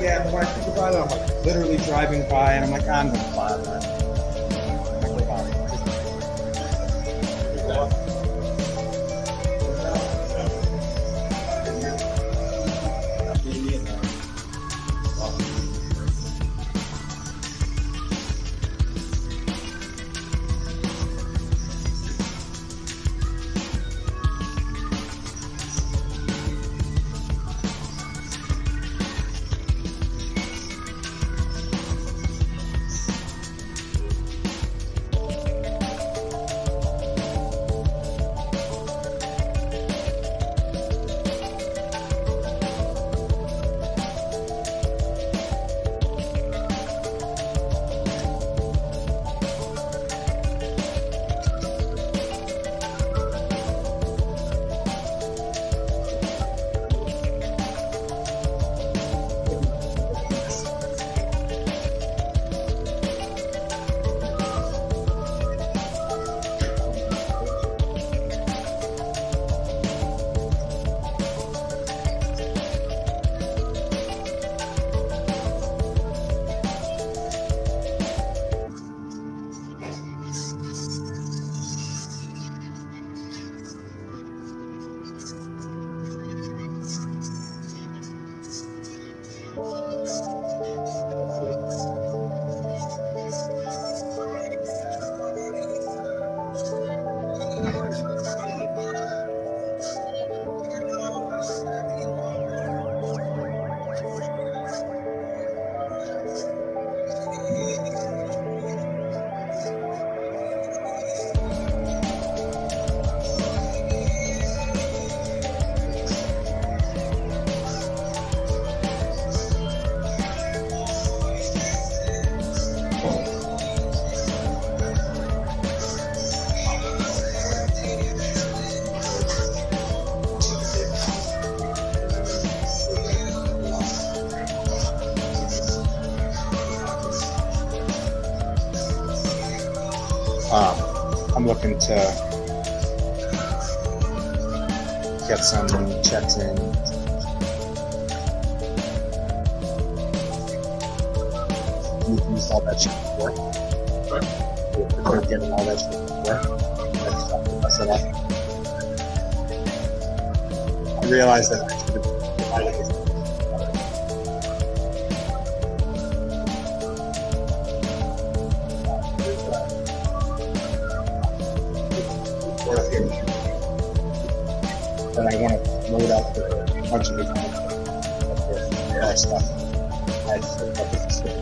Yeah, but when I think about it, I'm like literally driving by and I'm like, I'm gonna fly that. I'm looking to get some checks in. You've used all that shit before. You're getting all that shit before. That's it. I realized that I should have divided it. And I want to load up a bunch of stuff. I just think that this is good.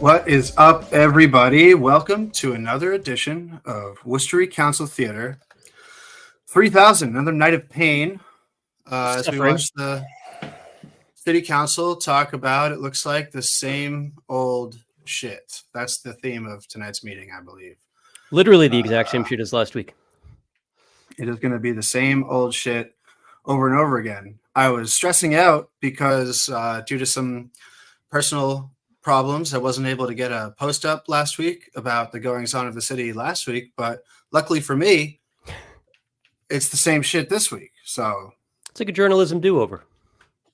What is up, everybody? Welcome to another edition of Worcester Council Theater 3000, another night of pain as we watch the city council talk about, it looks like, the same old shit. That's the theme of tonight's meeting, I believe. Literally the exact same shit as last week. It is going to be the same old shit over and over again. I was stressing out because due to some personal problems, I wasn't able to get a post up last week about the goings on of the city last week, but luckily for me, it's the same shit this week. So it's like a journalism do-over.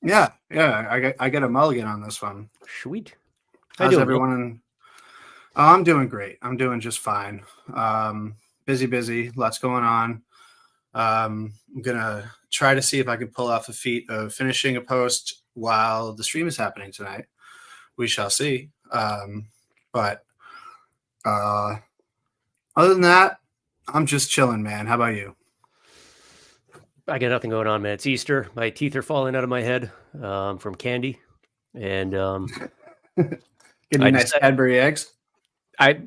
Yeah, I get a mulligan on this one. Sweet. How's everyone? I'm doing great. I'm doing just fine. Busy, lots going on. I'm gonna try to see if I can pull off the feat of finishing a post while the stream is happening tonight. We shall see. But other than that, I'm just chilling, man. How about you? I got nothing going on, man. It's Easter. My teeth are falling out of my head from candy. And getting nice Cadbury eggs. The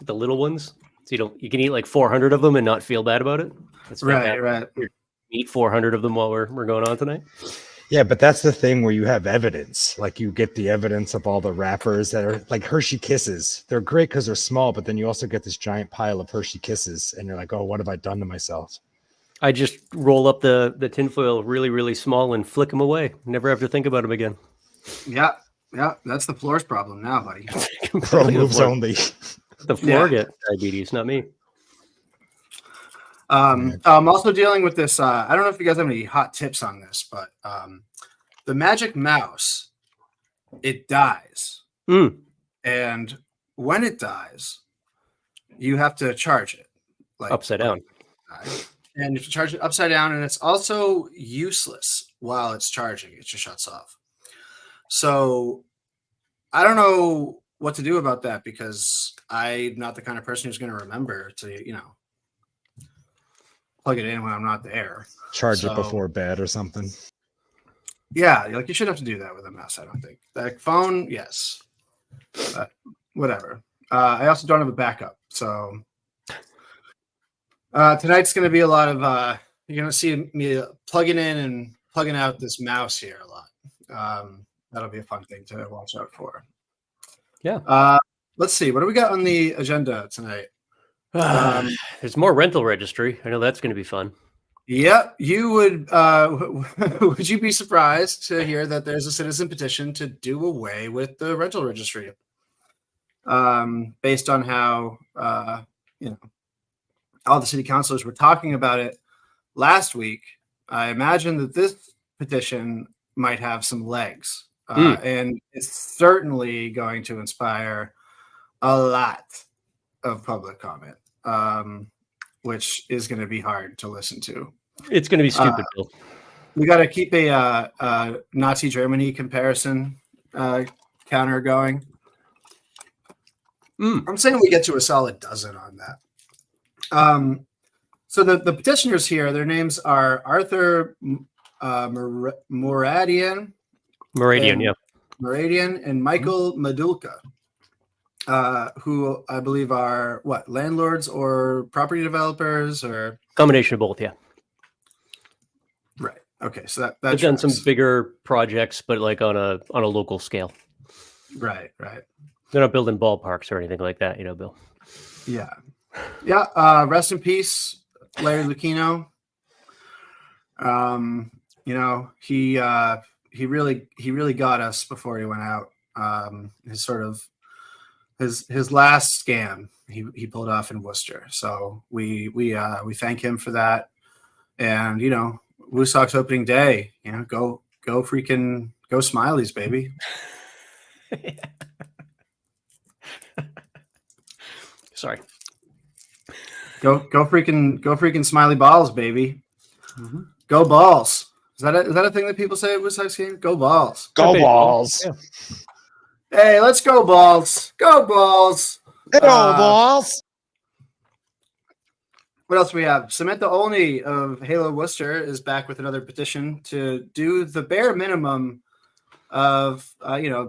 little ones. So you can eat like 400 of them and not feel bad about it. That's right. Eat 400 of them while we're going on tonight. Yeah, but that's the thing where you have evidence. Like you get the evidence of all the wrappers that are like Hershey Kisses. They're great because they're small, but then you also get this giant pile of Hershey Kisses, and you're like, oh, what have I done to myself? I just roll up the tinfoil really, really small and flick them away. Never have to think about them again. Yeah, that's the floor's problem now, buddy. Pro moves only. The floor gets diabetes, not me. I'm also dealing with this. I don't know if you guys have any hot tips on this, but the magic mouse, it dies. And when it dies, you have to charge it. Like upside down. And if you charge it upside down, and it's also useless while it's charging. It just shuts off. So I don't know what to do about that because I'm not the kind of person who's going to remember to, plug it in when I'm not there. Charge it before bed or something. Yeah, like you shouldn't have to do that with a mouse, I don't think. That phone, yes. But whatever. I also don't have a backup. So tonight's going to be a lot of, you're going to see me plugging in and plugging out this mouse here a lot. That'll be a fun thing to watch out for. Yeah. Let's see. What do we got on the agenda tonight? There's more rental registry. I know that's going to be fun. Yeah, you would. Would you be surprised to hear that there's a citizen petition to do away with the rental registry? Based on how all the city councilors were talking about it last week, I imagine that this petition might have some legs, and it's certainly going to inspire a lot of public comment. Which is going to be hard to listen to. It's going to be stupid, Bill. We got to keep a Nazi Germany comparison counter going. I'm saying we get to a solid dozen on that. So the petitioners here, their names are Arthur Moradian, and Michael Madulka. Who I believe are landlords or property developers or combination of both. Yeah. Right. Okay. So that they've done some bigger projects, but like on a local scale. Right. They're not building ballparks or anything like that, Bill. Yeah. Rest in peace, Larry Lucchino. He really got us before he went out. His last scam he pulled off in Worcester. So we thank him for that. And Woosoc's opening day, go freaking go Smileys, baby. Sorry. Go freaking smiley balls, baby. Mm-hmm. Go balls. Is that a thing that people say at Woodstock game? Go balls. Go balls. Yeah. Hey, let's go balls. Go balls. Go balls. What else do we have? Samantha Olney of Halo Worcester is back with another petition to do the bare minimum of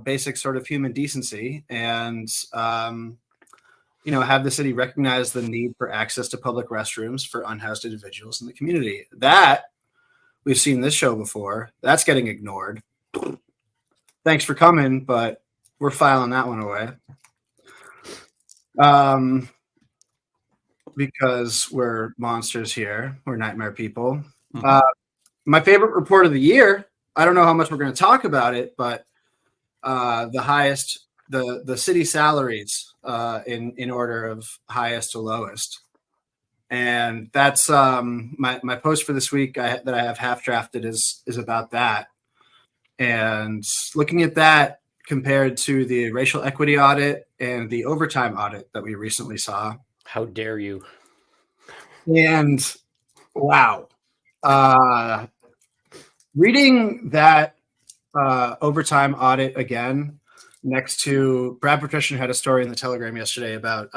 basic sort of human decency and have the city recognize the need for access to public restrooms for unhoused individuals in the community. That we've seen this show before. That's getting ignored. Thanks for coming, but we're filing that one away. Because we're monsters here. We're nightmare people. Mm-hmm. My favorite report of the year, I don't know how much we're going to talk about it, but the highest, the city salaries in order of highest to lowest. And that's my post for this week that I have half drafted is about that. And looking at that compared to the racial equity audit and the overtime audit that we recently saw. How dare you? And wow. Reading that overtime audit again next to Brad Patrician had a story in the Telegram yesterday about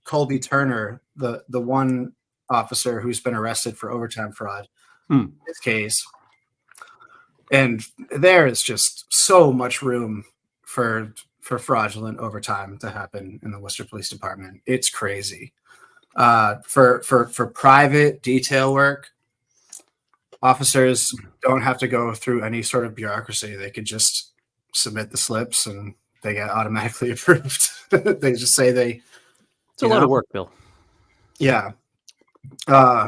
Colby Turner, the one officer who's been arrested for overtime fraud in this case. And there is just so much room for fraudulent overtime to happen in the Worcester Police Department. It's crazy. For private detail work, officers don't have to go through any sort of bureaucracy. They could just submit the slips and they get automatically approved. They just say It's a lot of work, Bill. Yeah.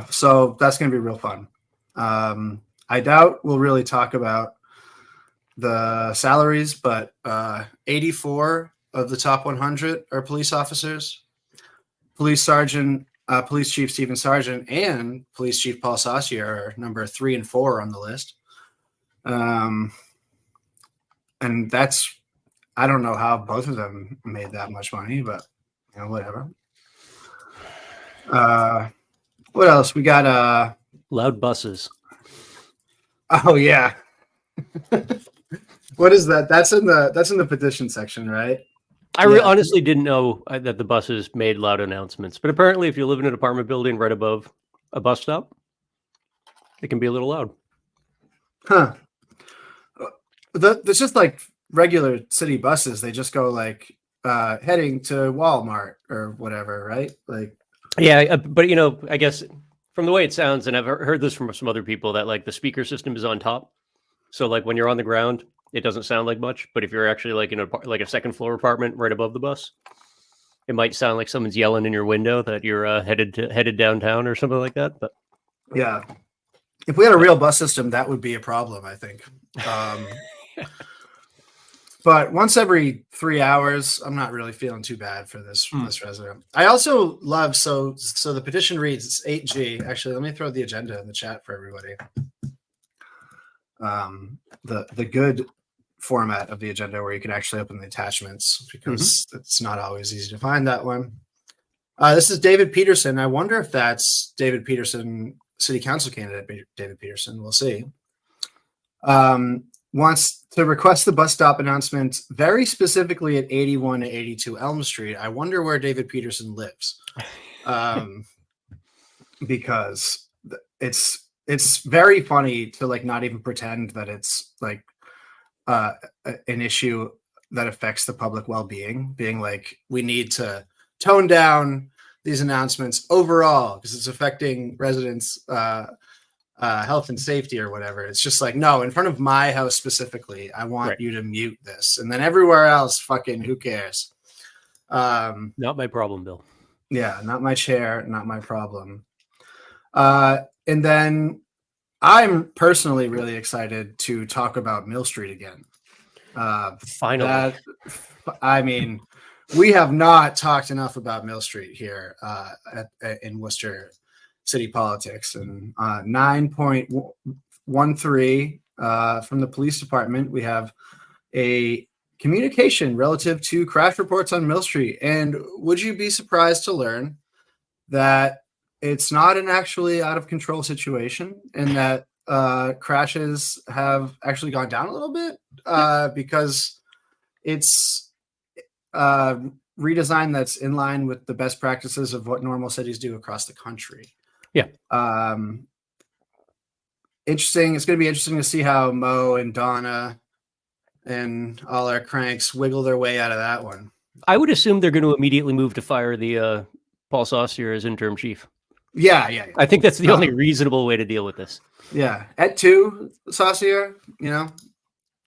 So that's going to be real fun. I doubt we'll really talk about the salaries, but 84 of the top 100 are police officers. Police Sergeant, Police Chief Stephen Sargent, and Police Chief Paul Saucier are number 3 and 4 on the list. And that's, I don't know how both of them made that much money, but whatever. What else? We got loud buses. Oh yeah. What is that? That's in the petition section, right? I honestly didn't know that the buses made loud announcements, but apparently if you live in an apartment building right above a bus stop, it can be a little loud. Huh. It's just like regular city buses. They just go like heading to Walmart or whatever, right? Like, yeah, but I guess from the way it sounds, and I've heard this from some other people, that like the speaker system is on top. So like when you're on the ground, it doesn't sound like much. But if you're actually like in a second floor apartment right above the bus, it might sound like someone's yelling in your window that you're headed downtown or something like that. But yeah, if we had a real bus system, that would be a problem, I think. But once every 3 hours, I'm not really feeling too bad for this resident. I also love so the petition reads, it's 8G. Actually, let me throw the agenda in the chat for everybody. The good format of the agenda where you can actually open the attachments, because it's not always easy to find that one. This is David Peterson. I wonder if that's David Peterson, city council candidate David Peterson. We'll see. Wants to request the bus stop announcement very specifically at 81 to 82 Elm Street. I wonder where David Peterson lives. Because it's very funny to like not even pretend that it's like an issue that affects the public well-being, being like, we need to tone down these announcements overall because it's affecting residents' health and safety or whatever. It's just like, no, in front of my house specifically, I want you to mute this, and then everywhere else, fucking who cares? Not my problem, Bill. Yeah, not my chair, not my problem. And then I'm personally really excited to talk about Mill Street again. Finally. I mean, we have not talked enough about Mill Street here in Worcester city politics. And 9.13 from the police department, we have a communication relative to crash reports on Mill Street. And would you be surprised to learn that it's not an actually out of control situation, in that crashes have actually gone down a little bit because it's redesign that's in line with the best practices of what normal cities do across the country. Yeah. Interesting. It's going to be interesting to see how Mo and Donna and all our cranks wiggle their way out of that one. I would assume they're going to immediately move to fire the Paul Saucier as interim chief. Yeah. I think that's the only reasonable way to deal with this. Yeah. At 2, Saucier,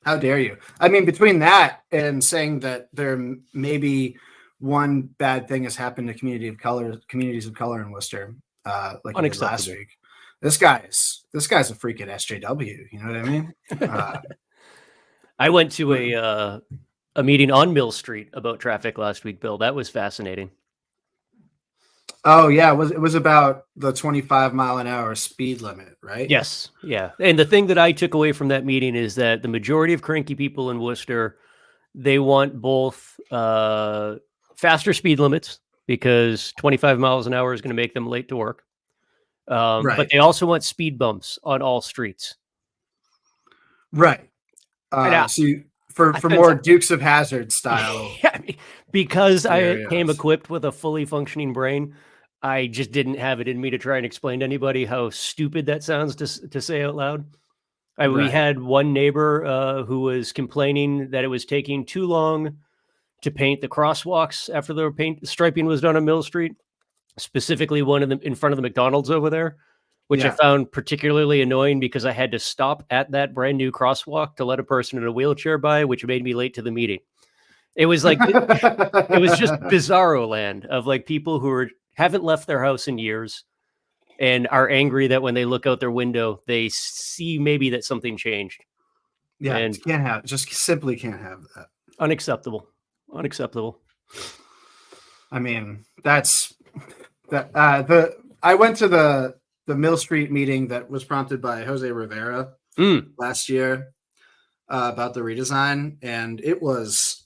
how dare you? I mean, between that and saying that there maybe one bad thing has happened to communities of color in Worcester, like last week. This guy's a freaking SJW. You know what I mean? I went to a meeting on Mill Street about traffic last week, Bill. That was fascinating. Oh yeah, it was about the 25-mile-an-hour speed limit, right? Yes, yeah. And the thing that I took away from that meeting is that the majority of cranky people in Worcester, they want both faster speed limits, because 25 miles an hour is going to make them late to work. Right. But they also want speed bumps on all streets. Right. So for more Dukes of Hazzard style. Yeah, because scenarios. I came equipped with a fully functioning brain, I just didn't have it in me to try and explain to anybody how stupid that sounds to say out loud. We had one neighbor who was complaining that it was taking too long to paint the crosswalks after the striping was done on Mill Street, specifically one of them in front of the McDonald's over there, which I found particularly annoying because I had to stop at that brand new crosswalk to let a person in a wheelchair by, which made me late to the meeting. It was like, it was just bizarro land of like people who haven't left their house in years and are angry that when they look out their window, they see maybe that something changed. Yeah, and simply can't have that. Unacceptable. I mean, that's that. I went to the Mill Street meeting that was prompted by Jose Rivera last year about the redesign, and it was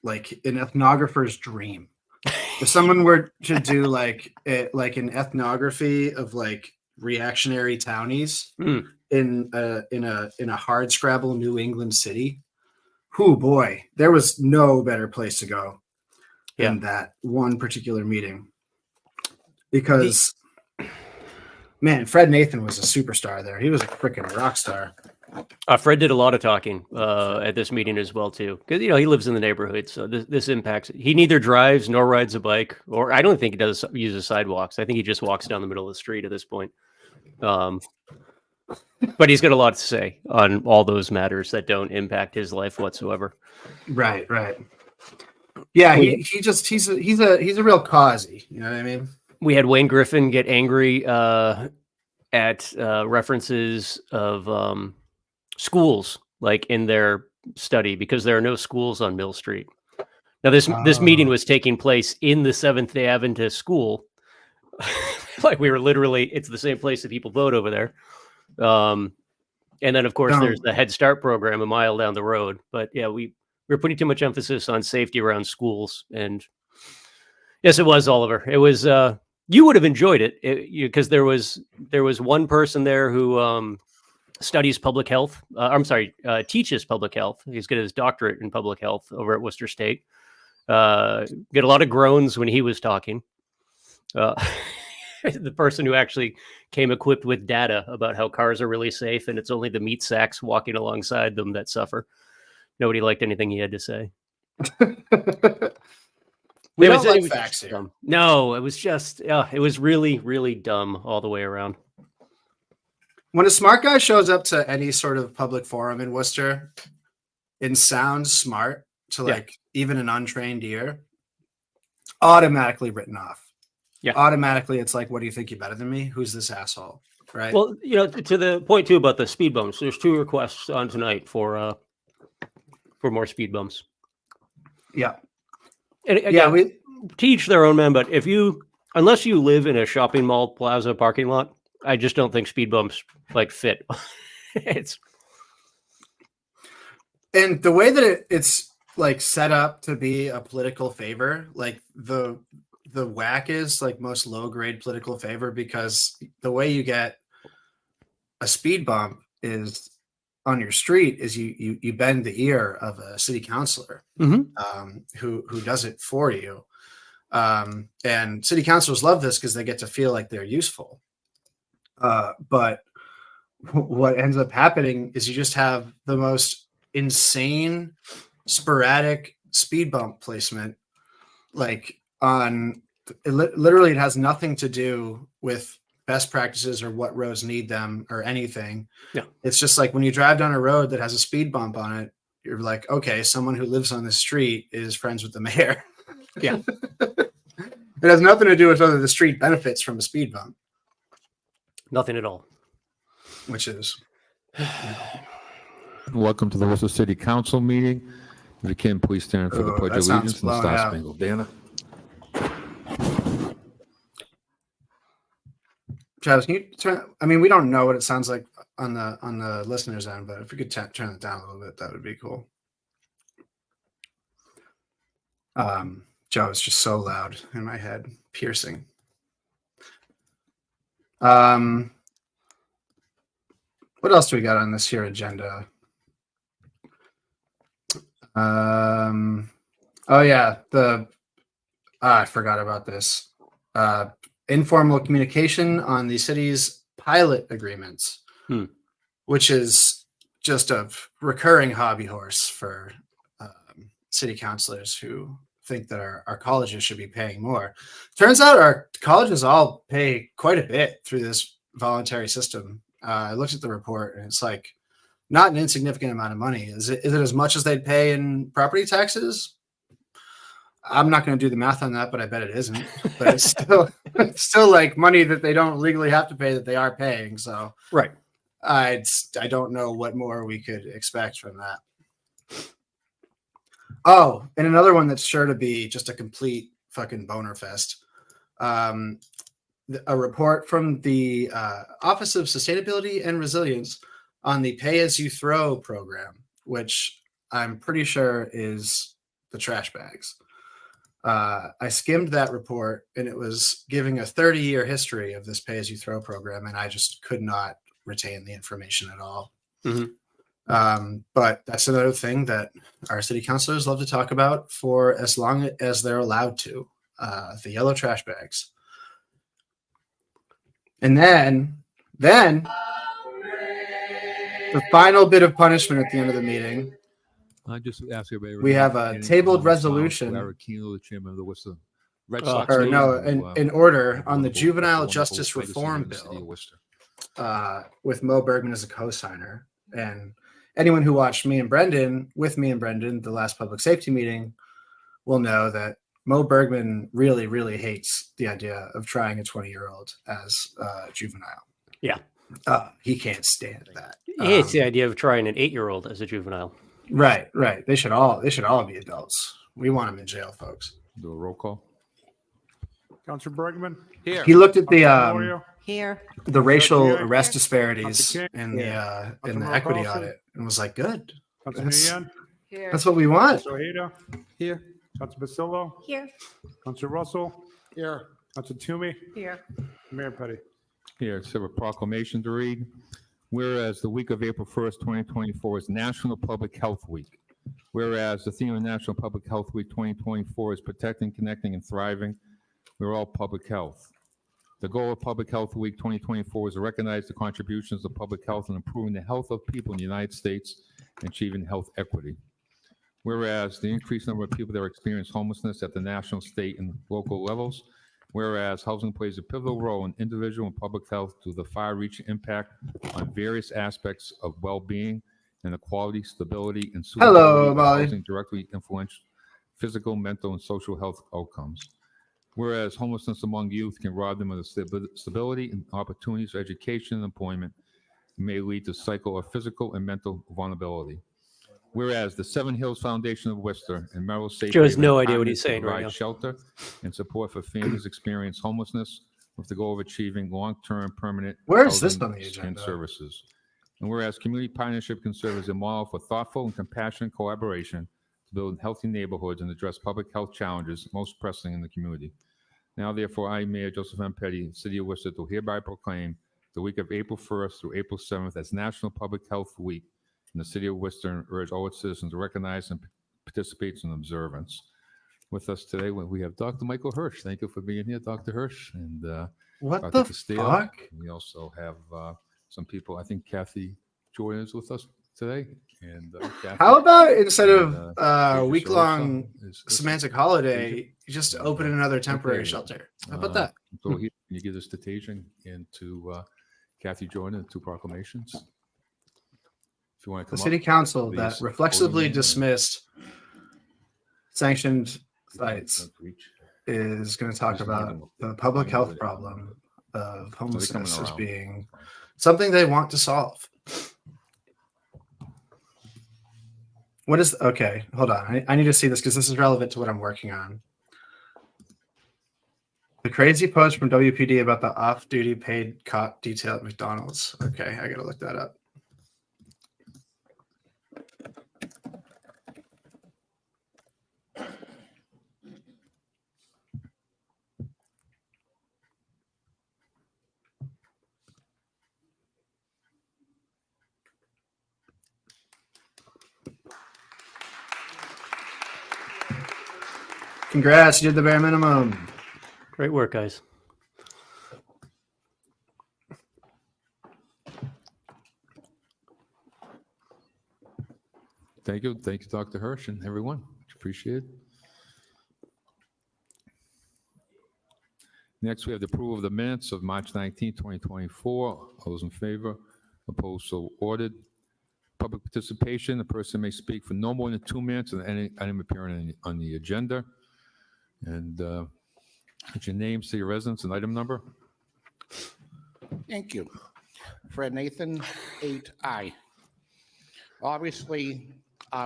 like an ethnographer's dream. If someone were to do like an ethnography of like reactionary townies in a hard scrabble New England city, oh boy, there was no better place to go than that one particular meeting. Because man, Fred Nathan was a superstar there. He was a freaking rock star. Fred did a lot of talking at this meeting as well too, because he lives in the neighborhood, so this impacts. He neither drives nor rides a bike, or I don't think he does uses sidewalks. I think he just walks down the middle of the street at this point. But he's got a lot to say on all those matters that don't impact his life whatsoever. Right. Yeah, he's a real causey. You know what I mean? We had Wayne Griffin get angry at references of schools, like in their study, because there are no schools on Mill Street. Now, this meeting was taking place in the Seventh-day Adventist school. Like we were literally, it's the same place that people vote over there. And then, of course, there's the Head Start program a mile down the road. But yeah, we were putting too much emphasis on safety around schools. And yes, it was, Oliver. It was, you would have enjoyed it because there was one person there who studies public health. Teaches public health. He's got his doctorate in public health over at Worcester State. Get a lot of groans when he was talking. The person who actually came equipped with data about how cars are really safe and it's only the meat sacks walking alongside them that suffer. Nobody liked anything he had to say. We don't like facts here. Dumb. No, it was just, it was really, really dumb all the way around. When a smart guy shows up to any sort of public forum in Worcester and sounds smart to like even an untrained ear, automatically written off. Yeah. Automatically, it's like, what do you think? You're better than me? Who's this asshole? Right. Well, to the point too about the speed bumps, there's 2 requests on tonight for more speed bumps. Yeah. And again, we teach their own, man. But unless you live in a shopping mall plaza parking lot, I just don't think speed bumps like fit. And the way that it's like set up to be a political favor, like the whack is, like most low grade political favor, because the way you get a speed bump is on your street is you bend the ear of a city councilor who does it for you. And city councilors love this because they get to feel like they're useful. But what ends up happening is you just have the most insane sporadic speed bump placement, like literally it has nothing to do with best practices or what roads need them or anything. Yeah. It's just like when you drive down a road that has a speed bump on it, you're like, okay, someone who lives on this street is friends with the mayor. Yeah. It has nothing to do with whether the street benefits from a speed bump. Nothing at all. Which is... Welcome to the Worcester City Council Meeting. If you can, please stand for the Pledge of Allegiance and the Star Spangled Banner. Travis, can you turn? I mean, we don't know what it sounds like on the listeners' end, but if we could turn it down a little bit, that would be cool. Joe, it's just so loud in my head, piercing. What else do we got on this here agenda? Oh yeah, I forgot about this. Informal communication on the city's pilot agreements, which is just a recurring hobby horse for city councilors who think that our colleges should be paying more. Turns out our colleges all pay quite a bit through this voluntary system. I looked at the report and it's like not an insignificant amount of money. Is it as much as they'd pay in property taxes? I'm not going to do the math on that, but I bet it isn't. But it's still like money that they don't legally have to pay that they are paying. So right, I don't know what more we could expect from that. Oh, and another one that's sure to be just a complete fucking boner fest. A report from the Office of Sustainability and Resilience on the Pay As You Throw program, which I'm pretty sure is the trash bags. I skimmed that report and it was giving a 30-year history of this Pay As You Throw program, and I just could not retain the information at all. But that's another thing that our city councilors love to talk about for as long as they're allowed to, the yellow trash bags. And then the final bit of punishment at the end of the meeting. I just ask everybody. We have a tabled resolution. The chairman of the Worcester Red Sox. Or no, in order on the Juvenile Justice Reform Bill, with Mo Bergman as a co-signer. And anyone who watched with me and Brendan, the last public safety meeting, will know that Mo Bergman really, really hates the idea of trying a 20-year-old as juvenile. Yeah. He can't stand that. He hates the idea of trying an 8-year-old as a juvenile. Right. They should all be adults. We want them in jail, folks. Do a roll call. Councilor Bergman? Here. He looked at the racial arrest disparities in the equity audit and was like, good. Councilor Here. That's what we want. Councilor Ojeda? Here. Councilor Basillo? Here. Councilor Russell? Here. Councilor Toomey? Here. Mayor Petty? Here, so a proclamation to read. Whereas the week of April 1st, 2024 is National Public Health Week. Whereas the theme of National Public Health Week 2024 is protecting, connecting, and thriving. We're all public health. The goal of Public Health Week 2024 is to recognize the contributions of public health in improving the health of people in the United States and achieving health equity. Whereas the increased number of people that experience homelessness at the national, state, and local levels. Whereas housing plays a pivotal role in individual and public health due to the far-reaching impact on various aspects of well-being and the quality, stability, and suitability of housing directly influence physical, mental, and social health outcomes. Whereas homelessness among youth can rob them of the stability and opportunities for education and employment, and may lead to a cycle of physical and mental vulnerability. Whereas the Seven Hills Foundation of Worcester and Merrill Safe Joe has Haven no idea what partners he's saying right provide now. shelter and support for families experiencing homelessness with the goal of achieving long-term permanent Where is this housing on the agenda? and services. And whereas community partnership can serve as a model for thoughtful and compassionate collaboration to build healthy neighborhoods and address public health challenges most pressing in the community. Now, therefore, I, Mayor Joseph M. Petty, City of Worcester, do hereby proclaim the week of April 1st through April 7th as National Public Health Week in the City of Worcester and urge all its citizens to recognize and participate in observance. With us today, we have Dr. Michael Hirsch. Thank you for being here, Dr. Hirsch. And What Dr. the Castillo. fuck? We also have some people. I think Kathy Jordan is with us today. And Kathy, How about instead and, of Deidre week-long Shorosa is- semantic holiday, you just open another temporary Okay. shelter? How about that? So can you give us the staging and to Kathy Jordan, the two proclamations? If you want to The come city up, council that please. reflexively Voting. dismissed sanctioned sites Don't reach. is going to talk Just about leave them. the public Fine health with it. problem of Are they coming homelessness as around? being something they want to solve. What is okay? Hold on. I need to see this because this is relevant to what I'm working on. The crazy post from WPD about the off-duty paid cop detail at McDonald's. Okay, I gotta look that up. Congrats, you did the bare minimum. Great work, guys. Thank you, Dr. Hirsch and everyone. Appreciate it. Next, we have the approval of the minutes of March 19, 2024. All those in favor? Opposed? So ordered. Public participation, the person may speak for no more than 2 minutes on any item appearing on the agenda. And what's your name, city residence, and item number? Thank you. Fred Nathan, 8I. Obviously,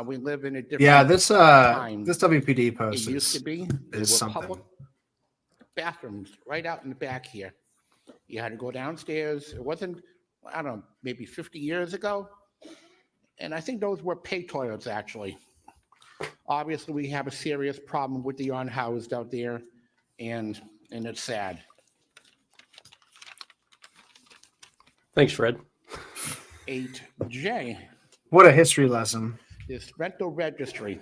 we live in a different Yeah, this time. this WPD It post used to is, be, there were something. public bathrooms right out in the back here. You had to go downstairs. It wasn't, I don't know, maybe 50 years ago. And I think those were pay toilets, actually. Obviously, we have a serious problem with the unhoused out there, and it's sad. Thanks, Fred. 8J. What a history lesson. This rental registry.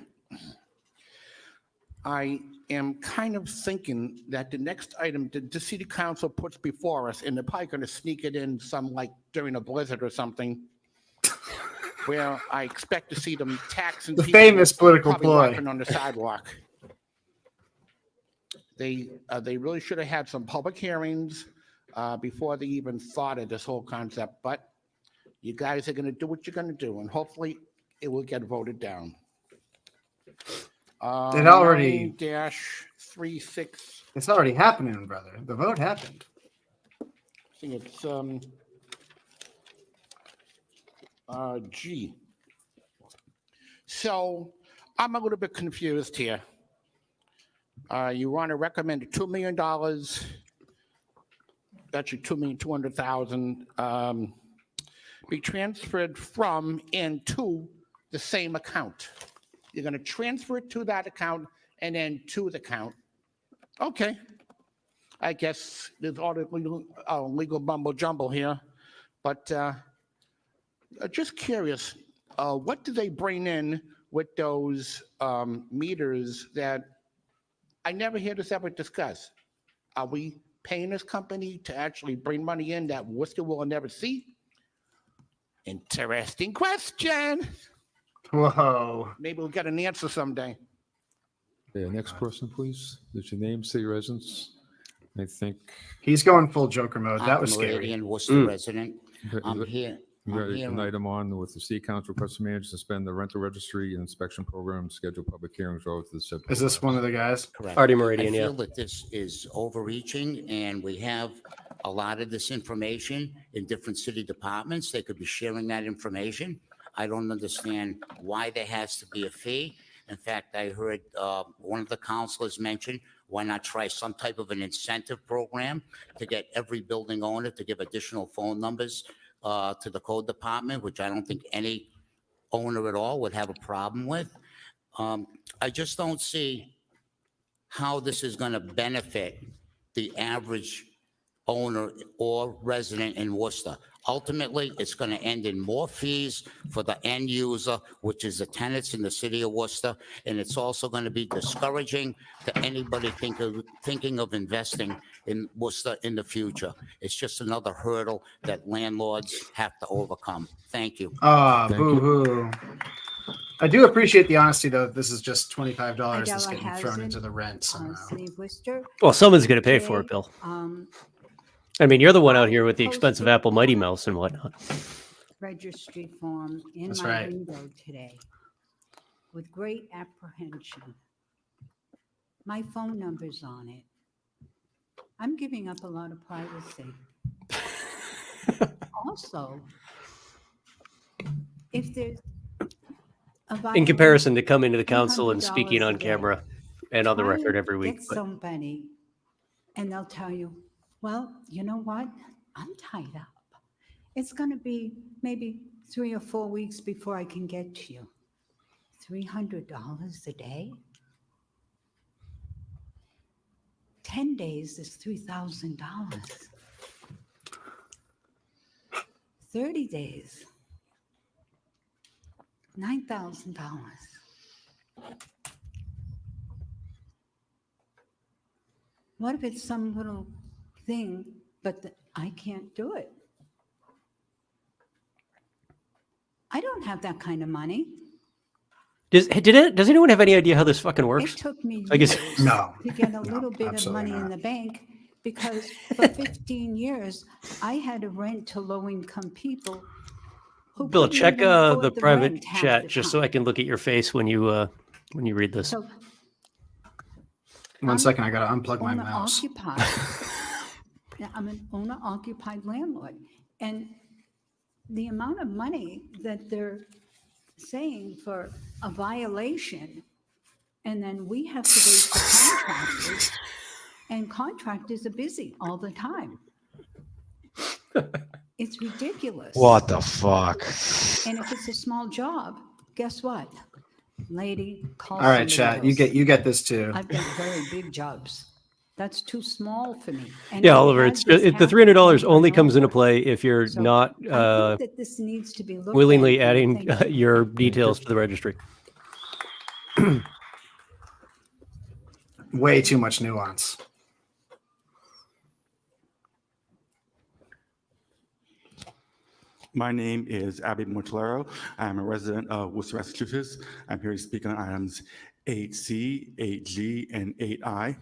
I am kind of thinking that the next item that the city council puts before us, and they're probably going to sneak it in some like during a blizzard or something, where I expect to see them taxing The people famous political probably ploy. walking on the sidewalk. They really should have had some public hearings before they even thought of this whole concept, but you guys are going to do what you're going to do, and hopefully it will get voted down. It already- 9-36, It's already happening, brother. The vote happened. I think it's G. So I'm a little bit confused here. You want to recommend $2 million, actually $2,200,000, be transferred from and to the same account. You're going to transfer it to that account and then to the account. Okay. I guess there's all the legal mumbo jumble here, but just curious, what do they bring in with those meters that I never hear this ever discussed? Are we paying this company to actually bring money in that Worcester will never see? Interesting question. Whoa. Maybe we'll get an answer someday. Yeah, next person, please. Is your name, city residence? I think. He's going full Joker mode. That was scary. Melican, Worcester resident. you I'm got- here. You got I'm here. an item on with the city council request manager to suspend the rental registry and inspection program, schedule public hearings relative to the said. Is this one of the guys? Correct. Artie I Meridian, yeah. feel that this is overreaching, and we have a lot of this information in different city departments. They could be sharing that information. I don't understand why there has to be a fee. In fact, I heard one of the councilors mention, why not try some type of an incentive program to get every building owner to give additional phone numbers to the code department, which I don't think any owner at all would have a problem with. I just don't see how this is going to benefit the average owner or resident in Worcester. Ultimately, it's going to end in more fees for the end user, which is the tenants in the city of Worcester, and it's also going to be discouraging to anybody thinking of investing in Worcester in the future. It's just another hurdle that landlords have to overcome. Thank you. Thank you. Boo-hoo. I do appreciate the honesty, though. This is just $25 that's Idella getting thrown Hazen, into the rent somehow. City of Worcester. Well, someone's going to pay for it, Today, Bill. um, I mean, you're the one out I here with the expensive posted Apple Mighty on Mouse and whatnot. registry form in That's my right. window today with great apprehension. My phone number's on it. I'm giving up a lot of privacy. Also, if there's a In violation, comparison to coming to the council and speaking $200 on a day. camera and on the Try record and every week. Get But somebody, and they'll tell you, well, you know what? I'm tied up. It's going to be maybe 3 or 4 weeks before I can get to you. $300 a day? 10 days is $3,000. 30 days, $9,000. What if it's some little thing, but I can't do it? I don't have that kind of money. does anyone have any idea how this fucking It works? took me I guess- years No. to get a No, little bit of absolutely money in not. the bank because for 15 years, I had to rent to low-income people who Bill, couldn't check even afford the the private rent half chat the just so I time. can look at your face when you read this. So One I'm second, I got to unplug my owner mouse. occupied. Yeah, I'm an owner-occupied landlord. And the amount of money that they're saying for a violation, and then we have to wait for contractors, and contractors are busy all the time. It's ridiculous. What the fuck? And if it's a small job, guess what? Lady, call All right, somebody chat. else. You get this too. I've got very big jobs. That's too small for me. And Yeah, we Oliver, had it's this the happen $300 over only and comes into over. play if you're So not I think that this needs to be looked at willingly again. adding Thank you. your details to the registry. Way too much nuance. My name is Abby Mortellero. I'm a resident of Worcester, Massachusetts. I'm here to speak on items 8C, 8G, and 8I.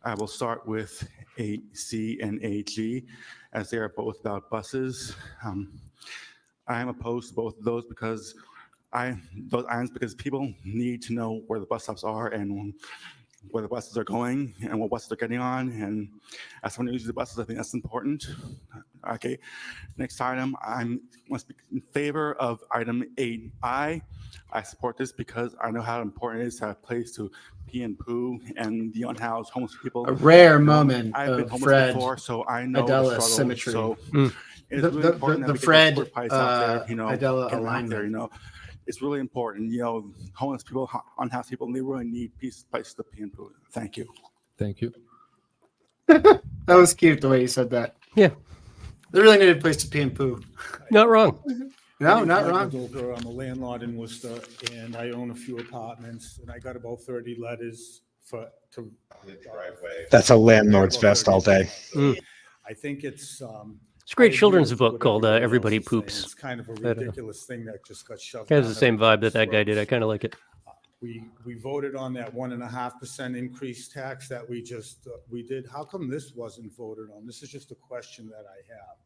I will start with 8C and 8G as they are both about buses. I am opposed to both of those because people need to know where the bus stops are and where the buses are going and what buses they're getting on. And as someone who uses the buses, I think that's important. Okay, next item, I'm going to speak in favor of item 8I. I support this because I know how important it is to have a place to pee and poo and the unhoused homeless people. A rare You know, moment I've been of homeless Fred before, so I know the Idella struggle. symmetry. So Mm. it's really important that we get Fred those porta potties out there, you know, Idella get them out there, alignment. you know. It's really important, you know, homeless people, unhoused people, they really need places to pee and poo. Thank you. Thank you. That was cute the way you said that. Yeah, They really needed a place to pee and poo. not wrong. No, not Michael wrong. Dulker. I'm a landlord in Worcester, and I own a few apartments, and I got about 30 letters to That's a landlord's vest all day. Mm. I think it's. It's a great I agree children's with book what called Everybody else is saying. Poops. It's kind of a I don't know. ridiculous thing that just got shoved. It has down the same vibe that that guy everybody's did. I throats. kind of like it. We voted on that 1.5% increase tax that we did. How come this wasn't voted on? This is just a question that I have.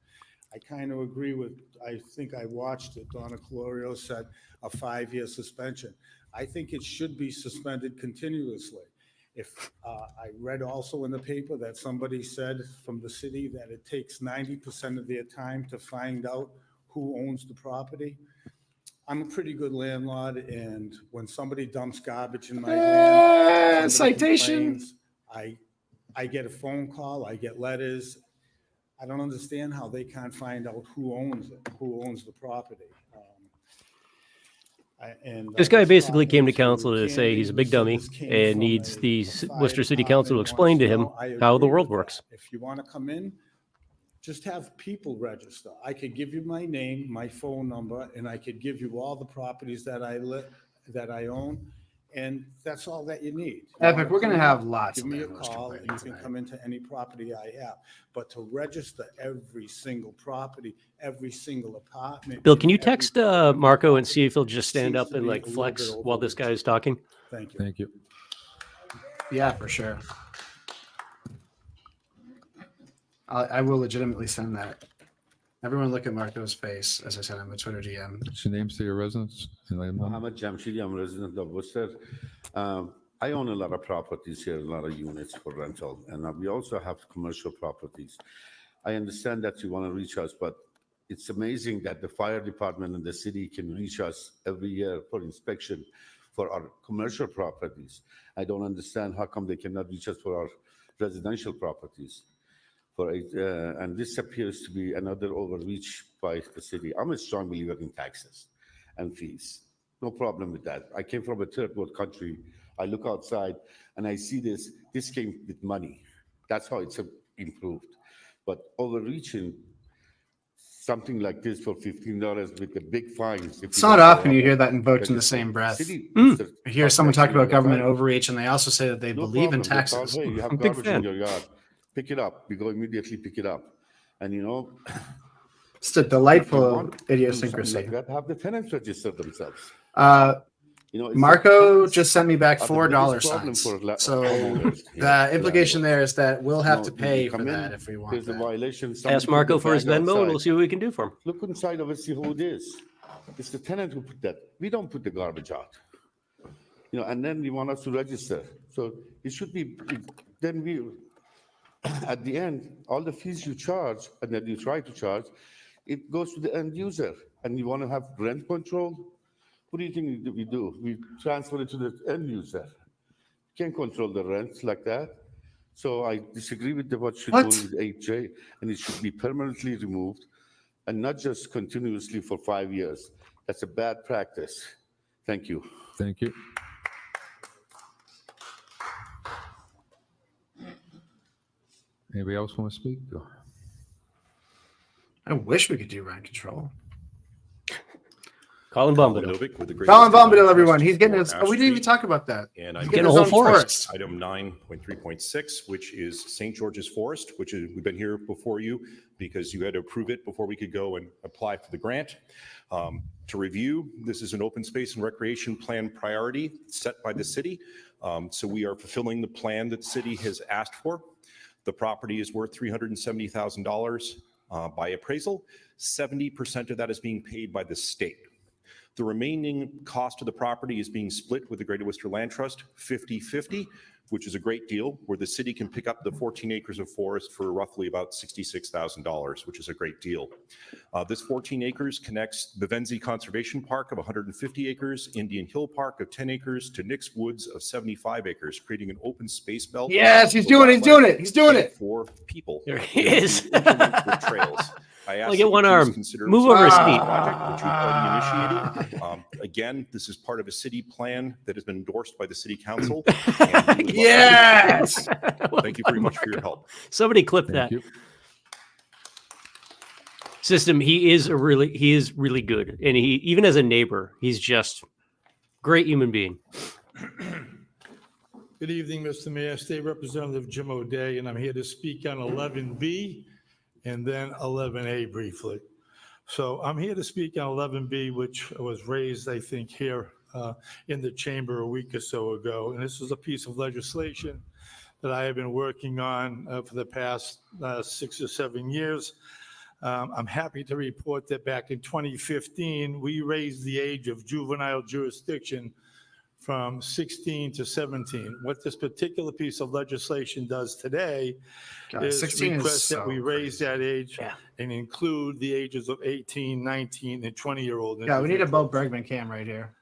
I kind of agree with, I think I watched it, Donna Colorio said a 5-year suspension. I think it should be suspended continuously. If I read also in the paper that somebody said from the city that it takes 90% of their time to find out who owns the property. I'm a pretty good landlord, and when somebody dumps garbage in my land, somebody citation. complains, I get a phone call, I get letters. I don't understand how they can't find out who owns it, who owns the property. This guy basically came to council to say he's a big dummy and needs the Worcester City Council to explain to him how the world works. If you want to come in, just have people register. I could give you my name, my phone number, and I could give you all the properties that I own, and that's all that you need. Epic, we're going to have lots Give of me a landlords call, and you complaining can tonight. come into any property I have. But to register every single property, every single apartment. Bill, can you every text Marco and see if he'll just stand seems up to and be like a little flex bit while this guy is talking? Thank you. Thank you. Yeah, for sure. I will legitimately send that. Everyone look at Marco's face as I send him a Twitter DM. What's your name, state your residence? And let him know. Mohammed Jamshidi, I'm a resident of Worcester. I own a lot of properties here, a lot of units for rental, and we also have commercial properties. I understand that you want to reach us, but it's amazing that the fire department in the city can reach us every year for inspection for our commercial properties. I don't understand how come they cannot reach us for our residential properties. And this appears to be another overreach by the city. I'm a strong believer in taxes and fees. No problem with that. I came from a third world country. I look outside and I see this. This came with money. That's how it's improved. But overreaching something like this for $15 with the big fines. It's not often you hear that invoked in the same breath. You hear someone talk about government overreach and they also say that they believe in taxes. Hey, you have I'm a big garbage fan. in your yard. Pick it up. We go immediately pick it up. And you know, It's a delightful you want to do idiosyncrasy. something like that, have the tenants register themselves. You know, Marco just sent me back are the $4 biggest problem signs. for So homeowners. the implication there is that we'll have to You pay come for in, that if we want There's a that. violation. Ask somebody Marco put the for his bag Venmo and we'll outside. see what we can do for him. Look inside of it, see who it is. It's the tenant who put that. We don't put the garbage out. You know, and then we want us to register. So it should be, then we, at the end, all the fees you charge and that you try to charge, it goes to the end user. And you want to have rent control? What do you think we do? We transfer it to the end user. Can't control the rent like that. So I disagree with what you're doing with 8J, and it should be permanently removed and not just continuously for 5 years. That's a bad practice. Thank you. Thank you. Anybody else want to speak? I wish we could do rent control. Colin Bombadil. Novick with the Great Colin Western Land Bombadil, everyone. Trust He's getting for his. Ash Oh, we didn't even Street. talk about that. And He's I'm getting a his whole own forest. Item 9.3.6, which is St. George's Forest, which is, we've been here before you because you had to approve it before we could go and apply for the grant. To review, this is an open space and recreation plan priority set by the city. So we are fulfilling the plan that the city has asked for. The property is worth $370,000 by appraisal. 70% of that is being paid by the state. The remaining cost of the property is being split with the Greater Worcester Land Trust 50-50, which is a great deal, where the city can pick up the 14 acres of forest for roughly about $66,000, which is a great deal. This 14 acres connects Bevenzi Conservation Park of 150 acres, Indian Hill Park of 10 acres, to Nick's Woods of 75 acres, creating an open space belt. Yes, he's for doing it. He's doing wildlife it. He's doing and it. for people. There he is. Interlinked with trails. I ask Look that at you one please arm. consider Move this over his a feet. project which we've already initiated. Again, this is part of a city plan that has been endorsed by the city council. And we would love to- Yes. Thank you very much for your help. Somebody clip that. Thank you. System, he is really good. And he, even as a neighbor, he's just great human being. Good evening, Mr. Mayor, State Representative Jim O'Day, and I'm here to speak on 11B and then 11A briefly. So I'm here to speak on 11B, which was raised, I think, here in the chamber a week or so ago. And this is a piece of legislation that I have been working on for the past 6 or 7 years. I'm happy to report that back in 2015, we raised the age of juvenile jurisdiction from 16 to 17. What this particular piece of legislation does today is 16 is request that so we raise that age Yeah. and include the ages of 18, 19, and 20-year-old. Yeah, we need a Bo Bergman cam right here.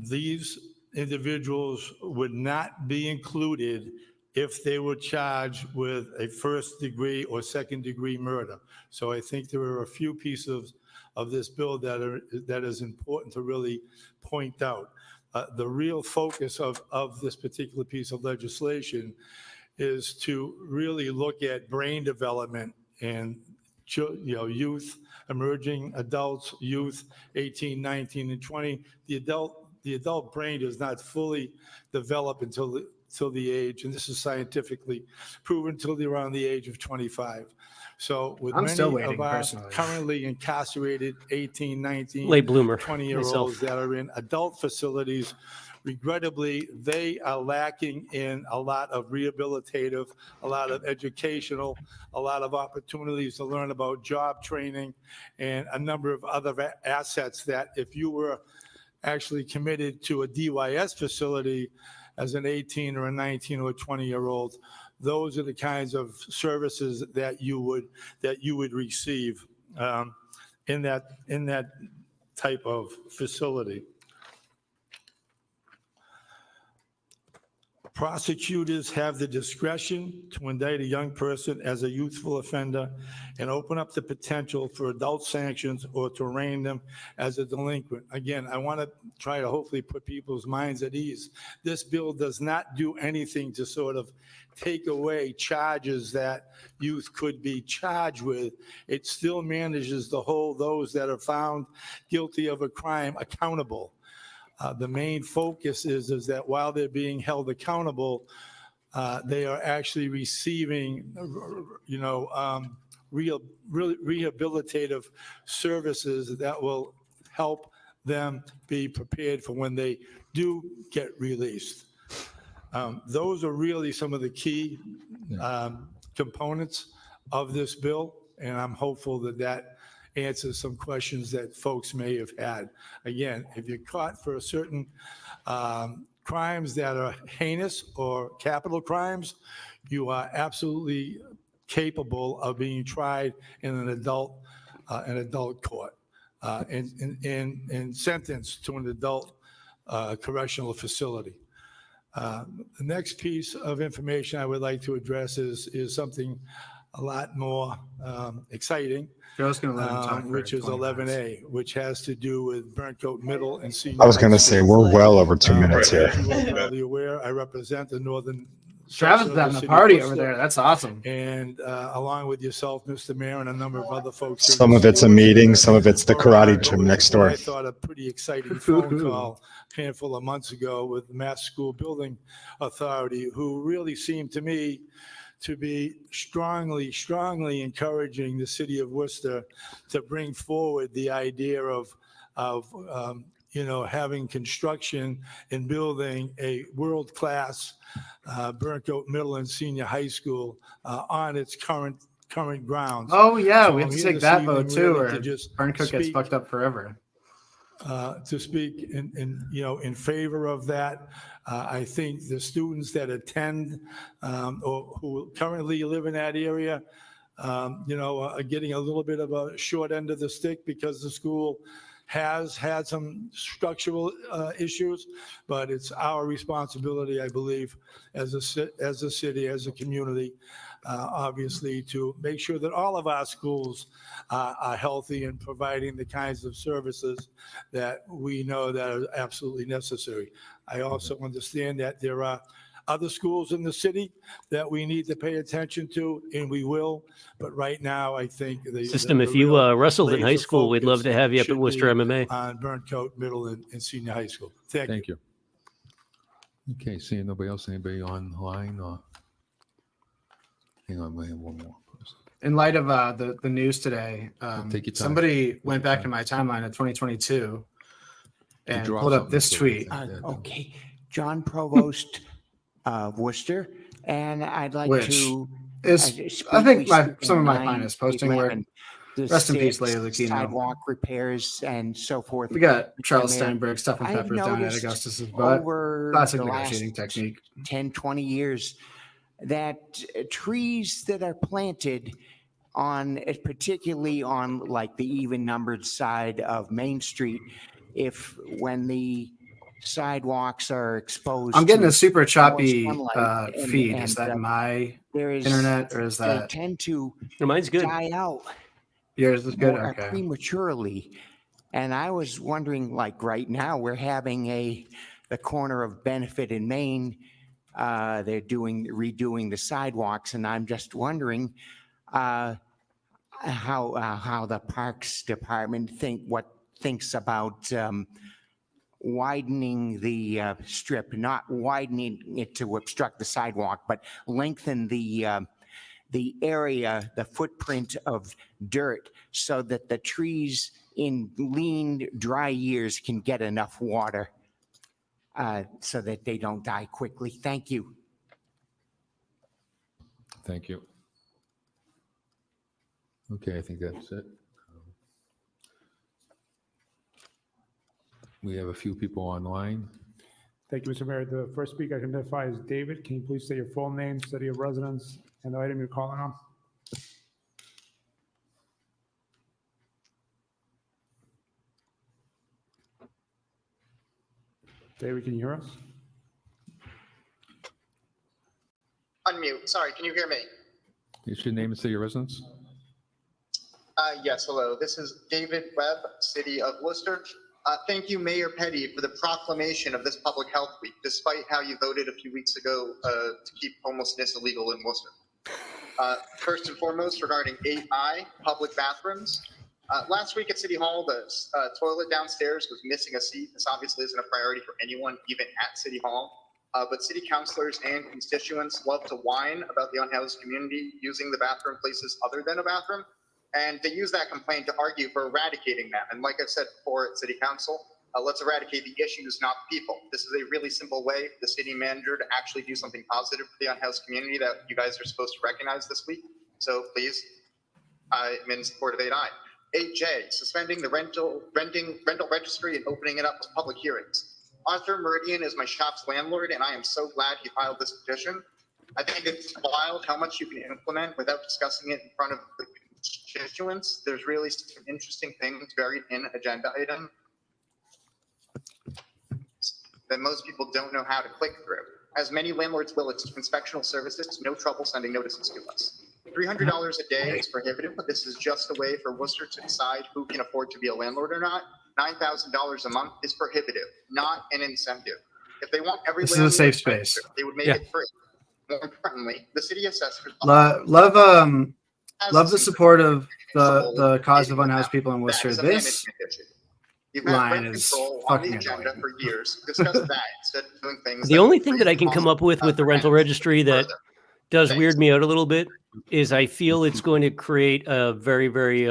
These individuals would not be included if they were charged with a first-degree or second-degree murder. So I think there are a few pieces of this bill that is important to really point out. The real focus of this particular piece of legislation is to really look at brain development and youth, emerging adults, youth, 18, 19, and 20. The adult brain does not fully develop until the age, and this is scientifically proven, until they're around the age of 25. So with I'm many still of waiting, our personally. currently incarcerated 18, 19, Late bloomer 20-year-olds that are in adult facilities, regrettably, they are lacking in a lot of rehabilitative, a lot of educational, a lot of opportunities to learn about job training, and a number of other assets that if you were actually committed to a DYS facility as an 18 or a 19 or a 20-year-old, those are the kinds of services that you would receive in that type of facility. Prosecutors have the discretion to indict a young person as a youthful offender and open up the potential for adult sanctions or to arraign them as a delinquent. Again, I want to try to hopefully put people's minds at ease. This bill does not do anything to sort of take away charges that youth could be charged with. It still manages to hold those that are found guilty of a crime accountable. The main focus is that while they're being held accountable, they are actually receiving, rehabilitative services that will help them be prepared for when they do get released. Those are really some of the key components of this bill, and I'm hopeful that answers some questions that folks may have had. Again, if you're caught for a certain crimes that are heinous or capital crimes, you are absolutely capable of being tried in an adult court and sentenced to an adult correctional facility. The next piece of information I would like to address is something a lot more exciting. Joe's going to let him talk Which is 11A, which has to do with Burncoat Middle and Senior. I was going to say, we're well over 2 minutes here. As you are probably aware, I represent the northern. Travis is having a party over there. That's awesome. And along with yourself, Mr. Mayor, and a number of other folks. Some of it's a meeting, some of it's the karate gym next door. I thought a pretty exciting phone call a handful of months ago with the Mass School Building Authority, who really seemed to me to be strongly encouraging the city of Worcester to bring forward the idea of having construction and building a world-class Burncoat Middle and Senior High School on its current grounds. Oh yeah, So we have I'm to here take this that evening vote too, really or to just Burncoat gets speak- fucked up forever. To speak in favor of that. I think the students that attend or who currently live in that area, are getting a little bit of a short end of the stick because the school has had some structural issues, but it's our responsibility, I believe, as a city, as a community, obviously, to make sure that all of our schools are healthy and providing the kinds of services that we know that are absolutely necessary. I also understand that there are other schools in the city that we need to pay attention to, and we will. But right now, I think System, if you wrestled in high school, we'd love to have you up at Worcester MMA. On Burncoat Middle and Senior High School. Thank you. Okay, seeing nobody else, anybody online? Hang on, we have one more person. In light of the news today, Take your time. somebody went back to my timeline of 2022 and draw pulled up something this so tweet. Okay, John Provost of Worcester, and I'd like Which to. is, I think, some of my finest posting work. The Rest in peace, stairs, Leila Lucchino. sidewalk repairs and so forth. We got Charles Mayor, Steinberg stuffing I've peppers down at noticed Augustus's butt. over Classic the negotiating last technique. 10, 20 years that trees that are planted on, particularly on like the even numbered side of Main Street, when the sidewalks are exposed. I'm getting to a super more choppy sunlight feed. Is and, that my there is, internet or is they that tend to Mine's good. die out yours? Is good. more Okay. prematurely. And I was wondering, like right now, we're having the corner of Benefit in Maine. They're redoing the sidewalks, and I'm just wondering how the Parks Department thinks about widening the strip, not widening it to obstruct the sidewalk, but lengthen the area, the footprint of dirt, so that the trees in lean, dry years can get enough water so that they don't die quickly. Thank you. Thank you. Okay, I think that's it. We have a few people online. Thank you, Mr. Mayor. The first speaker I can identify is David. Can you please say your full name, city of residence, and the item you're calling on? David, can you hear us? Unmute. Sorry, can you hear me? Is your name and city of residence? Yes, hello. This is David Webb, City of Worcester. Thank you, Mayor Petty, for the proclamation of this Public Health Week, despite how you voted a few weeks ago to keep homelessness illegal in Worcester. First and foremost, regarding 8I, public bathrooms. Last week at City Hall, the toilet downstairs was missing a seat. This obviously isn't a priority for anyone, even at City Hall. But city councilors and constituents love to whine about the unhoused community using the bathroom places other than a bathroom. And they use that complaint to argue for eradicating them. And like I've said before at City Council, let's eradicate the issues, not the people. This is a really simple way for the city manager to actually do something positive for the unhoused community that you guys are supposed to recognize this week. So please, I'm in support of 8I. 8J, suspending the rental registry and opening it up to public hearings. Arthur Meridian is my shop's landlord, and I am so glad he filed this petition. I think it's wild how much you can implement without discussing it in front of the constituents. There's really some interesting things buried in agenda item that most people don't know how to click through. As many landlords will, it's inspectional services, no trouble sending notices to us. $300 a day is prohibitive, but this is just a way for Worcester to decide who can afford to be a landlord or not. $9,000 a month is prohibitive, not an incentive. If they want every This is a safe space. They would make it free. More importantly, the city assessors Love the support of the cause of unhoused people in Worcester. This line is fucking annoying. For years. Discuss that instead of doing things. The only thing that I can come up with the rental registry that does weird me out a little bit is I feel it's going to create a very, very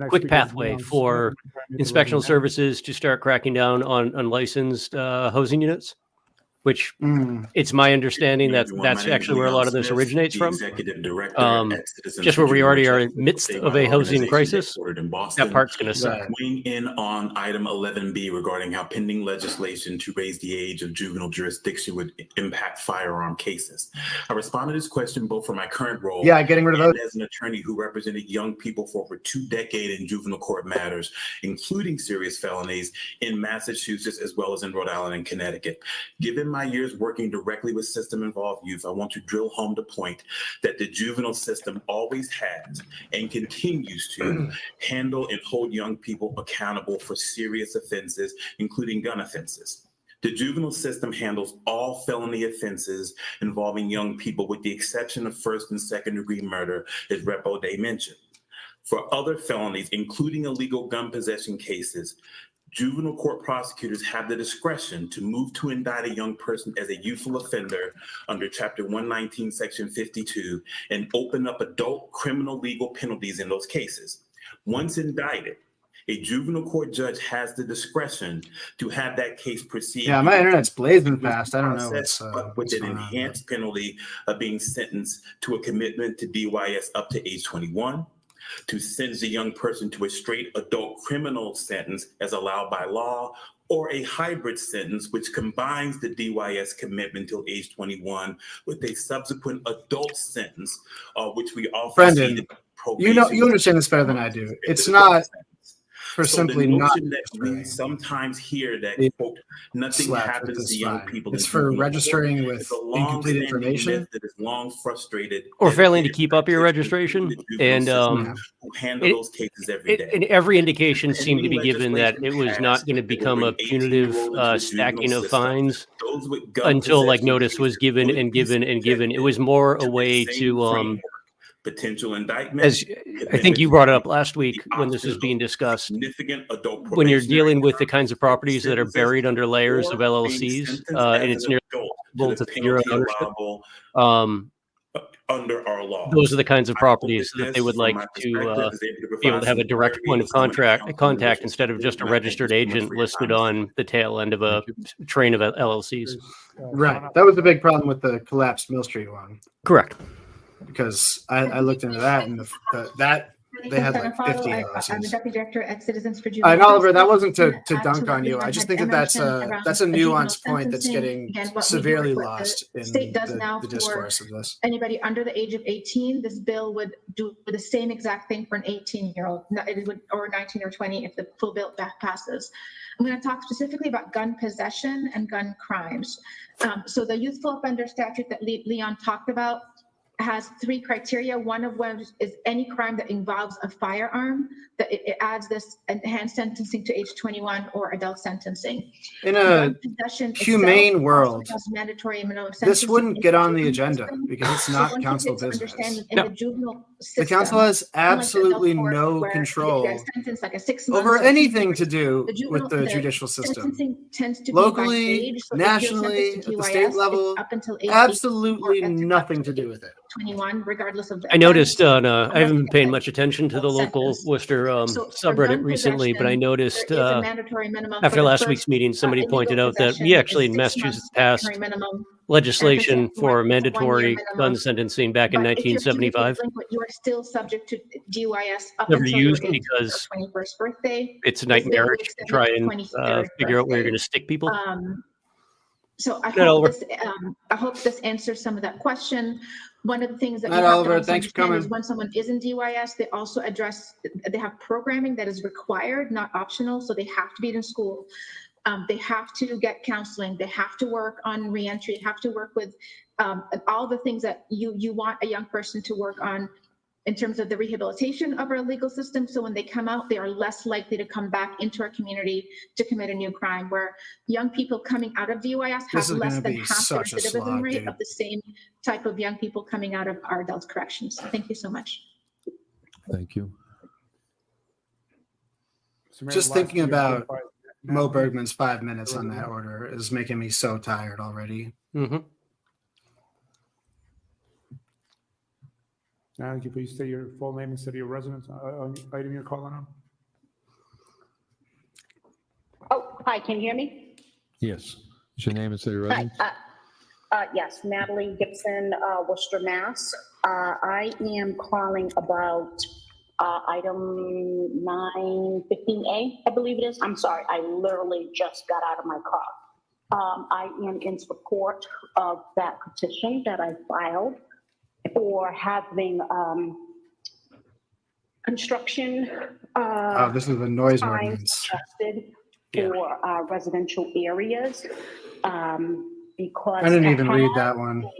quick pathway for inspectional services to start cracking down on unlicensed housing units, which it's my understanding that that's actually where a lot of this originates from. Just where we already are in the midst of a housing crisis, that part's going to suck. Weighing in on item 11B regarding how pending legislation to raise the age of juvenile jurisdiction would impact firearm cases. I responded to this question both for my current role getting rid of and those. as an attorney who represented young people for over 2 decades in juvenile court matters, including serious felonies in Massachusetts as well as in Rhode Island and Connecticut. Given my years working directly with system-involved youth, I want to drill home the point that the juvenile system always has and continues to handle and hold young people accountable for serious offenses, including gun offenses. The juvenile system handles all felony offenses involving young people with the exception of first and second degree murder, as Rep. O'Day mentioned. For other felonies, including illegal gun possession cases, juvenile court prosecutors have the discretion to move to indict a young person as a youthful offender under Chapter 119, Section 52, and open up adult criminal legal penalties in those cases. Once indicted, a juvenile court judge has the discretion to have that case proceed. Yeah, my internet's blazing fast. I don't know but with an enhanced penalty of being sentenced to a commitment to DYS up to age 21, to sentence a young person to a straight adult criminal sentence as allowed by law, or a hybrid sentence which combines the DYS commitment till age 21 with a subsequent adult sentence, which we offer. Brendan, you understand this better than I do. It's not for So simply the not notion that we registering. sometimes hear that, It quote, nothing slapped with happens this to young fine. people It's in for juvenile court registering with is a incomplete long-standing information. myth that is long frustrated Or dedicated failing to keep up your practitioners in registration. the juvenile And system who handle those cases every day. and every indication seemed to be Pending given that it was legislation not going to passed that would become a bring punitive 18-year-olds into the stacking juvenile of system, fines those with gun until like possession notice was cases given would and be given and given. It subjected was more a to the way same to framework. Potential indictment. as I think you brought it up last week when this was being discussed. Significant adult When you're probationary dealing with the kinds of properties that are sentences buried under layers of or being LLCs, sentenced and as it's an nearly adult impossible to to the figure out penalty ownership. allowable under our laws. Those are the kinds of I hope properties that this, they would from like my to perspective, is able to be able provide to have a some direct clarity point to of some of the council contact members' instead of just a and I thank you registered so much agent for your listed time. on the tail end of a train of LLCs. Right. That was the big problem with the collapsed Mill Street one. Correct. Because I looked into that and that they had like 50 I'm the LLCs. deputy director at Citizens for Juvenile And Oliver, that Justice. wasn't to dunk on you. I just think that that's a juvenile nuanced point that's sentencing. getting Again, what we do, severely what the lost in state does now the for discourse of this. anybody under the age of 18, this bill would do the same exact thing for an 18-year-old, or 19 or 20 if the full bill passes. I'm going to talk specifically about gun possession and gun crimes. So the youthful offender statute that Leon talked about has 3 criteria. One of which is any crime that involves a firearm, that it adds this enhanced sentencing to age 21 or adult sentencing. In a humane world, mandatory minimum this wouldn't sentencing get in on the the agenda system. because it's So not once you council get to business. understand in the juvenile The system, council has unlike adult absolutely court, no where you control get sentenced like a 6 months over or 2 anything years, to do the with the juvenile- judicial system. Sentencing tends to be Locally, by age. So if you're nationally, sentenced to at the GYS, state it's level, up until age 18 absolutely or nothing to do with it. 21, regardless of the I noticed offense. I haven't been paying much attention to the local Worcester So for subreddit gun recently, but I possession, noticed there is a mandatory minimum after for the last first, week's meeting, somebody illegal pointed out that we possession actually is in 6 Massachusetts months passed statutory minimum. legislation And if it's for one-year mandatory minimum. gun sentencing back in But if you're juvenile 1975. delinquent, you are still subject to DUIS up Never until your used 18th because or 21st birthday. it's This bill would nightmarish to extend it try to and 23rd figure out where you're birthday. going to stick people. So I Good, hope Oliver. this, I hope this answers some of that question. One of the things that Good, you have Oliver. to also Thanks for understand is coming. when someone is in DYS, they also address, they have programming that is required, not optional, so they have to be in school. They have to get counseling. They have to work on reentry, have to work with all the things that you want a young person to work on in terms of the rehabilitation of our legal system. So when they come out, they are less likely to come back into our community to commit a new crime, where young people coming out of DUIS This have is less gonna than be half the such a recidivism slog, rate dude. of the same type of young people coming out of our adult corrections. Thank you so much. Thank you. Just thinking about Mo Bergman's 5 minutes on that order is making me so tired already. Mm-hmm. Now, could you please state your full name and city of residence on the item you're calling on? Oh, hi, can you hear me? Yes. Is your name and city of Hi, residence? yes, Natalie Gibson, Worcester, Mass. I am calling about item 915A, I believe it is. I'm sorry, I literally just got out of my car. I am in support of that petition that I filed for having construction Oh, this is a noise signs ordinance. adjusted for residential areas because I didn't to even read have that one. a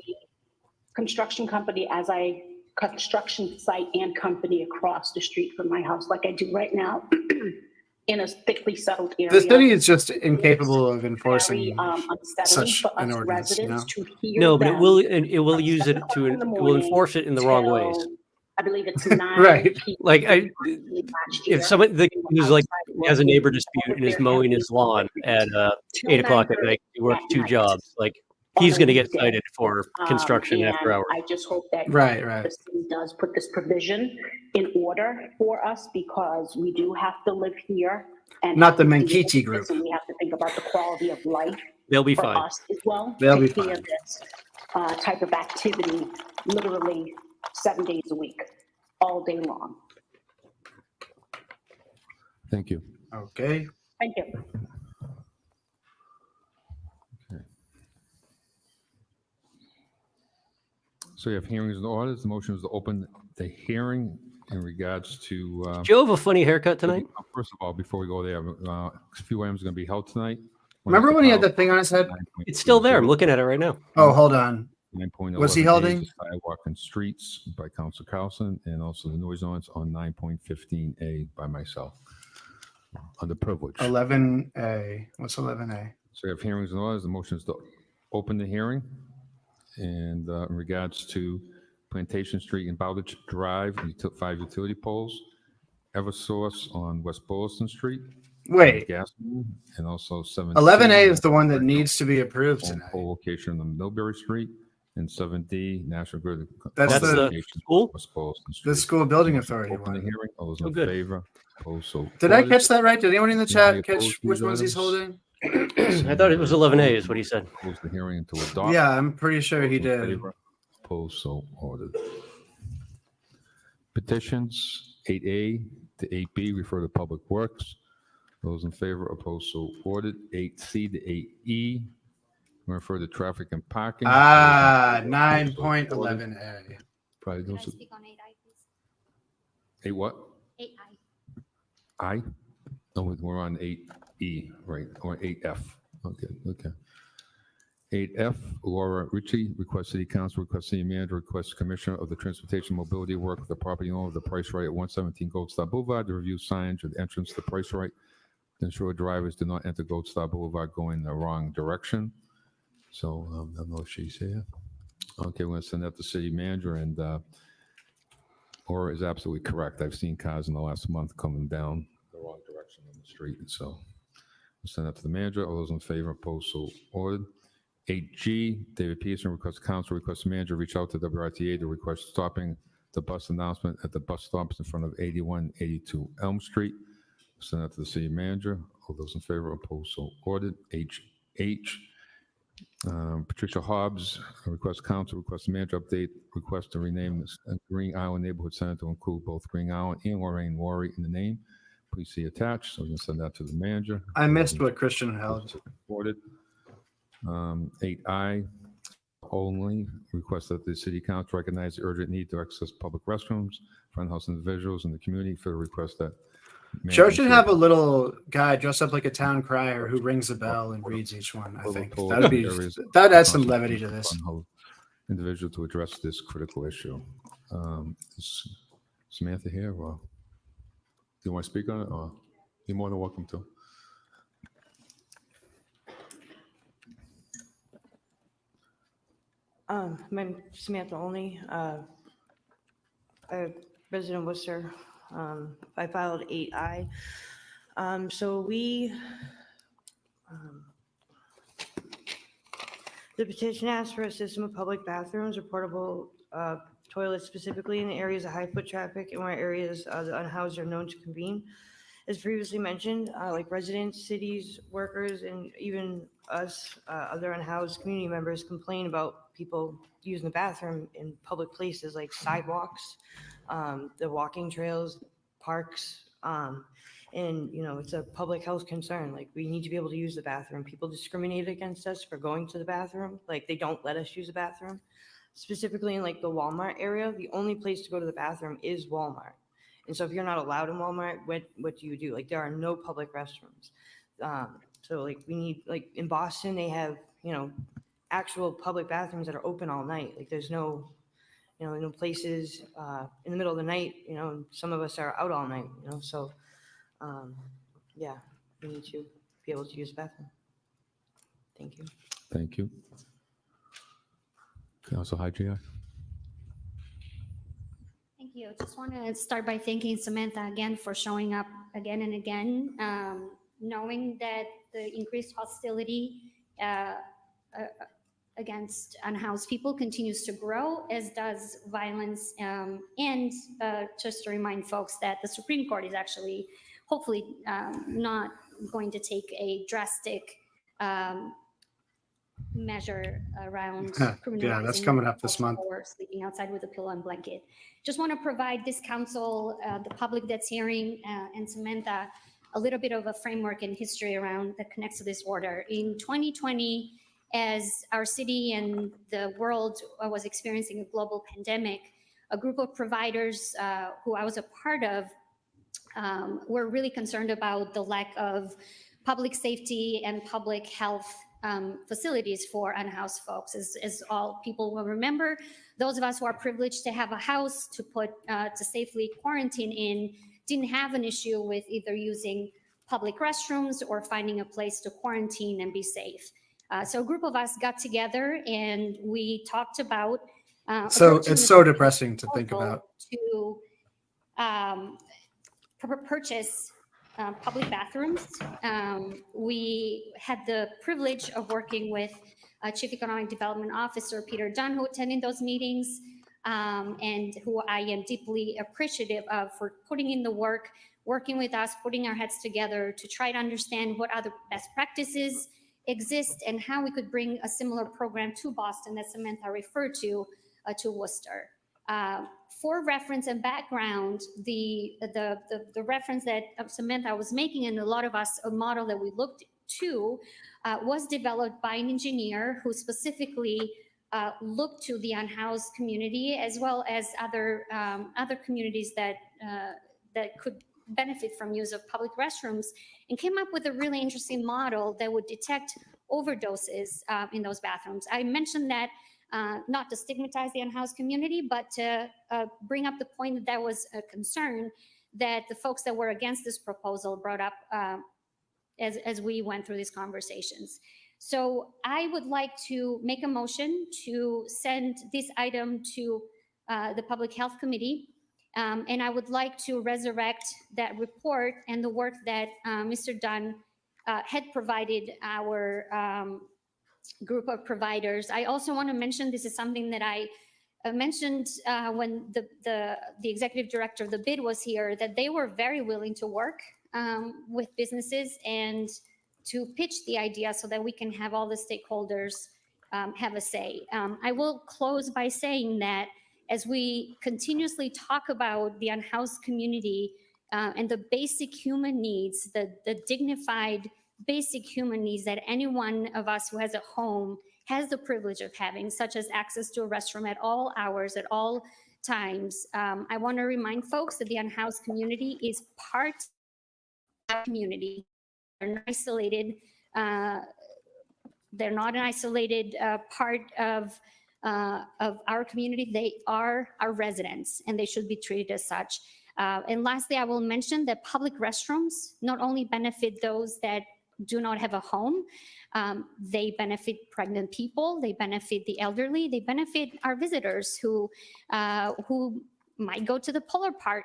construction company as a construction site and company across the street from my house, like I do right now in a thickly settled area. The city is just incapable of enforcing Unsettling such for an us ordinance, you know? residents to hear No, but them it will use it to in the it will morning enforce it in the wrong ways. till, I believe it's 9 Right. p.m. Like last year. if someone has like has a neighbor dispute and is mowing his lawn at 8 o'clock at night, he works 2 jobs. Like he's going to get cited for construction after and hours. I just hope that Right. the city does put this provision in order for us because we do have to live here. And Not the have to deal Menkichi with group. this, and we have to think about the quality of life. They'll be for fine. us as well. They'll be to hear fine. this type of activity literally 7 days a week, all day long. Thank you. Okay. Thank you. So you have hearings and orders. The motion is to open the hearing in regards to. Do you have a funny haircut tonight? First of all, before we go there, a few items are going to be held tonight. Remember when he had the thing on his head? It's still there. I'm looking at it right now. Oh, hold on. 9.11 Was he holding? Sidewalk and streets by Council Carlson, and also the noise ordinance on 9.15A by myself. Under privilege. 11A. What's 11A? So we have hearings and orders. The motion is to open the hearing. And in regards to Plantation Street and Bowditch Drive, 5 utility poles. Eversource on West Boylston Street. Wait. Gas, and also 7. 11A is the one that needs to be approved tonight. Pole location on Millbury Street. And 7D, National Grid. That's the school? West Boylston Street. The school building authority Open the one. hearing. All those in good. favor? Opposed? So Did I voted. catch that right? Did anyone in the chat Anybody catch opposed to which these ones he's items? holding? I thought it was 11A is what he said. Close the hearing to adopt. Yeah, I'm pretty sure he Those in did. favor? Opposed? So ordered. Petitions 8A to 8B refer to Public Works. Those in favor, opposed, so ordered. 8C to 8E refer to traffic and parking. Ah, Those in favor, opposed, so ordered. 9.11A. Probably Can I those. speak on 8I, please? 8 what? 8I. I? Oh, we're on 8E, right, or 8F. Okay. 8F, Laura Ritchie, request City Council, request City Manager, request Commissioner of the Transportation Mobility Work of the property owner of the Price Right at 117 Gold Star Boulevard to review signage at the entrance to Price Right to ensure drivers do not enter Gold Star Boulevard going the wrong direction. So I don't know if she's here. Okay, we're going to send that to City Manager, and Laura is absolutely correct. I've seen cars in the last month coming down the wrong direction on the street, and so we'll send that to the manager. All those in favor, opposed, so ordered. 8G, David Peterson requests council, requests manager reach out to WRTA to request stopping the bus announcement at the bus stops in front of 8182 Elm Street. Send that to the city manager. All those in favor, opposed, so ordered. HH, Patricia Hobbs requests council, requests manager update, request to rename the Green Island Neighborhood Center to include both Green Island and Lorraine Laurie in the name. Please see attached. So we're going to send that to the manager. I missed what Christian held. Ordered. 8I only request that the city council recognize the urgent need to access public restrooms for unhoused individuals in the community. For the request that Church should have a little guy dressed up like a town crier who rings a bell and reads each one. I think that'd add some levity to this. Individual to address this critical issue. Is Samantha here? Or do you want to speak on it? Or you're more than welcome to. My name is Samantha Olney, a resident of Worcester. I filed 8I. The petition asks for a system of public bathrooms or portable toilets specifically in the areas of high foot traffic and where areas the unhoused are known to convene. As previously mentioned, like residents, cities, workers, and even us, other unhoused community members complain about people using the bathroom in public places like sidewalks, the walking trails, parks, and it's a public health concern. Like, we need to be able to use the bathroom. People discriminate against us for going to the bathroom. Like, they don't let us use the bathroom. Specifically in like the Walmart area, the only place to go to the bathroom is Walmart. And so if you're not allowed in Walmart, what do you do? Like, there are no public restrooms. So like, we need, like in Boston, they have, actual public bathrooms that are open all night. Like, there's no, no places in the middle of the night, and some of us are out all night, so yeah, we need to be able to use the bathroom. Thank you. Thank you. Council High GI. Thank you. Just want to start by thanking Samantha again for showing up again and again, knowing that the increased hostility against unhoused people continues to grow, as does violence, and just to remind folks that the Supreme Court is actually hopefully not going to take a drastic measure around criminalizing yeah, that's coming up this month. or sleeping outside with a pillow and blanket. Just want to provide this council, the public that's hearing, and Samantha, a little bit of a framework and history around that connects to this order. In 2020, as our city and the world was experiencing a global pandemic, a group of providers who I was a part of were really concerned about the lack of public safety and public health facilities for unhoused folks. As all people will remember, those of us who are privileged to have a house to safely quarantine in didn't have an issue with either using public restrooms or finding a place to quarantine and be safe. So a group of us got together and we talked about So it's so depressing to think about. To purchase public bathrooms. We had the privilege of working with Chief Economic Development Officer Peter Dunn, who attended those meetings, and who I am deeply appreciative of for putting in the work, working with us, putting our heads together to try to understand what other best practices exist and how we could bring a similar program to Boston that Samantha referred to Worcester. For reference and background, the reference that Samantha was making, and a lot of us, a model that we looked to, was developed by an engineer who specifically looked to the unhoused community as well as other communities that could benefit from use of public restrooms, and came up with a really interesting model that would detect overdoses in those bathrooms. I mentioned that not to stigmatize the unhoused community, but to bring up the point that that was a concern that the folks that were against this proposal brought up as we went through these conversations. So I would like to make a motion to send this item to the Public Health Committee. And I would like to resurrect that report and the work that Mr. Dunn had provided our group of providers. I also want to mention, this is something that I mentioned when the executive director of the bid was here, that they were very willing to work with businesses and to pitch the idea so that we can have all the stakeholders have a say. I will close by saying that as we continuously talk about the unhoused community and the basic human needs, the dignified basic human needs that any one of us who has a home has the privilege of having, such as access to a restroom at all hours, at all times. I want to remind folks that the unhoused community is part of the community. They're not isolated. They're not an isolated part of our community. They are our residents, and they should be treated as such. And lastly, I will mention that public restrooms not only benefit those that do not have a home, they benefit pregnant people, they benefit the elderly, they benefit our visitors who might go to the Polar Park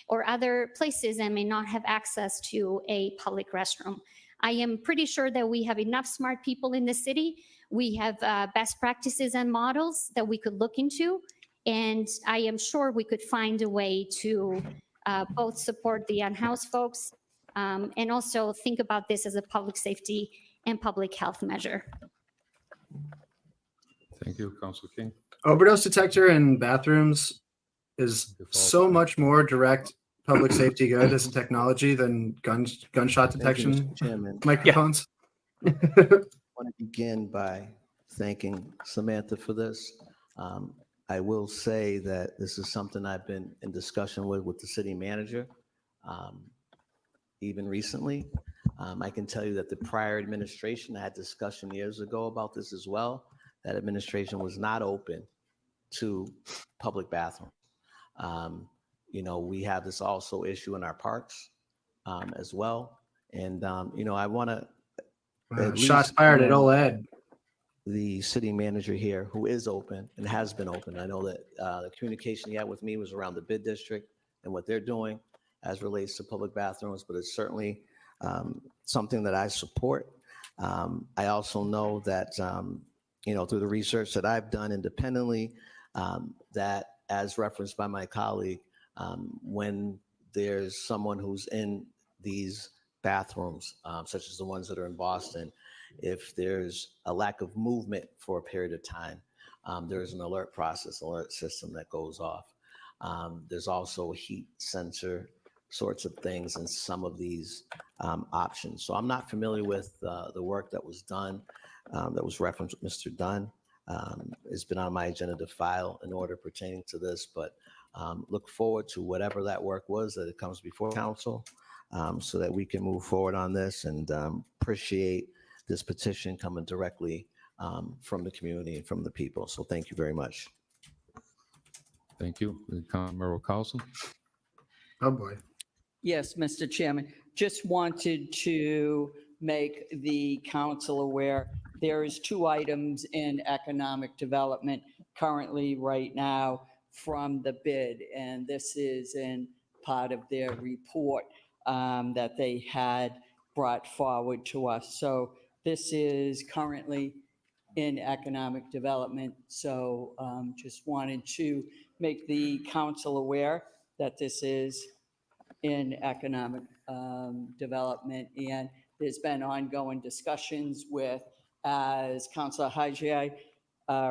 or other places and may not have access to a public restroom. I am pretty sure that we have enough smart people in the city. We have best practices and models that we could look into, and I am sure we could find a way to both support the unhoused folks and also think about this as a public safety and public health measure. Thank you, Councilor King. Overdose detector in bathrooms is so much more direct public safety good as a technology than gunshot detection microphones. I want to begin by thanking Samantha for this. I will say that this is something I've been in discussion with the city manager, even recently. I can tell you that the prior administration, I had discussion years ago about this as well. That administration was not open to public bathrooms. You know, we have this also issue in our parks as well. And, you know, I want to shots fired at OLED. The city manager here, who is open and has been open. I know that the communication he had with me was around the bid district and what they're doing as relates to public bathrooms, but it's certainly something that I support. I also know that, you know, through the research that I've done independently, that as referenced by my colleague, when there's someone who's in these bathrooms, such as the ones that are in Boston, if there's a lack of movement for a period of time, there's an alert system that goes off. There's also a heat sensor sorts of things in some of these options. So I'm not familiar with the work that was done that was referenced with Mr. Dunn. It's been on my agenda to file an order pertaining to this, but look forward to whatever that work was that it comes before council so that we can move forward on this, and appreciate this petition coming directly from the community and from the people. So thank you very much. Thank you. Councilmember Carlson? Oh, boy. Yes, Mr. Chairman, just wanted to make the council aware, there is 2 items in economic development currently right now from the bid, and this is in part of their report that they had brought forward to us. So this is currently in economic development. So just wanted to make the council aware that this is in economic development. And there's been ongoing discussions with, as Councilor Hajai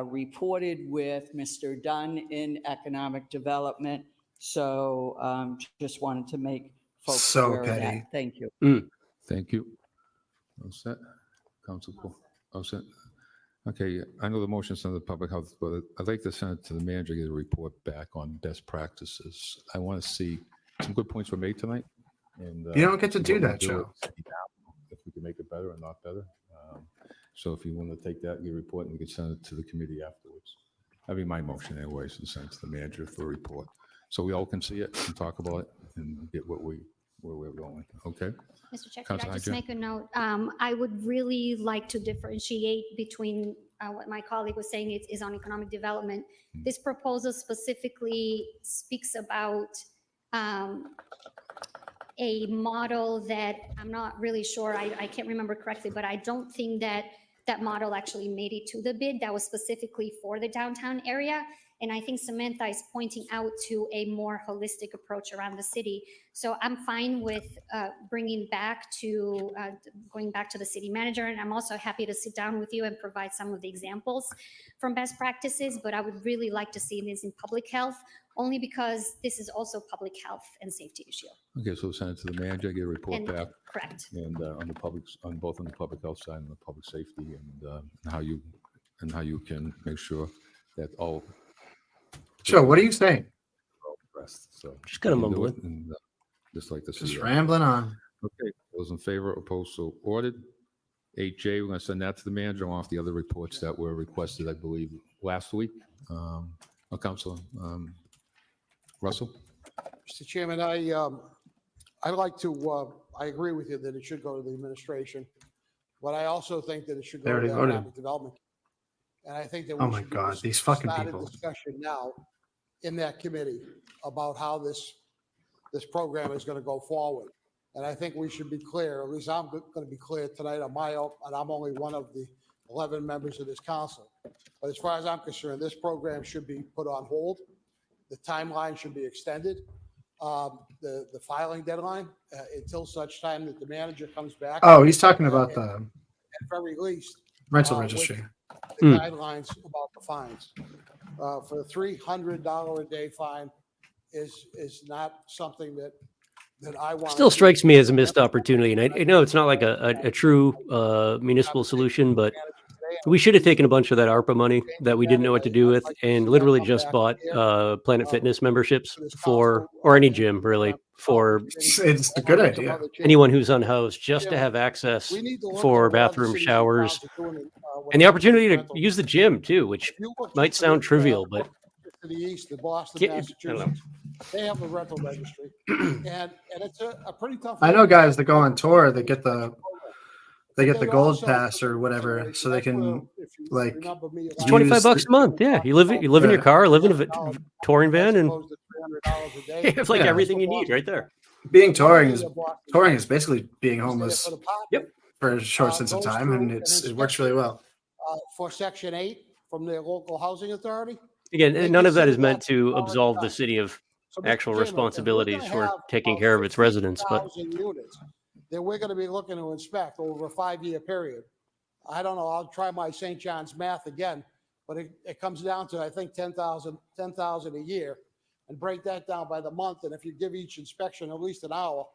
reported, with Mr. Dunn in economic development. So just wanted to make folks So aware of petty. that. Thank you. Thank you. All set? Council Paul? All set? Okay, I know the motion's under public health, but I'd like to send it to the manager, get a report back on best practices. I want to see some good points were made tonight. And You don't get to see do what we'll that, Joe. If we can make it better or not better. So if you want to take that, your report, and we can send it to the committee afterwards. That'd be my motion anyways, and send it to the manager for a report. So we all can see it and talk about it and get where we're going. Okay? Mr. Chair, could I Councilor just Hajai? make a note? I would really like to differentiate between what my colleague was saying is on economic development. This proposal specifically speaks about a model that I'm not really sure, I can't remember correctly, but I don't think that that model actually made it to the bid. That was specifically for the downtown area. And I think Samantha is pointing out to a more holistic approach around the city. So I'm fine with going back to the city manager. And I'm also happy to sit down with you and provide some of the examples from best practices. But I would really like to see this in public health, only because this is also public health and safety issue. Okay, so send it to the manager, get a report And- back. Correct. And on both on the public health side and the public safety, and how you can make sure that all. Joe, what are you saying? So Just kinda you can do mumbling. it, and just like to see Just that. rambling on. Okay, those in favor, opposed, so ordered. 8J, we're going to send that to the manager off the other reports that were requested, I believe, last week. Councilor Russell? Mr. Chairman, I like to, I agree with you that it should go to the administration, but I also think that it should They go to already the voted. economic development. And I think that Oh we my should God, these fucking start a people. discussion now in that committee about how this program is going to go forward. And I think we should be clear, at least I'm going to be clear tonight on my own, and I'm only one of the 11 members of this council. But as far as I'm concerned, this program should be put on hold. The timeline should be extended. The filing deadline until such time that the manager comes back. Oh, he's talking about At the very least. rental with registry. The guidelines about the fines. For the $300 a day fine is not something that I want. Still strikes me as a missed opportunity. And I know it's not like a true municipal solution, but we should have taken a bunch of that ARPA money that we didn't know what to do with and literally just bought Planet Fitness memberships for, or any gym really, for It's a good idea. anyone who's unhoused, just to have access for bathroom, showers, and the opportunity to use the gym too, which might sound trivial, but To the east, in Boston, I don't know. Massachusetts, they have a rental registry, and it's a pretty tough. I know guys that go on tour that get the gold pass or whatever, so they can like. it's $25 a month. Yeah, you live in your car, live in a touring van, and you have like everything you need right there. Touring is basically being homeless. Yep. For a short sense of time, and it works really well. For Section 8 from their local housing authority. Again, none of that is meant to absolve the city of actual responsibilities for taking care of its residents, but 1,000 units that we're going to be looking to inspect over a 5-year period. I don't know, I'll try my St. John's math again, but it comes down to, I think, 10,000 a year, and break that down by the month. And if you give each inspection at least an hour,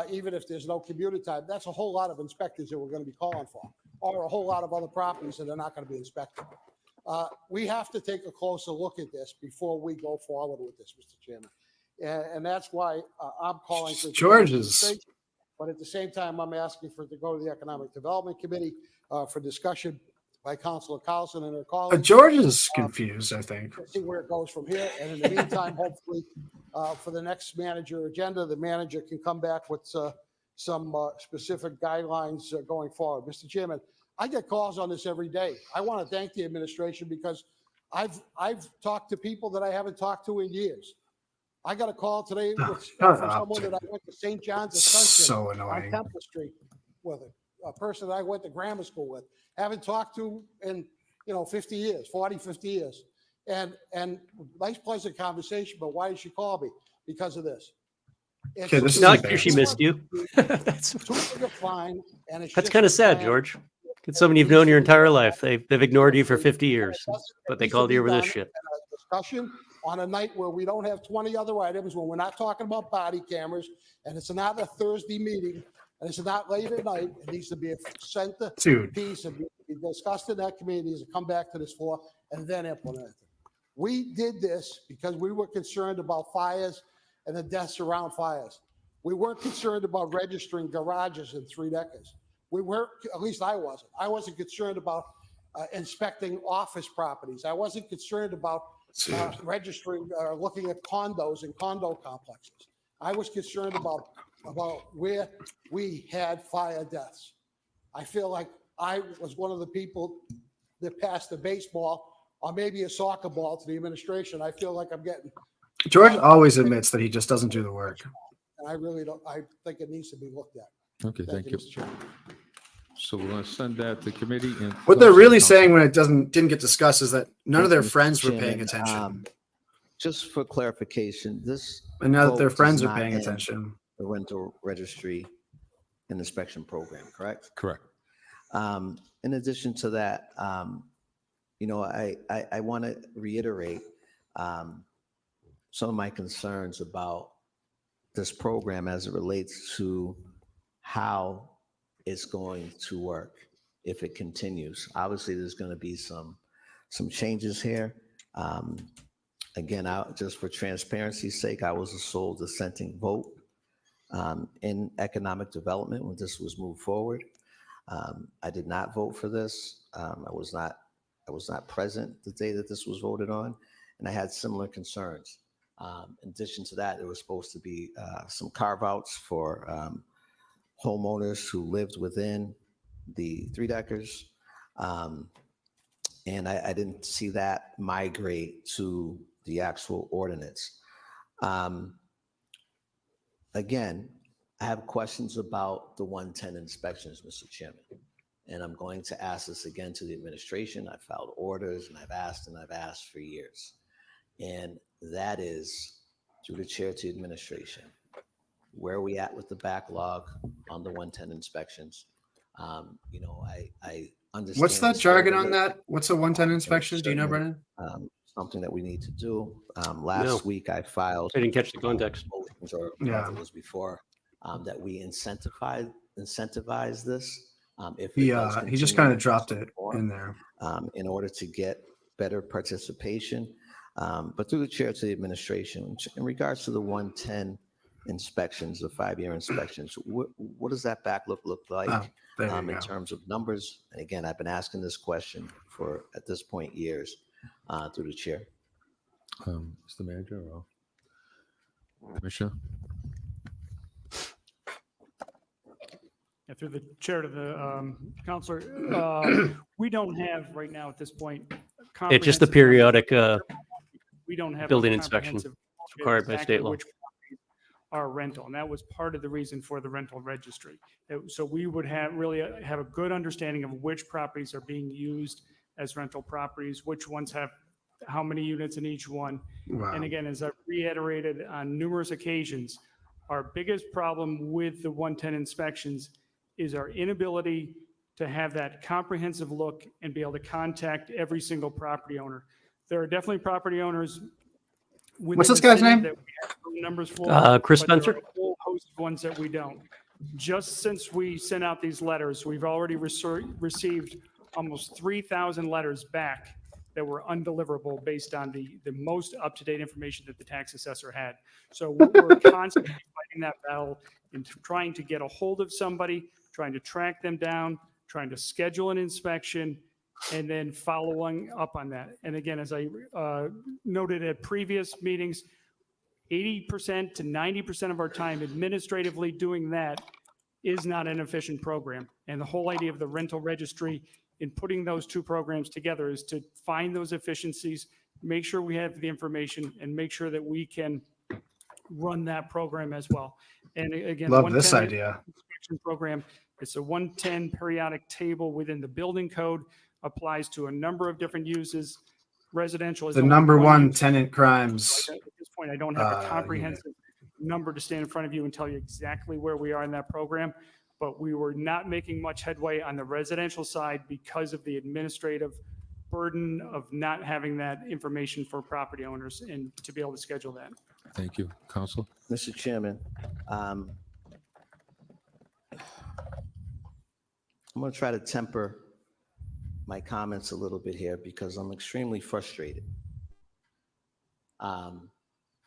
even if there's no commuter time, that's a whole lot of inspectors that we're going to be calling for. or a whole lot of other properties that are not going to be inspected. We have to take a closer look at this before we go forward with this, Mr. Chairman. And that's why I'm calling for George's. But at the same time, I'm asking for it to go to the Economic Development Committee for discussion by Councilor Carlson and her colleagues. George is confused, I think. See where it goes from here. And in the meantime, hopefully, for the next manager agenda, the manager can come back with some specific guidelines going forward. Mr. Chairman, I get calls on this every day. I want to thank the administration because I've talked to people that I haven't talked to in years. I got a call today from someone that I went to St. John's Assumption So annoying. on Temple Street with, a person that I went to grammar school with. Haven't talked to in 50 years, 40, 50 years. And nice, pleasant conversation, but why did she call me? Because of this. Okay, this is not because she missed you. That's fine, and it's That's just kind a of sad, plan. George. It's someone you've known your entire life. They've ignored you for 50 years, but they called you over this shit. Discussion on a night where we don't have 20 other items, when we're not talking about body cameras, and it's not a Thursday meeting, and it's not late at night. It needs to be a centerpiece and be discussed in that committee, needs to come back to this floor and then implement it. We did this because we were concerned about fires and the deaths around fires. We weren't concerned about registering garages in 3 decades. We weren't, at least I wasn't. I wasn't concerned about inspecting office properties. I wasn't concerned about registering, looking at condos and condo complexes. I was concerned about where we had fire deaths. I feel like I was one of the people that passed the baseball or maybe a soccer ball to the administration. I feel like I'm getting. George always admits that he just doesn't do the work. And I really don't. I think it needs to be looked at. Okay, thank you. Mr. Chairman. So we're going to send that to committee. And What they're really saying when it didn't get discussed is that none of their Mr. friends were Chairman, paying attention. Just for clarification, this. And now that their vote friends does are not paying end attention. The rental registry and inspection program, correct? Correct. In addition to that, I want to reiterate some of my concerns about this program as it relates to how it's going to work if it continues. Obviously, there's going to be some changes here. Again, just for transparency's sake, I was a sole dissenting vote in economic development when this was moved forward. I did not vote for this. I was not present the day that this was voted on, and I had similar concerns. In addition to that, there was supposed to be some carve-outs for homeowners who lived within the 3-deckers. And I didn't see that migrate to the actual ordinance. Again, I have questions about the 110 inspections, Mr. Chairman. And I'm going to ask this again to the administration. I filed orders and I've asked for years. And that is through the chair to administration. Where are we at with the backlog on the 110 inspections? I understand. What's that jargon on that? What's a 110 inspection? Do you know, Brennan? Something that we need to do. Last week I filed. I didn't catch the context. Or it was before that we incentivize this. If it does He just continue kind of dropped it in there. in order to get better participation. But through the chair to the administration, in regards to the 110 inspections, the 5-year inspections, what does that backlog look like in terms of numbers? And again, I've been asking this question for, at this point, years through the chair. Is the manager or Commissioner? Through the chair to the counselor, we don't have right now at this point. It's just the periodic We don't have a building inspection comprehensive it's required by exactly state law. which properties are rental, and that was part of the reason for the rental registry. So we would really have a good understanding of which properties are being used as rental properties, which ones have how many units in each one. Wow. And again, as I've reiterated on numerous occasions, our biggest problem with the 110 inspections is our inability to have that comprehensive look and be able to contact every single property owner. There are definitely property owners. What's this guy's name? That we have numbers for, Chris but there Spencer. are a whole host of ones that we don't. just since we sent out these letters, we've already received almost 3,000 letters back that were undeliverable based on the most up-to-date information that the tax assessor had. So we're constantly fighting that battle and trying to get a hold of somebody, trying to track them down, trying to schedule an inspection, and then following up on that. And again, as I noted at previous meetings, 80% to 90% of our time administratively doing that is not an efficient program. And the whole idea of the rental registry in putting those two programs together is to find those efficiencies, make sure we have the information, and make sure that we can run that program as well. And again, Love this 110 idea. inspection program, it's a 110 periodic table within the building code, applies to a number of different uses. Residential is The only number one use. tenant crimes. At this point, I don't have a unit. comprehensive number to stand in front of you and tell you exactly where we are in that program, but we were not making much headway on the residential side because of the administrative burden of not having that information for property owners and to be able to schedule that. Thank you. Council? Mr. Chairman, I'm going to try to temper my comments a little bit here because I'm extremely frustrated.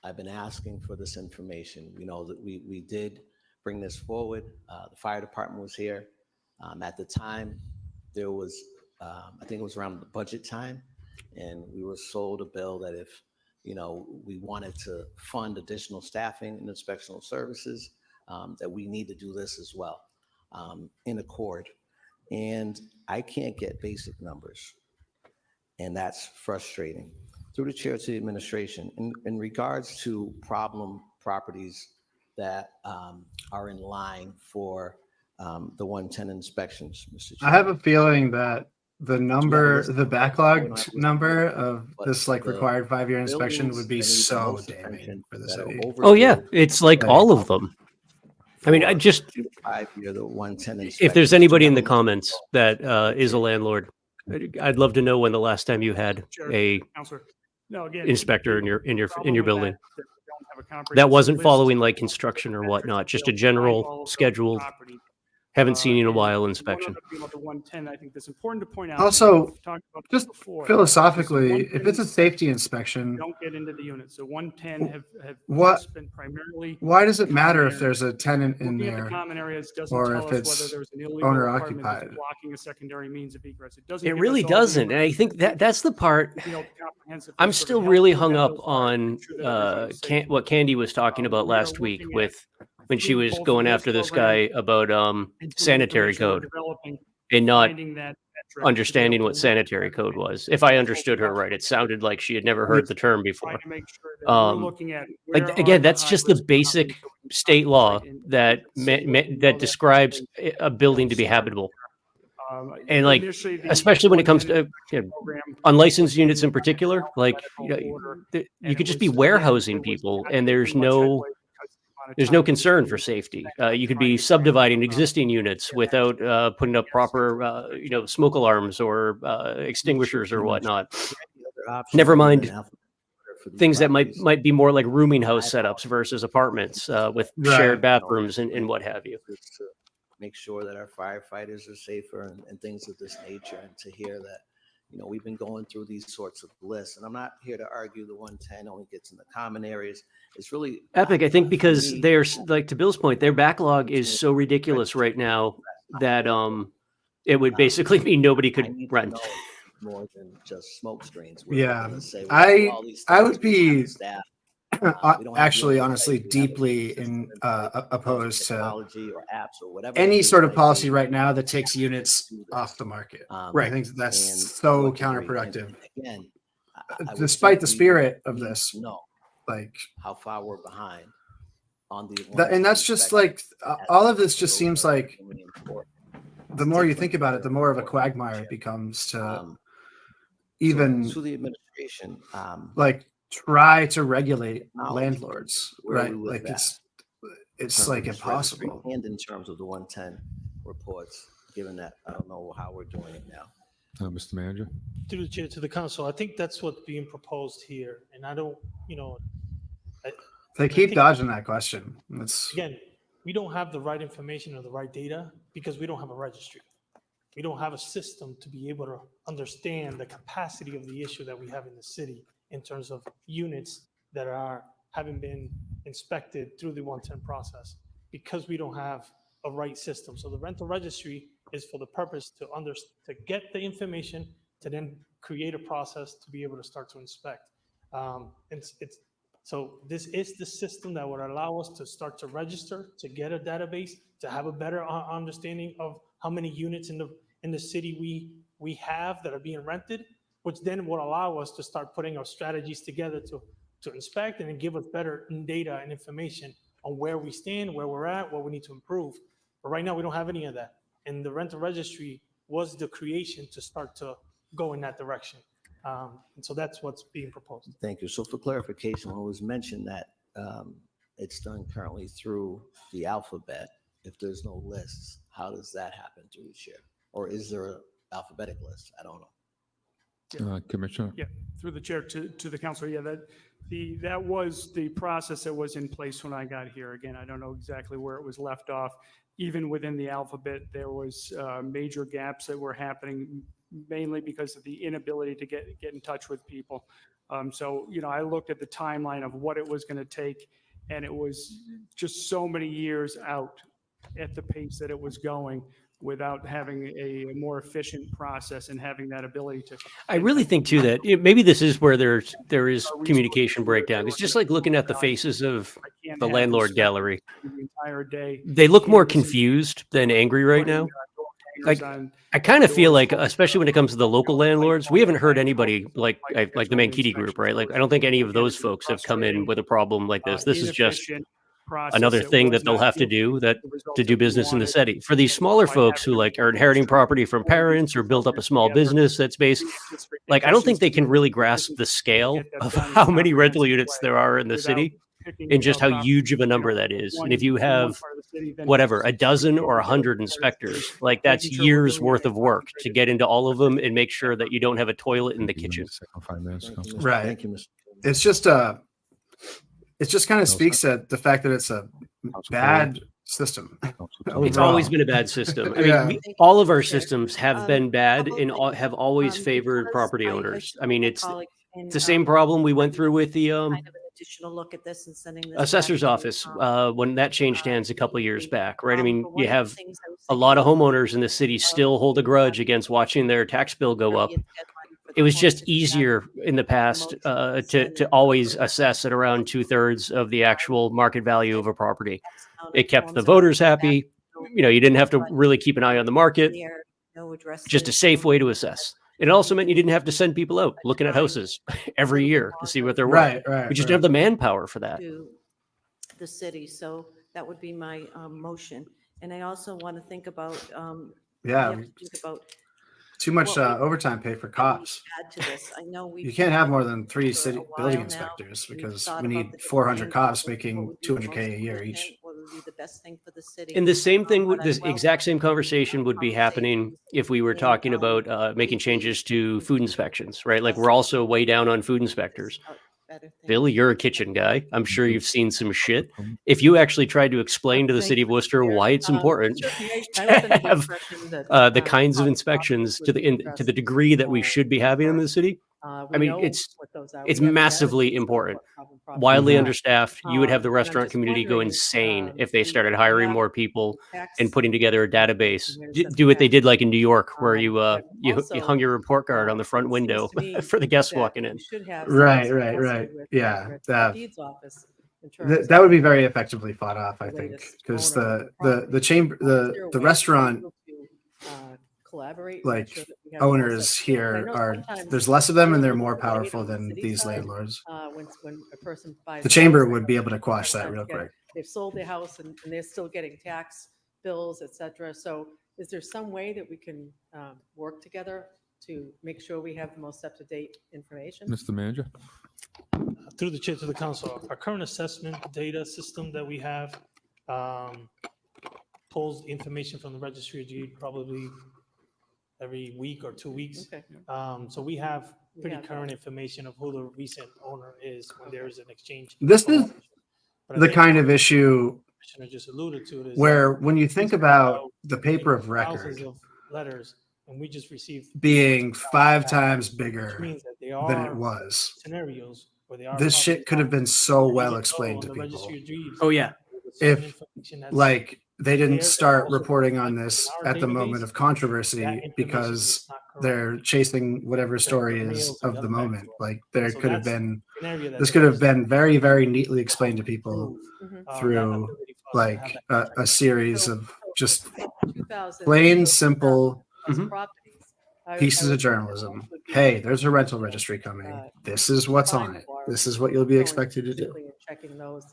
I've been asking for this information. You know that we did bring this forward. The fire department was here. At the time, there was, I think it was around the budget time, and we were sold a bill that if, you know, we wanted to fund additional staffing and inspectional services, that we need to do this as well in accord. And I can't get basic numbers, and that's frustrating. Through the chair to the administration, in regards to problem properties that are in line for the 110 inspections, Mr. I have a feeling that the backlog number of this like required 5-year inspection would be so damning for the city. Oh yeah, it's like all of them. I mean, I just, 5-year, the 110 if there's anybody in the comments that is a landlord, I'd love to know when the last time you had a Counselor. No, again, inspector in your building that we don't have a that comprehensive wasn't list following like construction or whatnot, just a general scheduled, haven't seen you in a while inspection. About the 110, I think that's important to point out. Also, we've talked about this just before. philosophically, This if it's a 110 safety inspection, don't get into the unit. So 110 have what? just been primarily. Why does it matter if common there's a tenant in Looking at there, the common areas doesn't or tell if us whether it's there's an illegal owner requirement that's occupied? blocking a secondary means of egress. It doesn't. It give really us all the doesn't. And I think that's the part comprehensive I'm sort of still help really with hung that up those on what Candy was talking about we are last week looking with when she was both going of after those this guy about sanitary code and not finding that metric understanding what sanitary code was. If I understood her right, it sounded like she had never heard the term before. trying to make sure that we're looking at where are Again, the that's just the high-risk basic state law that that describes a building to be habitable. And like, initially the especially when it comes to program unlicensed units in particular, like you could just be warehousing people, and there's no concern for safety. You could be subdividing existing units without putting up proper, smoke alarms or extinguishers or whatnot. Never mind things that might be more like rooming house setups versus apartments with shared bathrooms and what have you. To make sure that our firefighters are safer and things of this nature, and to hear that, you know, we've been going through these sorts of lists, and I'm not here to argue the 110 only gets in the common areas. It's really Epic, I think, because they're like, to Bill's point, their backlog is so ridiculous right now that it would basically mean nobody could rent. more than just smoke screens. Yeah, I would be actually, honestly, deeply opposed to any sort of policy right now that takes units off the market. I think that's so counterproductive. Again, despite the spirit of this, like how far we're behind on the and that's just like all of this just seems like the more you think about it, the more of a quagmire it becomes to even to the administration, like try to regulate landlords, right? Like it's like impossible. And in terms of the 110 reports, given that I don't know how we're doing it now. Mr. Manager. Through the chair to the council, I think that's what's being proposed here, and I don't, They keep dodging that question. Again, we don't have the right information or the right data because we don't have a registry. We don't have a system to be able to understand the capacity of the issue that we have in the city in terms of units that are having been inspected through the 110 process because we don't have a right system. So the rental registry is for the purpose to get the information to then create a process to be able to start to inspect. So this is the system that would allow us to start to register, to get a database, to have a better understanding of how many units in the city we have that are being rented, which then will allow us to start putting our strategies together to inspect and then give us better data and information on where we stand, where we're at, what we need to improve. But right now, we don't have any of that. And the rental registry was the creation to start to go in that direction. And so that's what's being proposed. Thank you. So for clarification, when it was mentioned that it's done currently through the alphabet, if there's no lists, how does that happen through the chair? Or is there an alphabetic list? I don't know. Commissioner? Yeah, through the chair to the council. Yeah, that was the process that was in place when I got here. Again, I don't know exactly where it was left off. Even within the alphabet, there was major gaps that were happening, mainly because of the inability to get in touch with people. So, I looked at the timeline of what it was going to take, and it was just so many years out at the pace that it was going without having a more efficient process and having that ability to. I really think too that maybe this is where there is communication breakdown. It's just like looking at the faces of the landlord gallery. The entire day. They look more confused than angry right now. Like, I kind of feel like, especially when it comes to the local landlords, we haven't heard anybody like the Mankiti group, right? Like, I don't think any of those folks have come in with a problem like this. This is just another thing that they'll have to do to do business in the city. For these smaller folks who are inheriting property from parents or build up a small business that's based, I don't think they can really grasp the scale of how many rental units there are in the city and just how huge of a number that is. And if you have whatever, a dozen or 100 inspectors, that's years worth of work to get into all of them and make sure that you don't have a toilet in the kitchen. Right. Thank you, Mr. It's just it just kind of speaks to the fact that it's a bad system. It's always been a bad system. I mean, all of our systems have been bad and have always favored property owners. I mean, it's the same problem we went through with the additional look at this and sending this assessor's office when that changed hands a couple of years back, right? I mean, you have a lot of homeowners in the city still hold a grudge against watching their tax bill go up. It was just easier in the past to always assess at around 2/3 of the actual market value of a property. It kept the voters happy. You didn't have to really keep an eye on the market. Just a safe way to assess. It also meant you didn't have to send people out looking at houses every year to see what they're worth. We just didn't have the manpower for that. To the city, so that would be my motion. And I also want to think about too much overtime pay for cops. Add to this. I know You can't have more than 3 city building inspectors because we need 400 cops making $200K a year each. what would be the best thing for the city. And the same thing with this exact same conversation would be happening if we were talking about making changes to food inspections, right? Like we're also way down on food inspectors. Bill, you're a kitchen guy. I'm sure you've seen some shit. If you actually tried to explain to the city of Worcester why it's important to have the kinds of inspections to the degree that we should be having in the city, I mean, it's massively important. Wildly understaffed. You would have the restaurant community go insane if they started hiring more people and putting together a database. Do what they did like in New York, where you hung your report card on the front window for the guests walking in. Right. Yeah, that would be very effectively fought off, I think, because the chamber, the restaurant collaborate, owners here there's less of them and they're more powerful than these landlords. When a person buys The chamber would be able to quash that real quick. They've sold their house and they're still getting tax bills, etc. So is there some way that we can work together to make sure we have the most up-to-date information? Mr. Manager? Through the chair to the council, our current assessment data system that we have pulls information from the registry of deed probably every week or 2 weeks. Okay. So we have pretty current information of who the recent owner is when there is an exchange. This is the kind of issue Commissioner just alluded to it. Is where that when you think we sent about out, the paper of thousands record of letters, and we just received being 5 back, times which bigger means that they than it are was, scenarios where they are this shit could have been so and well even though explained on to the people. registry of deeds, Oh yeah. there's certain If information that's like they there didn't that start also reporting on reflected this in our at the moment database, of that controversy information because is not correct. they're chasing whatever That story got is mailed to of the the other bank moment. to us. Like there So could have that's been, an area that this the could have registry been very, very neatly explained to people that through ability for us to have like that a series of just 2,000 plain simple properties. pieces of journalism. Hey, there's a rental registry coming. This is what's on it. This is what you'll be expected to do. And checking those,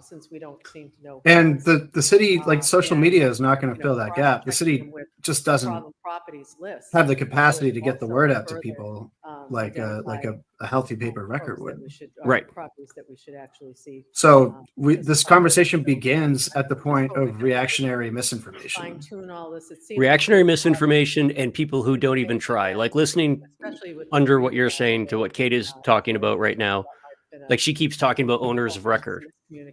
since we don't seem to know. And the city, like social and, media is not going to you know, fill that gap. The cross-checking city them with just doesn't problem properties list have the capacity to get the also word out to further, people like identify, a healthy paper record folks would. that we should, Right. properties that we should actually see. So because this conversation begins at the point of reactionary misinformation. fine tune all this. It seems Reactionary misinformation and people who don't even try. Like listening especially with under what you're saying to what Kate is talking about right now. Like she keeps talking about owners of record.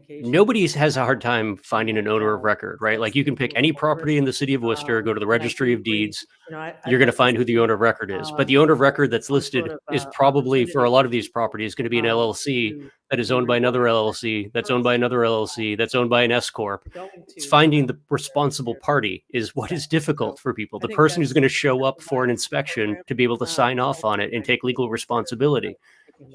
Nobody has a hard time finding an owner of record, right? Like you can pick any property in the city of Worcester, go to the registry of deeds. You're going to find who the owner of record is. But the owner of record that's listed is probably, for a lot of these properties, going to be an LLC that is owned by another LLC, that's owned by another LLC, that's owned by an S Corp. It's finding the responsible party is what is difficult for people. The person who's going to show up for an inspection to be able to sign off on it and take legal responsibility.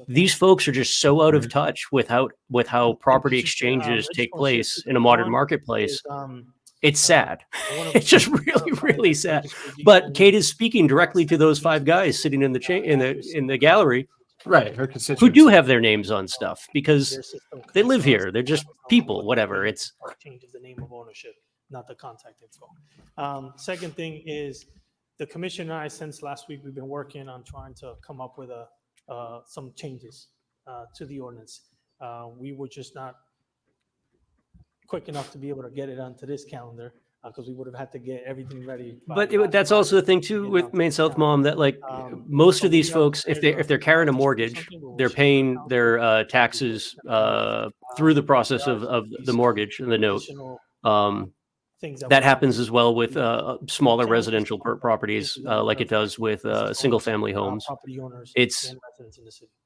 These folks are just so out of touch with how property exchanges take place in a modern marketplace. It's sad. It's just really, really sad. But Kate is speaking directly to those 5 guys sitting in the gallery, right? Her who do have their names on stuff because they live here. They're just people. Whatever. It's changes the name of ownership, not the contact info. Second thing is the commissioner and I, since last week, we've been working on trying to come up with some changes to the ordinance. We were just not quick enough to be able to get it onto this calendar because we would have had to get everything ready. But that's also the thing too with Maine South Mom that like most of these folks, if they're carrying a mortgage, they're paying their taxes through the process of the mortgage and the note. That happens as well with smaller residential properties, like it does with single family homes. It's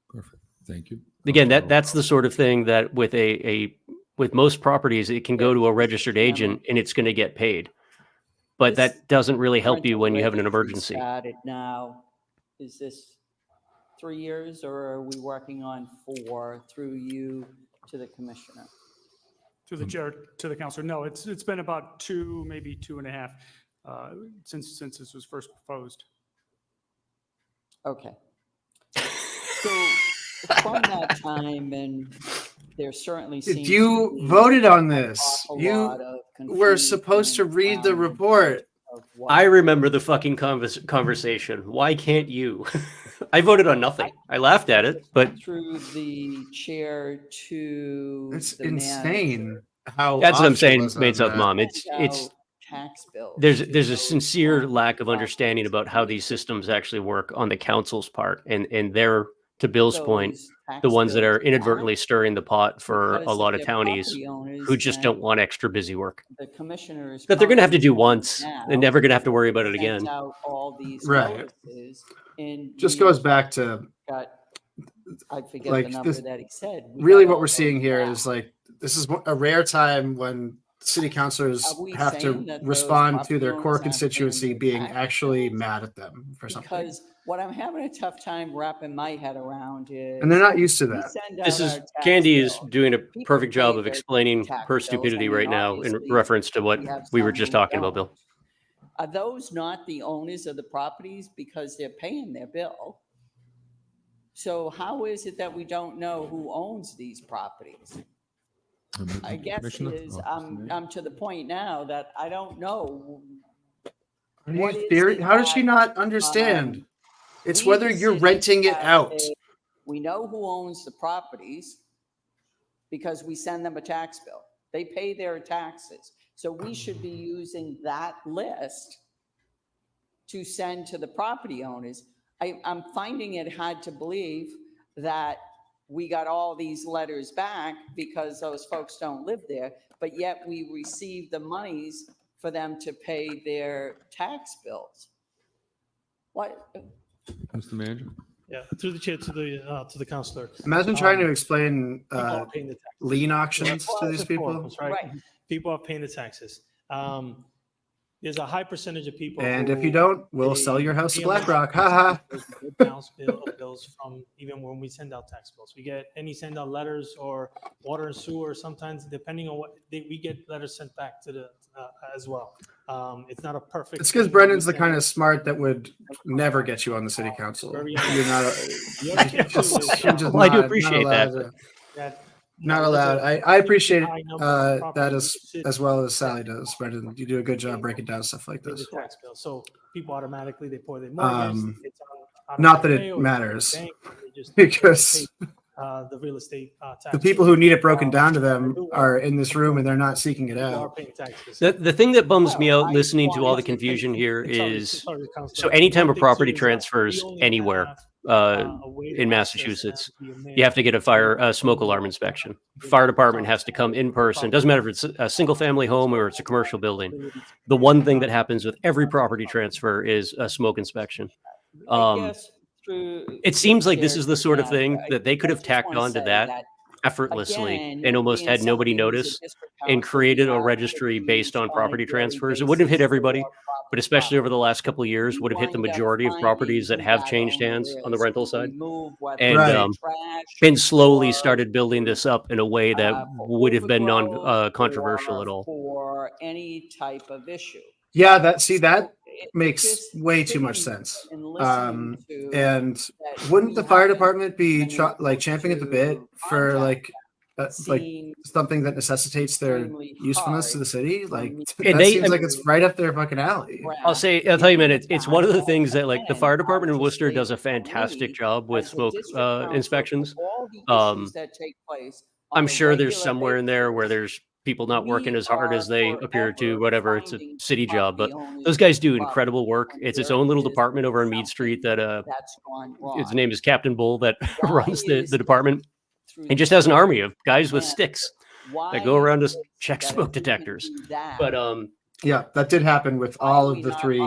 Perfect. Thank you. again that's the sort of thing that with most properties it can go to a registered agent and it's going to get paid, but that doesn't really help you when you have an emergency. Started now, is this 3 years or are we working on 4 through you to the commissioner? To the chair, to the councilor. No, it's been about 2, maybe 2.5 since this was first proposed. Okay. So from that time, and there certainly seems You to be voted on an this. awful You lot of were supposed to read the report. I remember the fucking conversation. Why can't you? I voted on nothing. I laughed at it, but through the chair to it's the insane manager. how that's what I'm off she saying, was on Maine South that. Mom. It's Tax bills. there's a sincere lack of understanding about how these systems actually work on the council's part, and they're, to Bill's point, Those tax the ones that are bills inadvertently stirring the pot for because a if lot of they're townies property owners, who just then don't want extra busy work the commissioners that they're going to have to do currently once. now They're never going to have to worry about it sent again. out all these Right. notices, and Just we goes back to got, I forget like the number this. that he said. We Really, got what all we're seeing those here back. is like this is a rare time when city councilors Are we have to saying that those respond to property their core owners aren't paying constituency their being tax actually bills? mad at them for something. Because what I'm having a tough time wrapping my head around is, And they're not used to we that. send This out is our tax Candy is bill. doing a People perfect job pay of their explaining tax her bills. stupidity I mean, right now in obviously, reference to what we have we were some just who talking about, don't. Bill. Are those not the owners of the properties because they're paying their bill? So how is it that we don't know who owns these properties? I guess Commissioner? is Oh, I'm to the point now that I don't know. Are you What is serious? it How does she that, not understand? It's we, whether the you're city, renting it have out. we know who owns the properties because we send them a tax bill. They pay their taxes. So we should be using that list to send to the property owners. I'm finding it hard to believe that we got all these letters back because those folks don't live there, but yet we receive the monies for them to pay their tax bills. What? Mr. Manager? Yeah, through the chair to the counselor. Imagine trying to explain people are paying the taxes. lien auctions to these people. Right? People are paying the taxes. There's a high percentage of people. And if who you don't, we'll sell your house to BlackRock. Haha. Bills from even when we send out tax bills. We get send out letters or water and sewer. Sometimes, depending on what we get letters sent back to the as well. It's not a perfect. It's because Brendan's the kind of smart that would never get you on the city council. You're not. Well, I do appreciate that. Not allowed. I appreciate that as well as Sally does. Brendan, you do a good job breaking down stuff like this. Tax bill. So people automatically they pour their mortgage. It's on not that it matters, because the real estate tax. the people who need it broken down to them are in this room and they're not seeking it out. The thing that bums me out listening to all the confusion here is, so anytime a property transfers anywhere in Massachusetts, you have to get a smoke alarm inspection. Fire department has to come in person. Doesn't matter if it's a single family home or it's a commercial building. The one thing that happens with every property transfer is a smoke inspection. It seems like this is the sort of thing that they could have tacked onto that effortlessly and almost had nobody notice and created a registry based on property transfers. It wouldn't have hit everybody, but especially over the last couple of years would have hit the majority of properties that have changed hands on the rental side, and slowly started building this up in a way that would have been non-controversial at all. For any type of issue. Yeah, that makes way too much sense. And wouldn't the fire department be champing at the bit for like something that necessitates their usefulness to the city? Like that seems like it's right up their fucking alley. I'll tell you, man, it's one of the things that like the fire department in Worcester does a fantastic job with smoke inspections. I'm sure there's somewhere in there where there's people not working as hard as they appear to, whatever, it's a city job, but those guys do incredible work. It's its own little department over on Mead Street that his name is Captain Bull that runs the department, and just has an army of guys with sticks that go around to check smoke detectors. But yeah, that did happen with all of the 3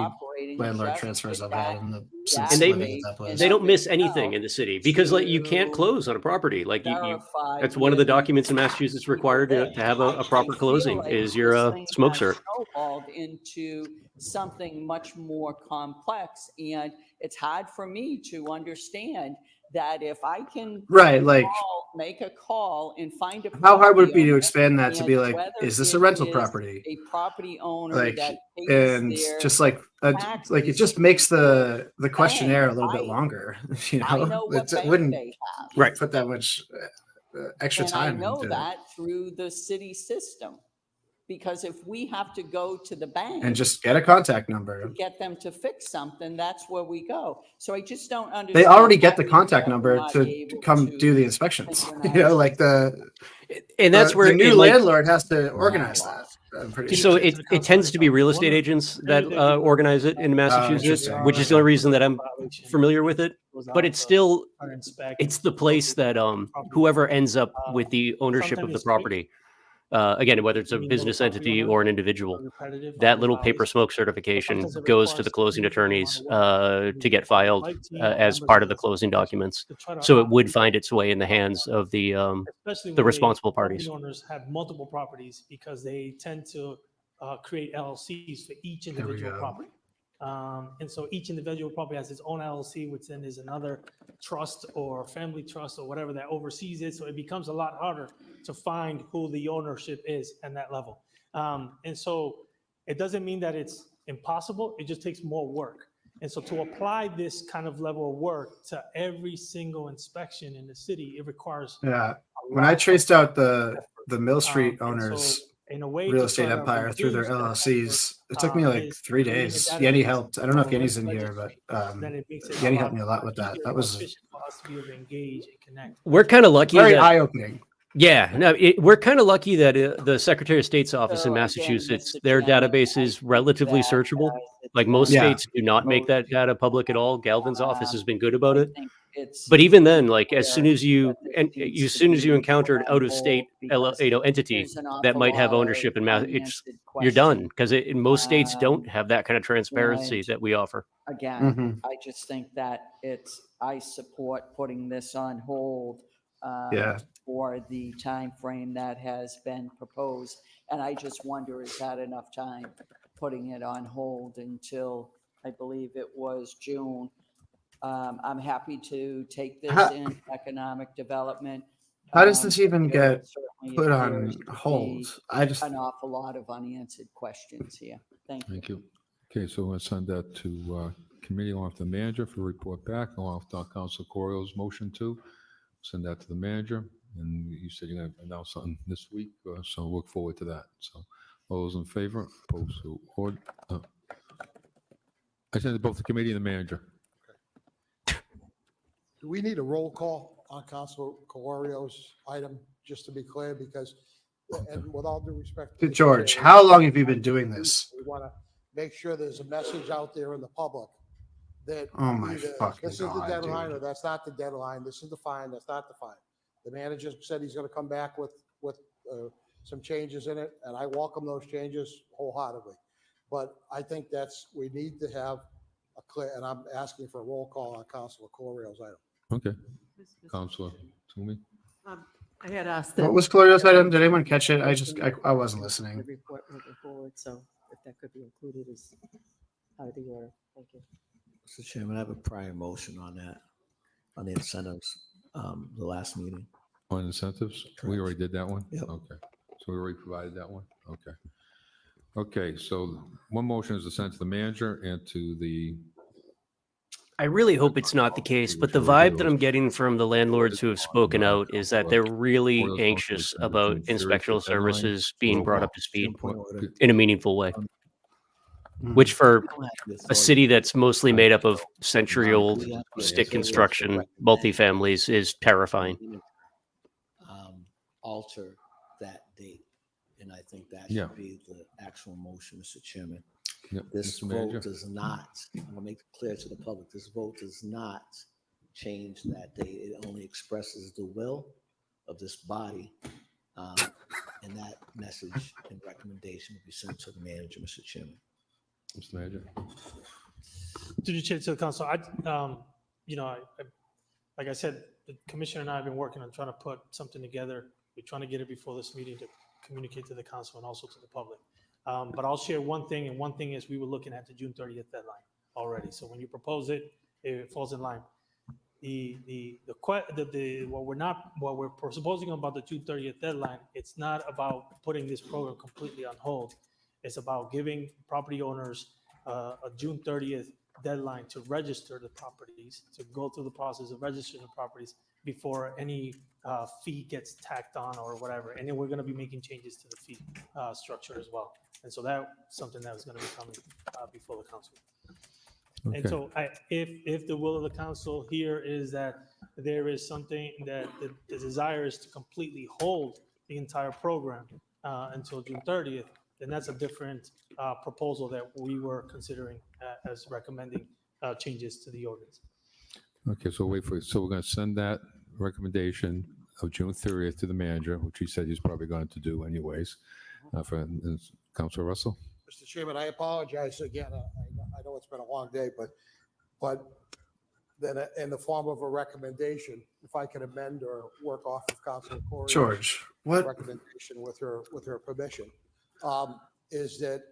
landlord transfers I've had and they don't miss anything in the city, because like you can't close on a property. Like you that's one of the documents in Massachusetts required to have a proper closing is your smoke cert. Into something much more complex, and it's hard for me to understand that if I can make a call and find a how hard would it be to expand that to be like, is this a rental property? A property owner that and just like it just makes the questionnaire a little bit longer. You know, it wouldn't put that much extra time. I know that through the city system. Because if we have to go to the bank and just get a contact number, get them to fix something, that's where we go. So I just don't understand. They already get the contact number to come do the inspections. You know, like and that's where the new landlord has to organize that. So it tends to be real estate agents that organize it in Massachusetts, which is the only reason that I'm familiar with it. But it's still, it's the place that whoever ends up with the ownership of the property. Again, whether it's a business entity or an individual, that little paper smoke certification goes to the closing attorneys to get filed as part of the closing documents. So it would find its way in the hands of the responsible parties. Owners have multiple properties because they tend to create LLCs for each individual property. And so each individual property has its own LLC, which then is another trust or family trust or whatever that oversees it. So it becomes a lot harder to find who the ownership is at that level. And so it doesn't mean that it's impossible. It just takes more work. And so to apply this kind of level of work to every single inspection in the city, it requires. Yeah. When I traced out the Mill Street owners, real estate empire through their LLCs, it took me like 3 days. Yenny helped. I don't know if Yenny's in here, but Yenny helped me a lot with that. That was we're kind of lucky. Very that, eye-opening. Yeah, no, we're kind of lucky that the Secretary of State's office So in again, Massachusetts, Mr. their Chairman, database I is think relatively that, searchable. it's Like most Yeah. states do not make that data public at all. Galvin's office has been good about I it. think it's But even then, like as soon clear as you that this and needs as to soon as you be encounter an put on out of state hold because entity there's an that awful might have lot of ownership in Mass, it's unanswered you're done questions. because most states don't Um, have that kind of transparency and that we offer. Again, Mhm. I just think that I support putting this on hold Yeah. for the time frame that has been proposed. And I just wonder, is that enough time, putting it on hold until, I believe it was June? I'm happy to take this How- in economic development. How does this even There get certainly put appears on to hold? be I just, an awful lot of unanswered questions here. Thank you. Thank you. Okay, so we'll send that to committee along with the manager for report back, along with Council Corio's motion too. Send that to the manager, and you said you're going to announce something this week, so look forward to that. So all those in favor, opposed to order. I send it both the committee and the manager. Do we need a roll call on Council Colorio's item, just to be clear, because, and with all due respect. to Mr. George, Chair, how long have you been doing this? We want to make sure there's a message out there in the public that Oh my either fucking this is the God, deadline dude. or that's not the deadline. This is the fine, that's not the fine. The manager said he's going to come back with some changes in it, and I welcome those changes wholeheartedly. But I think we need to have a clear, and I'm asking for a roll call on Councilor Colorio's item. Okay. Councilor Toomey? I had asked. What was Gloria's item? Did anyone catch it? I wasn't listening. The report moving forward, so if that could be included as part of the order. Thank you. Mr. Chairman, I have a prior motion on that, on the incentives, the last meeting. On incentives? We Correct. already did that one? Yep. Okay. So we already provided that one? Okay. Okay, so one motion is to send to the manager and to the, I really hope it's not the case, but the vibe that I'm getting from the landlords who have spoken out is that they're really anxious about inspectional services being brought up to speed in a meaningful way, which for a city that's mostly made up of century-old stick construction, multifamilies is terrifying. Alter that date, and I think that Yeah. should be the actual motion, Mr. Chairman. Yep, This Mr. Manager. vote does not, I'm gonna make it clear to the public, this vote does not change that date. It only expresses the will of this body. And that message and recommendation will be sent to the manager, Mr. Chairman. Mr. Manager. To the chair, to the council, like I said, the commissioner and I have been working on trying to put something together. We're trying to get it before this meeting to communicate to the council and also to the public. But I'll share one thing, and one thing is we were looking at the June 30th deadline already. So when you propose it, it falls in line. What we're proposing about the June 30th deadline, it's not about putting this program completely on hold. It's about giving property owners a June 30th deadline to register the properties, to go through the process of registering the properties before any fee gets tacked on or whatever. And then we're going to be making changes to the fee structure as well. And so that's something that is going to be coming before the council. Okay. And so if the will of the council here is that there is something that the desire is to completely hold the entire program until June 30th, then that's a different proposal that we were considering as recommending changes to the ordinance. Okay, so wait for it. So we're going to send that recommendation of June 30th to the manager, which he said he's probably going to do anyways. For Councilor Russell? Mr. Chairman, I apologize again. I know it's been a long day, but then in the form of a recommendation, if I can amend or work off of Councilor Corey's George, what? recommendation with her permission, is that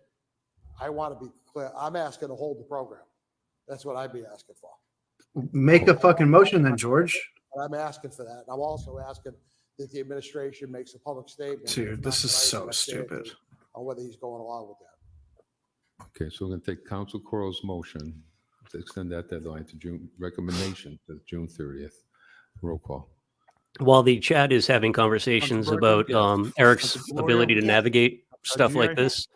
I want to be clear. I'm asking to hold the program. That's what I'd be asking for. Make a fucking motion then, George. I'm asking for that. I'm also asking that the administration makes a public statement. Dude, this is so stupid. On whether he's going along with that. Okay, so we're going to take Council Coral's motion to extend that deadline to June, recommendation to June 30th. Roll call. While the chat is having conversations about Eric's ability to navigate stuff like this,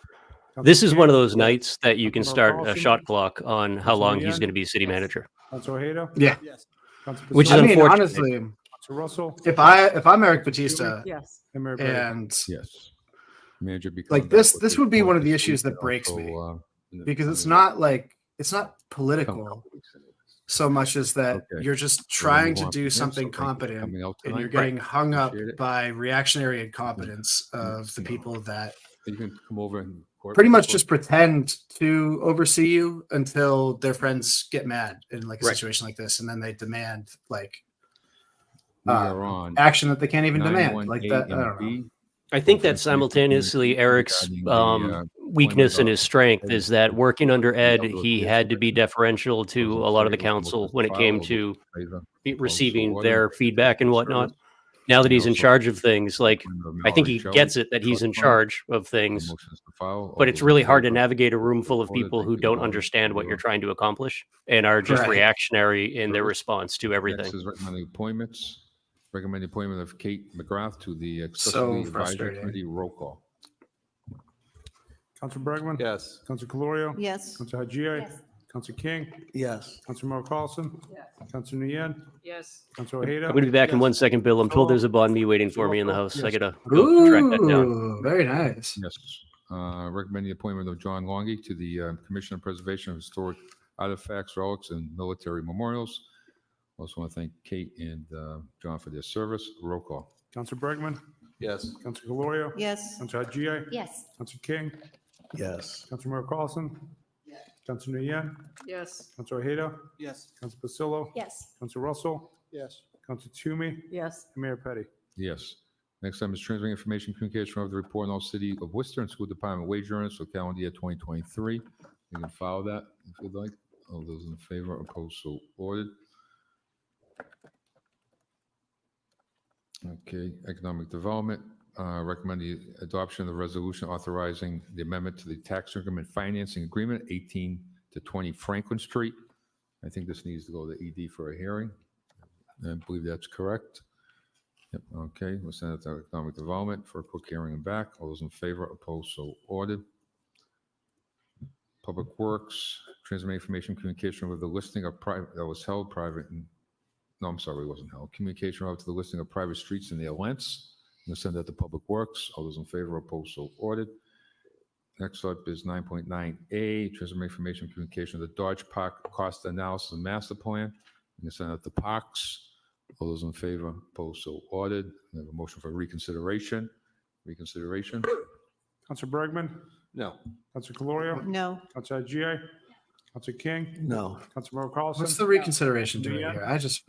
this is one of those nights that you can start a shot clock on how long he's going to be city manager. Councilor Haydo? Yeah. Which is I mean, unfortunate. honestly, Council Russell. If I'm Eric Batista, Yes. And Mayor Petty. and Yes. Manager be like coming back this, with this the would be report one of the this issues week, that breaks me, also, because it's coming- not like, it's not come political couple weeks anyways. so much as that Okay. you're just We're gonna trying move to on do from this, so something thank you for competent, coming out and you're tonight. getting hung up Appreciate it. by reactionary incompetence of the people that You can come over and. pretty much just pretend to oversee you until their friends get mad in like a Right. situation like this, and then they demand like We are on action that they can't even demand. Like 918 that, I and don't know. B. I think Open that simultaneously Eric's regarding the, weakness and employment his strength of is that working under Ed, outdoor he theater had to be deferential to a lot of the council when it came to receiving their feedback and whatnot. Now that he's in charge of things, like, I think he gets it that he's in charge of things, but it's really hard to navigate a room full of people who don't understand what you're trying to accomplish and are just Right. reactionary in their response to everything. Next is recommending appointments. Recommend the appointment of Kate McGrath to the So Accessibility Advisory frustrating. Committee. Roll call. Council Bergman. Yes. Council Calorio. Yes. Council Haji. Yes. Council King. Yes. Council Member Carlson. Yes. Council Nguyen. Yes. Council Ojeda. I'm going to be back in 1 second, Bill. I'm told there's a bond me waiting for me in the house. I got to go track that down. Ooh, very nice. Yes. Recommend the appointment of John Longy to the Commission on Preservation of Historic Artifacts, Relics, and Military Memorials. Also want to thank Kate and John for their service. Roll call. Council Bergman. Yes. Council Calorio. Yes. Council Haji. Yes. Council King. Yes. Council Member Carlson. Council Nguyen. Yes. Council Ojeda. Yes. Council Pasillo. Yes. Council Russell. Yes. Council Toomey. Yes. And Mayor Petty. Yes. Next item is transferring information communication of the report on all City of Worcester and School Department wage earners for calendar year 2023. You can follow that if you'd like. All those in favor, opposed, so ordered. Okay, economic development, recommend the adoption of the resolution authorizing the amendment to the tax increment financing agreement, 18 to 20 Franklin Street. I think this needs to go to ED for a hearing. I believe that's correct. Yep, okay, we'll send it to economic development for a quick hearing and back. All those in favor, opposed, so ordered. Public Works, transmit information communication with the listing of private, that was held private and no, I'm sorry, it wasn't held. Communication relative to the listing of private streets in their lengths. I'm going to send that to Public Works. All those in favor, opposed, so ordered. Next up is 9.9A, transfer information communication of the Dodge Park cost analysis and master plan. I'm going to send that to Parks. All those in favor, opposed, so ordered. We have a motion for reconsideration. Reconsideration. Council Bergman. No. Council Calorio. No. Council Haji. Council King. No. Council Member Carlson. What's the reconsideration doing Yeah. here? I just,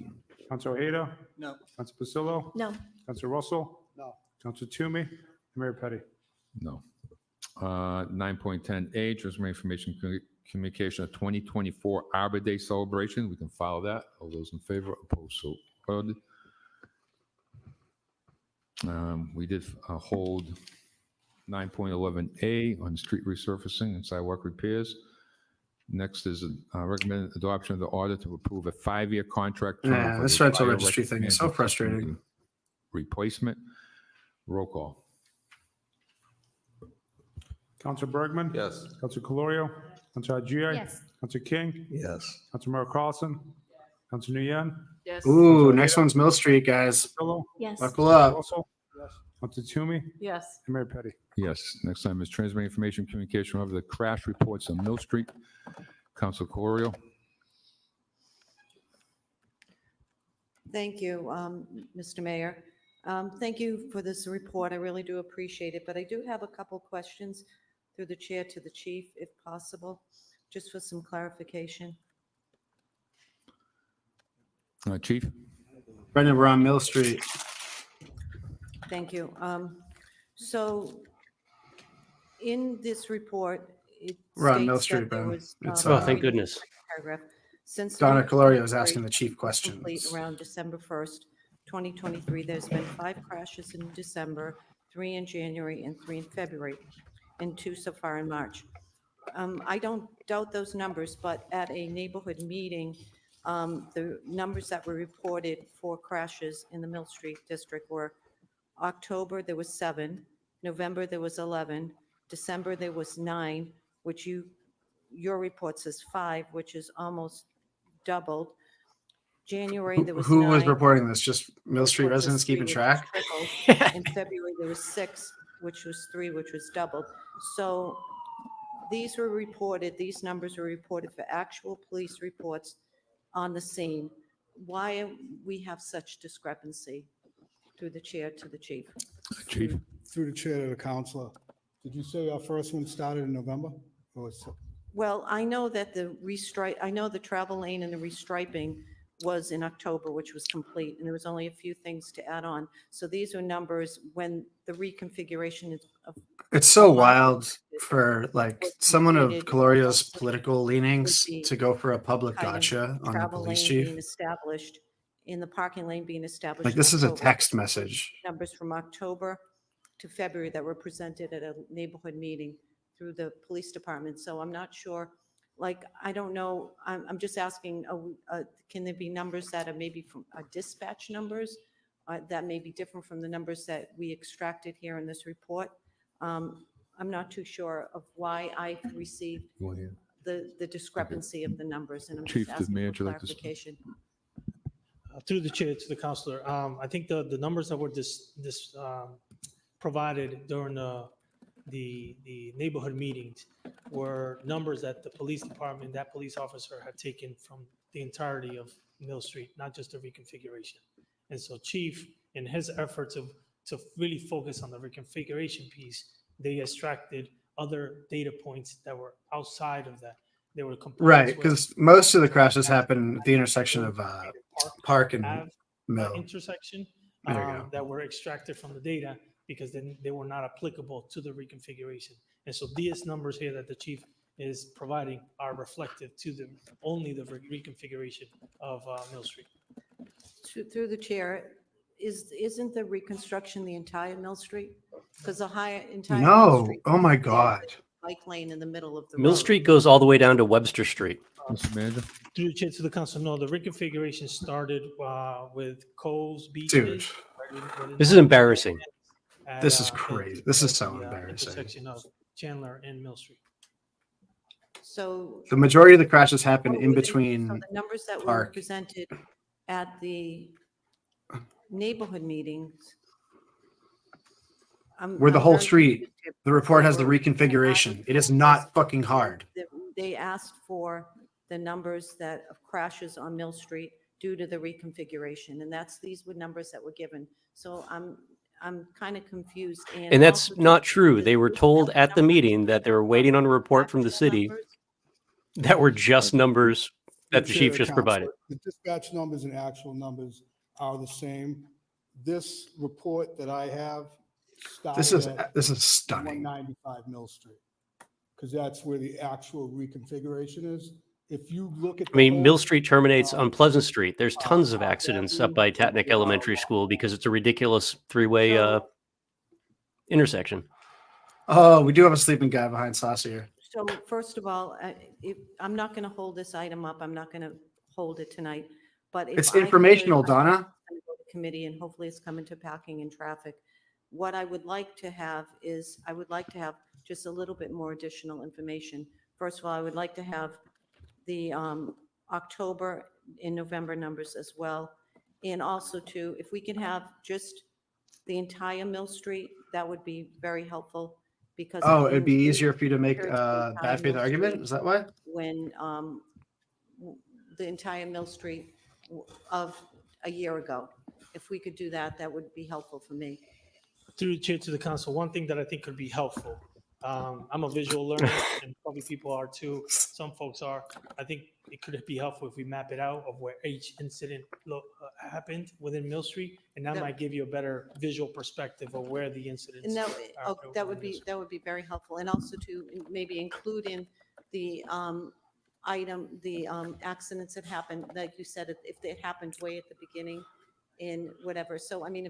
Council Ojeda. No. Council Pasillo. No. Council Russell. No. Council Toomey. Mayor Petty. No. 9.10A, transfer information communication of 2024 Arbor Day celebration. We can follow that. All those in favor, opposed, so ordered. We did hold 9.11A on street resurfacing and sidewalk repairs. Next is recommended adoption of the order to approve a 5-year contract. term yeah, for this the rental fire registry thing is so management system frustrating. replacement. Roll call. Council Bergman. Yes. Council Calorio. Council Haji. Yes. Council King. Yes. Council Member Carlson. Council Nguyen. Yes. Ooh, next one's Mill Street, guys. Pasillo. Yes. Buckle up. Russell. Council Toomey. Yes. And Mayor Petty. Yes. Next time is transmitting information communication of the crash reports on Mill Street. Council Colorio. Thank you, Mr. Mayor. Thank you for this report. I really do appreciate it, but I do have a couple questions through the chair to the chief, if possible, just for some clarification. Chief. Brendan, we're on Mill Street. Thank you. So in this report, it We're on Mill states Street, that there Ben. was. It's, Oh, thank goodness. Paragraph. Since Donna the Calorio is inventory asking the chief was questions. complete around December 1st, 2023, there's been 5 crashes in December, 3 in January, and 3 in February, and 2 so far in March. I don't doubt those numbers, but at a neighborhood meeting, the numbers that were reported for crashes in the Mill Street district were October, there was 7, November, there was 11, December, there was 9, which your report says 5, which is almost doubled. January, there was Who was 9. reporting this? Just Mill Street Report was residents 3, keeping which track? was tripled. In February, there was 6, which was 3, which was doubled. So these were reported, these numbers were reported for actual police reports on the scene. Why we have such discrepancy? Through the chair to the chief. Chief. Through the chair to the counselor. Did you say our first one started in November? Or was- Well, I know that I know the travel lane and the restriping was in October, which was complete, and there was only a few things to add on. So these are numbers when the reconfiguration of. It's so wild for like someone of completed, Calorio's political leanings the to go for a public kind of gotcha on the travel police lane chief. being established, in the parking lane being established. Like in this is a October. text message. Numbers from October to February that were presented at a neighborhood meeting through the police department. So I'm not sure, like, I don't know, I'm just asking, can there be numbers that are maybe from dispatch numbers that may be different from the numbers that we extracted here in this report? I'm not too sure of why I received the discrepancy of the numbers, and I'm Chief, just the asking manager for like to speak? clarification. Through the chair to the counselor, I think the numbers that were provided during the neighborhood meetings were numbers that the police department, that police officer had taken from the entirety of Mill Street, not just the reconfiguration. And so Chief, in his effort to really focus on the reconfiguration piece, they extracted other data points that were outside of that. They were Right, because most of the crashes happen at the intersection of Park and Mill. intersection There you go. that were extracted from the data because then they were not applicable to the reconfiguration. And so these numbers here that the chief is providing are reflective to only the reconfiguration of Mill Street. Through the chair, isn't the reconstruction the entire Mill Street? Because the entire Mill No, Street. oh my there's a God. Bike lane in the middle of the Mill road. Street goes all the way down to Webster Street. Mr. Manager? Through the chair to the council, no, the reconfiguration started with Coles Beaches. Dude. This is embarrassing. This is crazy. This is so embarrassing. Intersection of Chandler and Mill Street. So. The majority of the crashes happen in So between the numbers that were Park. presented at the neighborhood meetings. Where the I'm whole very street, confused. the report has the They were- reconfiguration. It is not fucking hard. They asked for the numbers of crashes on Mill Street due to the reconfiguration, and these were numbers that were given. So I'm kind of confused. And that's also not the- true. They were told at the meeting that they were waiting on a report from the city numbers. that were just numbers that the Chair chief to just counsel, provided. The dispatch numbers and actual numbers are the same. This report that I have This is started this is at stunning. 195 Mill Street, because that's where the actual reconfiguration is. If you look at. I mean, the Mill whole- Street terminates on Pleasant Street. There's tons of accidents up by Tatnick Elementary School because it's a ridiculous three-way intersection. Oh, we do have a sleeping guy behind Sauce here. So first of all, I'm not going to hold this item up. I'm not going to hold it tonight, but. if It's I could- informational, Donna. I'm gonna go to Committee, and hopefully it's coming to parking and traffic. What I would like to have is, I would like to have just a little bit more additional information. First of all, I would like to have the October and November numbers as well. And also too, if we can have just the entire Mill Street, that would be very helpful because. Oh, it'd be easier for you to make compared a the entire bad faith Mill argument? Street Is that why? When the entire Mill Street of a year ago. If we could do that, that would be helpful for me. Through the chair to the council, one thing that I think could be helpful. I'm a visual learner and probably people are too. Some folks are. I think it could be helpful if we map it out of where each incident happened within Mill Street. And that might give you a better visual perspective of where the incidents. And are that would be very helpful. And also to maybe include in the accidents that happened, like you said, if they happened way at the beginning in whatever. So, I mean,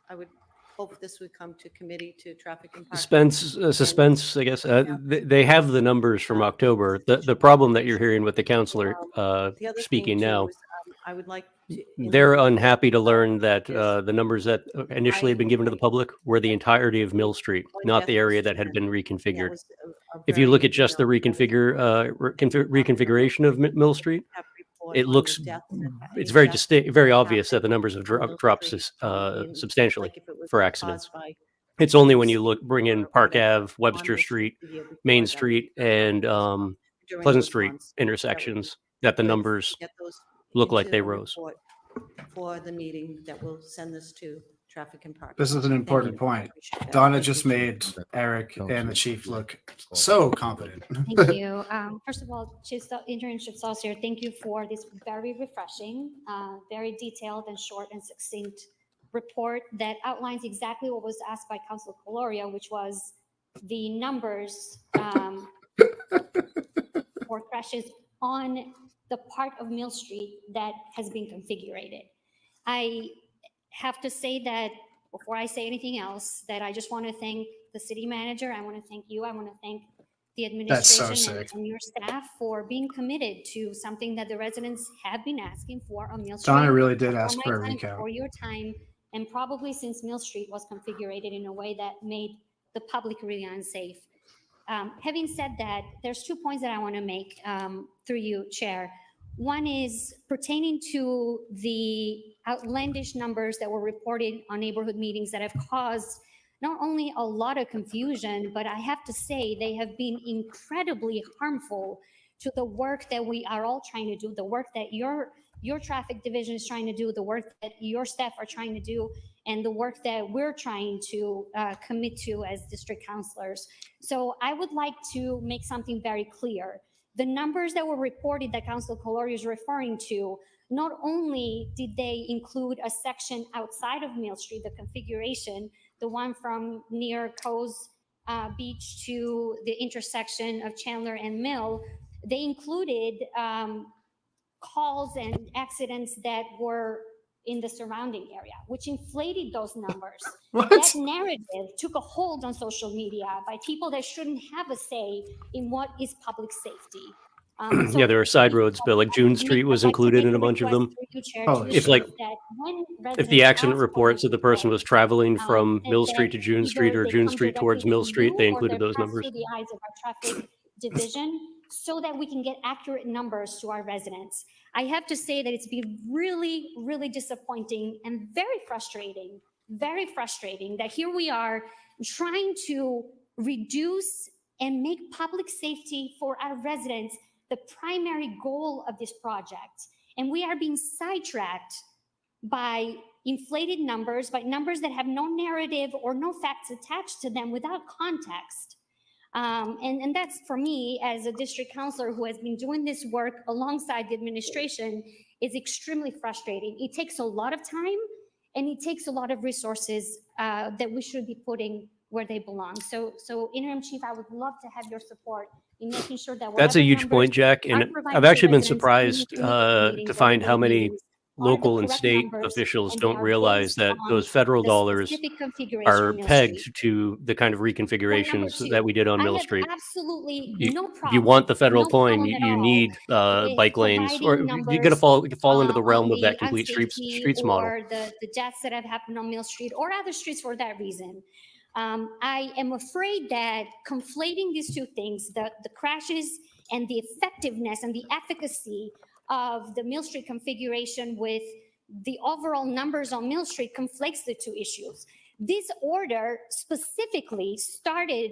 I would hope this would come to committee, to traffic and parking. Suspense, I guess. They have the numbers from October. The problem that you're hearing with the counselor The other thing, speaking too, now, is, I would like to. they're unhappy to learn that the numbers that initially had been given to the public were the entirety of Mill Street, not the area that had been reconfigured. If you look at just the reconfiguration of Mill Street, it looks, it's very distinct, very obvious that the numbers have dropped substantially for accidents. It's only when you bring in Park Ave, Webster Street, Main Street, and Pleasant Street intersections that the numbers look like they rose. For the meeting that will send this to traffic and parking. This is an important point. Donna just made Eric and the chief look so competent. Thank you. First of all, Intern Chief Saucier, thank you for this very refreshing, very detailed and short and succinct report that outlines exactly what was asked by Councilor Coloria, which was the numbers for crashes on the part of Mill Street that has been configured. I have to say that before I say anything else, that I just want to thank the city manager. I want to thank you. I want to thank the administration and your staff for being committed to something that the residents have been asking for on Mill Street. Donna really did ask for a recount. For your time, and probably since Mill Street was configured in a way that made the public really unsafe. Having said that, there's 2 points that I want to make through you, Chair. One is pertaining to the outlandish numbers that were reported on neighborhood meetings that have caused not only a lot of confusion, but I have to say they have been incredibly harmful to the work that we are all trying to do, the work that your traffic division is trying to do, the work that your staff are trying to do, and the work that we're trying to commit to as district councilors. So I would like to make something very clear. The numbers that were reported that Councilor Coloria is referring to, not only did they include a section outside of Mill Street, the configuration, the one from near Coes Beach to the intersection of Chandler and Mill, they included calls and accidents that were in the surrounding area, which inflated those numbers. What? That narrative took a hold on social media by people that shouldn't have a say in what is public safety. Yeah, there are side roads, but like June Street was included in a bunch of them. If the accident reports that the person was traveling from Mill Street to June Street or June Street towards Mill Street, they included those numbers. Through the eyes of our traffic division, so that we can get accurate numbers to our residents. I have to say that it's been really, really disappointing and very frustrating that here we are trying to reduce and make public safety for our residents the primary goal of this project. And we are being sidetracked by inflated numbers, by numbers that have no narrative or no facts attached to them without context. And that's, for me, as a district councilor who has been doing this work alongside the administration, is extremely frustrating. It takes a lot of time and it takes a lot of resources that we should be putting where they belong. So Interim Chief, I would love to have your support in making sure that that's a huge point, Jack. And I've actually been surprised to find how many local and state officials don't realize that those federal dollars are pegged to the kind of reconfigurations that we did on Mill Street. Absolutely no problem. If you want the federal coin, you need bike lanes, or you're going to fall into the realm of that complete streets model. Or the deaths that have happened on Mill Street or other streets for that reason. I am afraid that conflating these two things, the crashes and the effectiveness and the efficacy of the Mill Street configuration with the overall numbers on Mill Street conflicts the two issues. This order specifically started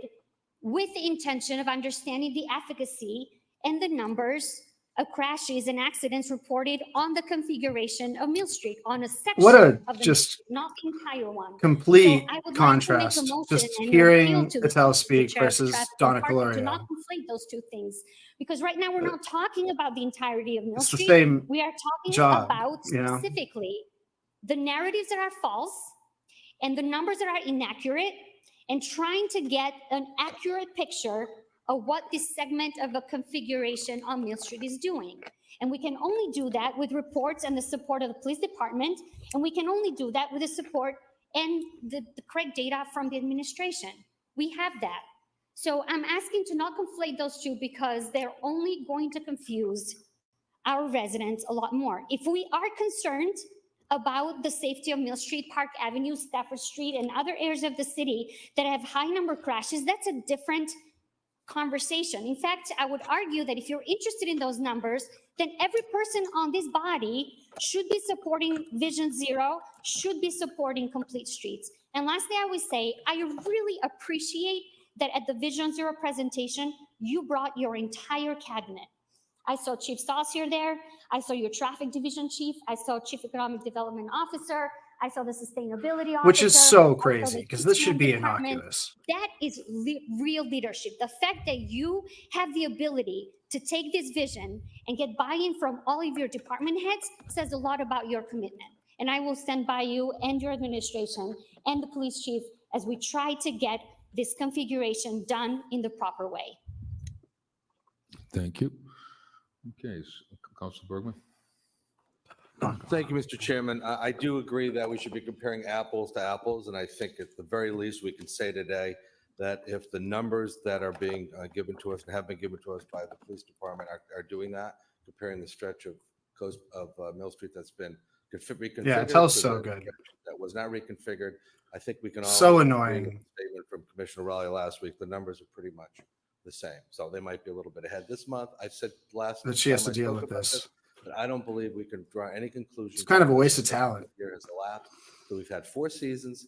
with the intention of understanding the efficacy and the numbers of crashes and accidents reported on the configuration of Mill Street on a section of the just not the entire one. complete So I would contrast. like to make a motion Just and hearing appeal to the Patel speak Chair of versus Traffic and Donna Parking to Coloria. not conflate those two things, because right now we're not talking about the entirety of Mill It's the Street. same We are talking job, about you know? specifically the narratives that are false and the numbers that are inaccurate, and trying to get an accurate picture of what this segment of a configuration on Mill Street is doing. And we can only do that with reports and the support of the police department. And we can only do that with the support and the correct data from the administration. We have that. So I'm asking to not conflate those two, because they're only going to confuse our residents a lot more. If we are concerned about the safety of Mill Street, Park Avenue, Stafford Street, and other areas of the city that have high number crashes, that's a different conversation. In fact, I would argue that if you're interested in those numbers, then every person on this body should be supporting Vision Zero, should be supporting Complete Streets. And lastly, I would say, I really appreciate that at the Vision Zero presentation, you brought your entire cabinet. I saw Chief Saucier there. I saw your traffic division chief. I saw Chief Economic Development Officer. I saw the sustainability officer. Which is so I saw crazy the because this should be department. innocuous. That is real leadership. The fact that you have the ability to take this vision and get buy-in from all of your department heads says a lot about your commitment. And I will stand by you and your administration and the police chief as we try to get this configuration done in the proper way. Thank you. Okay, Councilor Bergman. Thank you, Mr. Chairman. I do agree that we should be comparing apples to apples, and I think at the very least, we can say today that if the numbers that are being given to us and have been given to us by the police department are doing that, comparing the stretch of coast of Mill Street that's been reconfigured. Yeah, it tells to so the- good. That was not reconfigured. I think we can all. So agree annoying. with the statement from Commissioner Raleigh last week, the numbers are pretty much the same. So they might be a little bit ahead this month. I said last. That she has time to I deal spoke with about this. But I don't believe we can draw any conclusions. It's kind of a waste of talent. Year has elapsed. So we've had 4 seasons.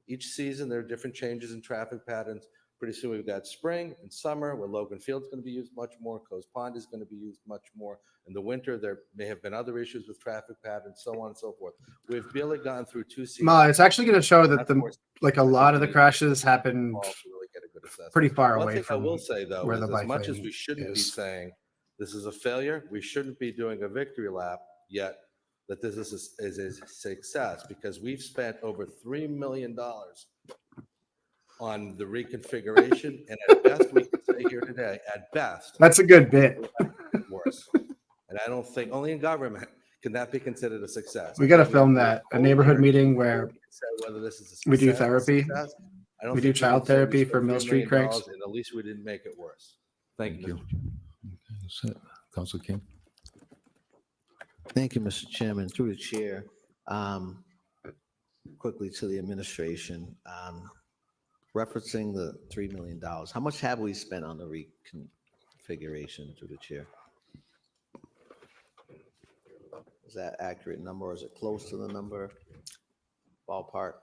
Each season, there are different changes in traffic patterns. Pretty soon we've got spring and summer where Logan Field's going to be used much more. Coast Pond is going to be used much more. In the winter, there may have been other issues with traffic patterns, so on and so forth. We've barely gone through 2 seasons. Ma, it's actually going to show that Not a lot of the crashes happened to really get a good assessment. pretty far One away thing from I will say, though, where is the as bike much as lane we shouldn't be is. saying this is a failure, we shouldn't be doing a victory lap yet that this is a success, because we've spent over $3 million on the reconfiguration, and at best, we can say here today, at best. That's a good bit. Worse. And I don't think, only in government can that be considered a success. We got to I think film we have that, a whole neighborhood year meeting to where say whether this is a we do success- therapy. success. I don't We do think can child say we therapy spent for Mill $3 Street million cranks. And at least we didn't make it worse. Thank you. That's it. Councilor King. Thank you, Mr. Chairman. Through the chair, quickly to the administration, referencing the $3 million, how much have we spent on the reconfiguration through the chair? Is that accurate number or is it close to the number? Ballpark?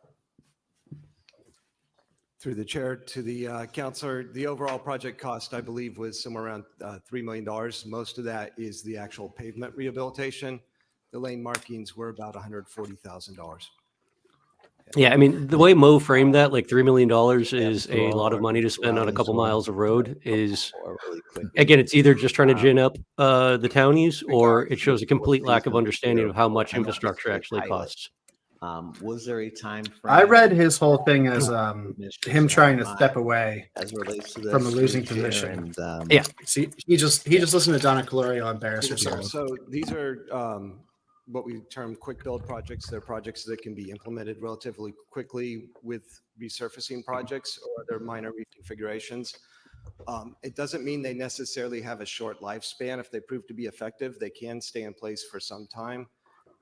Through the chair to the counselor, the overall project cost, I believe, was somewhere around $3 million. Most of that is the actual pavement rehabilitation. The lane markings were about $140,000. Yeah, I mean, the way Mo framed that, like $3 million is a lot of money to spend on a couple miles of road is, again, it's either just trying to gin up the townies or it shows a complete lack of understanding of how much infrastructure actually costs. Was there a time frame? I read his whole thing as him trying to step away as relates to this from a losing through the chair position. and, Yeah, see, he just listened to Donna Calorio embarrass herself. So these are what we term quick build projects. They're projects that can be implemented relatively quickly with resurfacing projects or other minor reconfigurations. It doesn't mean they necessarily have a short lifespan. If they prove to be effective, they can stay in place for some time.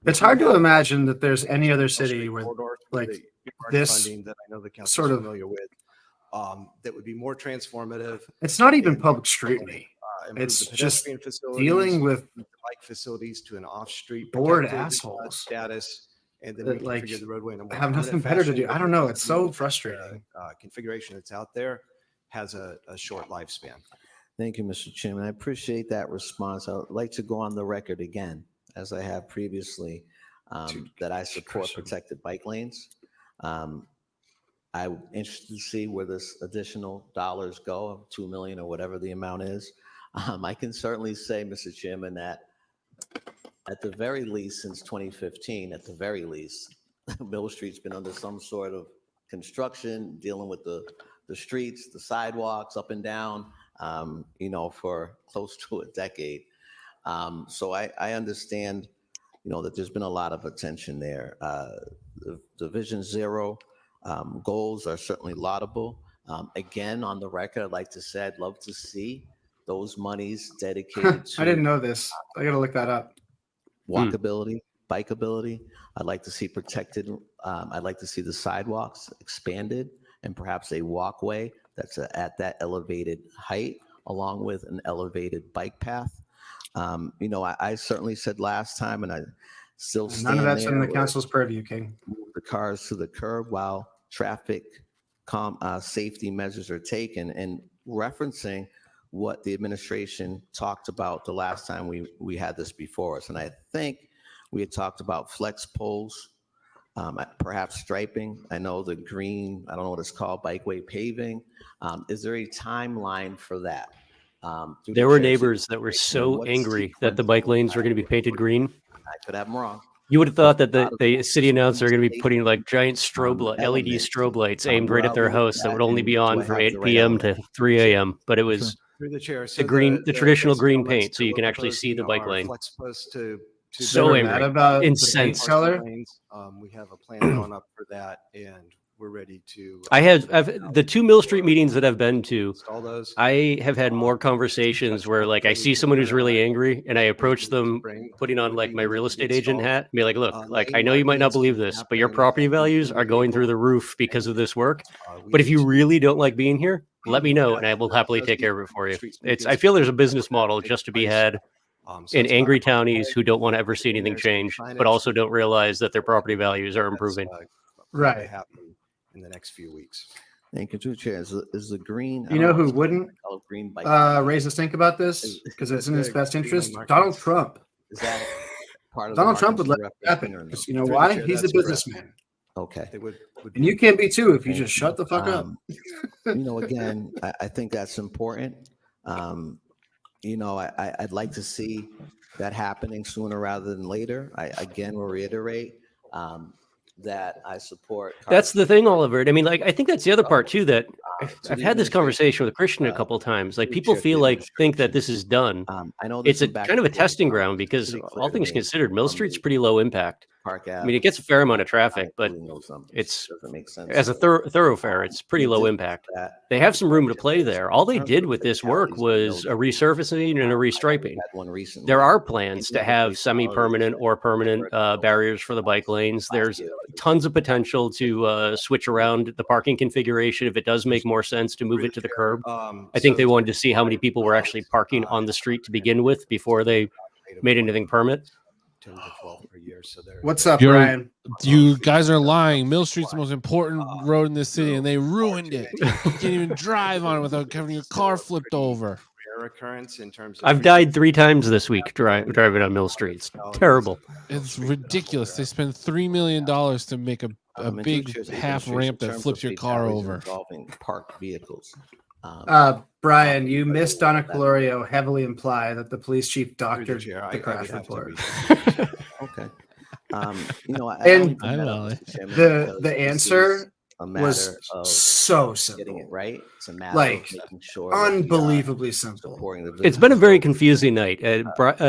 It's hard to imagine that there's any other city with like The this funding that I know the council sort is of. familiar with, that would be more transformative. It's not even public scrutiny. Improve It's the just pedestrian facilities, dealing with the bike facilities to an off-street bored protected, assholes status, and then that, like, reconfigure the roadway in a more have nothing permanent better to fashion. do. I don't know. It's so frustrating. Configuration that's out there has a short lifespan. Thank you, Mr. Chairman. I appreciate that response. I would like to go on the record again, as I have previously, that I support protected bike lanes. I'm interested to see where this additional dollars go, 2 million or whatever the amount is. I can certainly say, Mr. Chairman, that at the very least, since 2015, at the very least, Mill Street's been under some sort of construction, dealing with the streets, the sidewalks up and down, for close to a decade. So I understand, that there's been a lot of attention there. The Vision Zero goals are certainly laudable. Again, on the record, I'd like to say I'd love to see those monies dedicated to. I didn't know this. I got to look that up. Walkability, bikeability. I'd like to see protected. I'd like to see the sidewalks expanded and perhaps a walkway that's at that elevated height, along with an elevated bike path. I certainly said last time, and I still stand None of that's in the where council's purview, King. move the cars to the curb while traffic safety measures are taken, and referencing what the administration talked about the last time we had this before us. And I think we had talked about flex poles, perhaps striping. I know the green, I don't know what it's called, bikeway paving. Is there a timeline for that? There were neighbors that were so angry that the bike lanes were going to be painted green. I could have them wrong. You would have thought that the city announced they're going to be putting like giant LED elements, strobe lights aimed right where at their I would look house that at would only and be do on I from have 8 the right p.m. to element? 3 a.m. But it was Through the chair. the green, the traditional flex green elements paint, so that you can we're actually see the proposing bike are lane. flex posts to So They were angry, mad about the incensed. paint color. We have a plan drawn up for that, and we're ready to. I've the 2 Mill Street meetings that I've been to, Install those. I have had more conversations where like I see someone who's really angry and I approach them putting on like my real estate agent hat and be like, look, like I know you might not believe this, but your property values are going through the roof because of this work. But if you really don't like being here, let me know and I will happily take care of it for you. I feel there's a business model just to be had in angry townies who don't want to ever see anything change, but also don't realize that their property values are improving. Right. Happen in the next few weeks. Thank you, through the chair. Is the green? I You don't know who if it's wouldn't called green bike raise us think about this because it's in his best interest? Donald Trump. Is that part of the Donald Trump would let marketing it happen. or no? 'Cause you know Through the why? chair, He's a that's correct. businessman. Okay. They would And you can be too if you Thank just shut the fuck up. Again, I think that's important. I'd like to see that happening sooner rather than later. I again will reiterate that I support. That's the thing, Oliver. I mean, like, I think that's the other part too, that I've had this conversation with Christian a couple of times. Like, people think that this is done. I know It's a kind of a testing ground because all things considered, Mill Street's pretty low impact. I mean, it gets a fair amount of traffic, but it's as a thoroughfare, it's pretty low impact. They have some room to play there. All they did with this work was a resurfacing and a restriping. There are plans to have semi-permanent or permanent barriers for the bike lanes. There's tons of potential to switch around the parking configuration if it does make more sense to move it to the curb. I think they wanted to see how many people were actually parking on the street to begin with before they made anything permanent. 10 to 12 per year. So they're. What's up, Brian? You guys are lying. Mill Street's the most important road in this city, and they ruined it. You can't even drive on it without having your car flipped over. Rare occurrence in terms of. I've died 3 times this week driving on Mill Street. It's terrible. It's ridiculous. They spent $3 million to make a big half ramp that flips your car over. Involving parked vehicles. Brian, you missed Donna Calorio heavily imply that the police chief doctored the crash report. Okay. And the answer was so simple. Getting it right. It's a matter like of making sure unbelievably simple. It's been a very confusing night.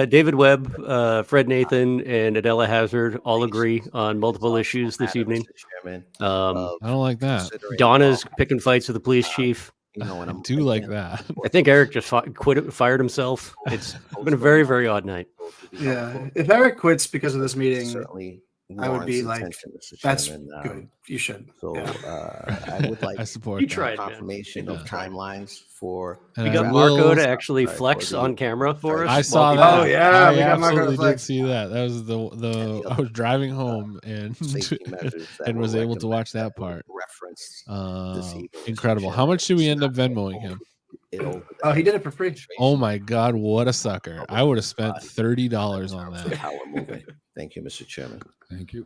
David Webb, Fred Nathan, and Adela Hazard all agree on multiple issues this evening. I don't like that. Donna's picking fights with the police chief. I do like that. I think Eric just fired himself. It's been a very, very odd night. Yeah. If Eric quits because of this meeting, certainly I would be like, attention, Mr. that's Chairman. good. You should. So I would like I support You that. tried, man. confirmation of timelines for. And We I got will- Marco to actually flex on camera for us. I saw while that. he- Oh, yeah, I we got Marco absolutely did Flex. see that. That was the I was driving home and and was able to watch that part. Reference Incredible. How much did we end up Venmoing him? Oh, he did it for free. Oh my God, what a sucker! I would have spent $30 on that. How we're moving. Thank you, Mr. Chairman. Thank you.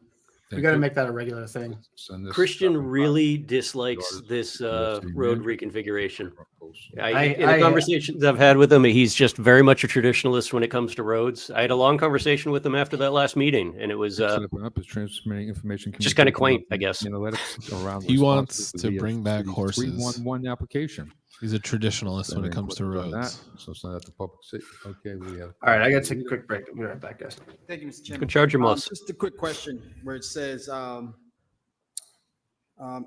We got to make that a regular thing. Christian really dislikes this road reconfiguration. In the I- conversations I've had with him, he's just very much a traditionalist when it comes to roads. I had a long conversation with him after that last meeting, and it was up is transmitting information. just kind of quaint, I guess. He wants to bring back horses. 311 application. He's a traditionalist when it comes to roads. So it's not at the public. Okay, we have. All right, I got to take a quick break. I'll be right back, guys. Thank you, Mr. Chairman. Good charge, your moss. Just a quick question where it says, it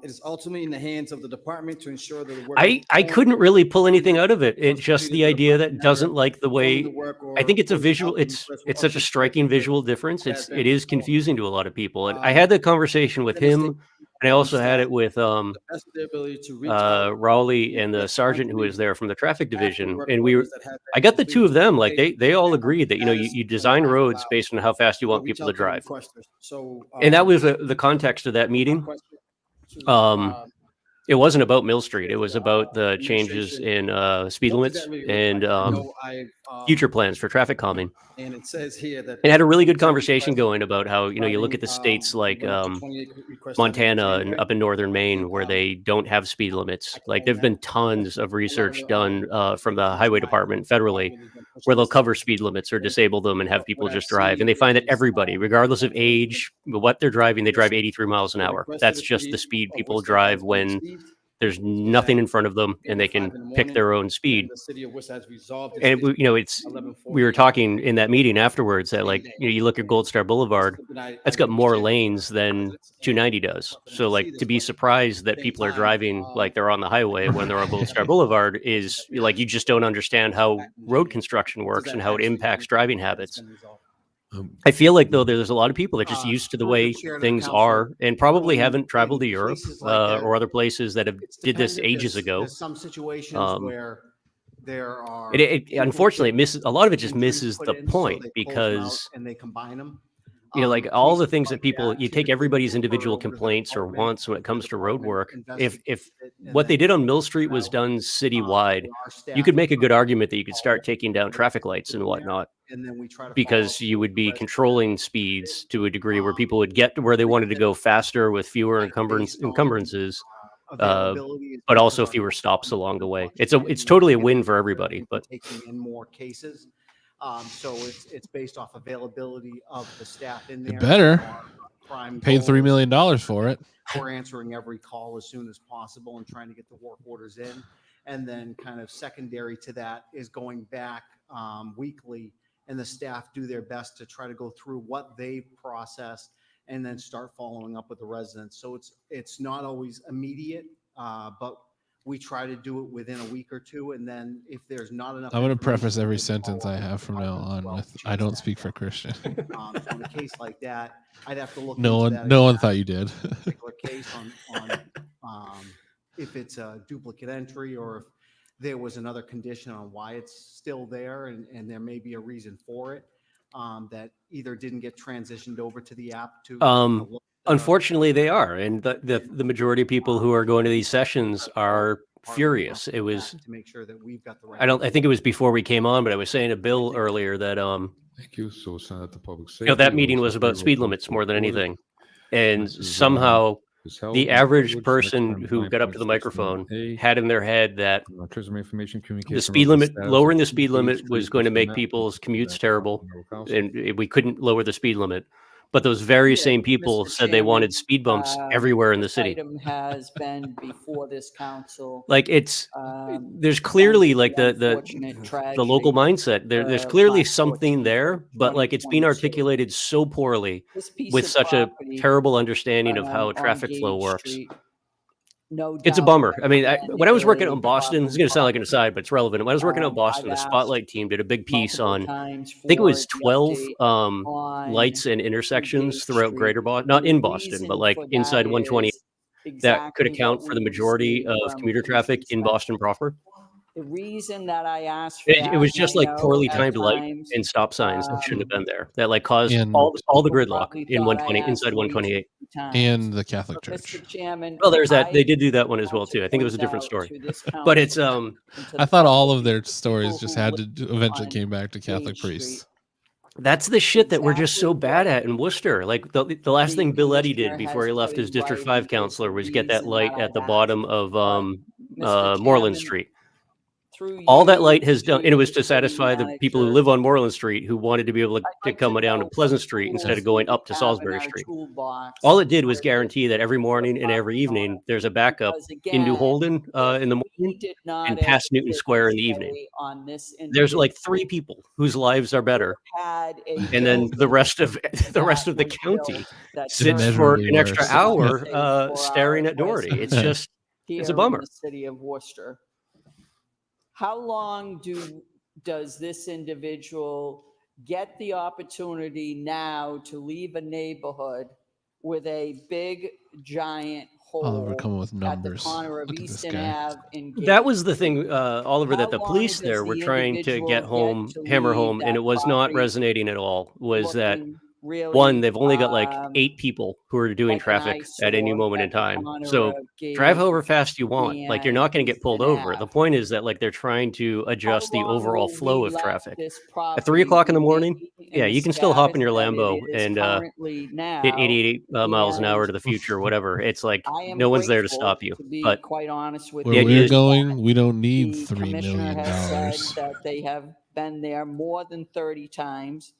is ultimately in the hands of the department to ensure that the work. I couldn't really pull anything out of it. It's just the idea that doesn't like the way. I think it's a visual. It's such a striking visual difference. It is confusing to a lot of people. And I had the conversation with him And I also had it with That's their ability to reach out. Rowley and the sergeant who was there from the traffic division, and I got the two of them, like they all agreed that, you know, you design roads based on how fast you want people to drive. So, And that was the context of that meeting. It wasn't about Mill Street. It was about the changes in speed limits and future plans for traffic calming. And it says here that It had a really good conversation going about how, you know, you look at the states like Montana and up in northern Maine where they don't have speed limits. Like there've been tons of research done from the highway department federally where they'll cover speed limits or disable them and have people just drive. And they find that everybody, regardless of age, what they're driving, they drive 83 miles an hour. That's just the speed people drive when there's nothing in front of them and they can pick their own speed. The city of Worcester has resolved this And, you know, we were talking in that meeting afterwards that, like, you know, you look at Gold Star Boulevard, that's got more lanes than 290 does. So, like, to be surprised that people are driving like they're on the highway when they're on Gold Star Boulevard is like, you just don't understand how road construction works and how it impacts driving habits. I feel like, though, there's a lot of people that are just used to the way things are and probably haven't traveled to Europe or other places that have did this ages ago. Some situations where there are Unfortunately, it misses a lot of it. Just misses the point because and they combine them. you know, like all the things that people, you take everybody's individual complaints or wants when it comes to road work. If what they did on Mill Street was done citywide, you could make a good argument that you could start taking down traffic lights and whatnot, because you would be controlling speeds to a degree where people would get to where they wanted to go faster with fewer encumbrances, but also fewer stops along the way. It's totally a win for everybody. But taking in more cases. So it's based off availability of the staff in there. It better. Prime Paid goal $3 is million for it. We're answering every call as soon as possible and trying to get the work orders in. And then kind of secondary to that is going back weekly, and the staff do their best to try to go through what they've processed and then start following up with the residents. So it's not always immediate, but we try to do it within a week or two. And then if there's not enough, I'm going to preface every sentence I have from now on with I don't speak for Christian. So in a case like that, I'd have to look. No into one, that one exact thought you did. particular case on if it's a duplicate entry or if there was another condition on why it's still there, and there may be a reason for it that either didn't get transitioned over to the app to. Unfortunately, they are, and the majority of people who are going to these sessions are furious. It was to make sure that we've got the right. I think it was before we came on, but I was saying to Bill earlier that Thank you. So send out the public safety. you know, that meeting was about speed limits more than anything, and somehow the average person who got up to the microphone had in their head that the speed limit, lowering the speed limit was going to make people's commutes terrible, and we couldn't lower the speed limit. But those very same people said they wanted speed bumps everywhere in the city. Item has been before this council. Like there's clearly like the local mindset. There's clearly something there, but like it's being articulated so poorly with such a terrible understanding of how traffic flow works. It's a bummer. I mean, when I was working on Boston, it's going to sound like an aside, but it's relevant. When I was working on Boston, the Spotlight team did a big piece on, I think it was 12 lights and intersections throughout Greater Boston, not in Boston, but like inside 120, that could account for the majority of commuter traffic in Boston proper. The reason that I asked for It was just like poorly timed light and stop signs that shouldn't have been there. That like caused all the gridlock in 120 inside 128. And the Catholic Church. Well, there's that. They did do that one as well too. I think it was a different story, but it's I thought all of their stories just had to eventually came back to Catholic priests. That's the shit that we're just so bad at in Worcester. Like the last thing Bill Eddy did before he left as District 5 councilor was get that light at the bottom of Moreland Street. All that light has done, and it was to satisfy the people who live on Moreland Street who wanted to be able to come down to Pleasant Street instead of going up to Salisbury Street. All it did was guarantee that every morning and every evening there's a backup in New Holden in the morning and past Newton Square in the evening. There's like 3 people whose lives are better, and then the rest of the county sits for an extra hour staring at Doherty. It's just it's a bummer. City of Worcester. How long does this individual get the opportunity now to leave a neighborhood with a big giant hole Oliver coming with at the numbers. corner of Look at this Easton guy. Ave and Gate That was the Street. thing, Oliver, that How the long police does there were the trying to individual get home, to hammer leave home, and that it was not property resonating at all, was that looking really, one, they've only got like 8 people who are doing like an traffic at any eyesore moment in at the time. corner So of drive Gate however fast you want. Like, you're and not going to get pulled Easton over. The Ave. point is that like they're trying to How adjust the long overall will flow we of let traffic. this At 3 property o'clock in the morning, remain yeah, in the you can still hop in status your that Lambo it is and currently hit now? 88 miles an hour And to the future, or whatever. It's like I am no one's there to grateful, stop you. to be But quite honest with Where the idea we're is going, we don't need the $3 commissioner million. has said that they have been there more than 30 times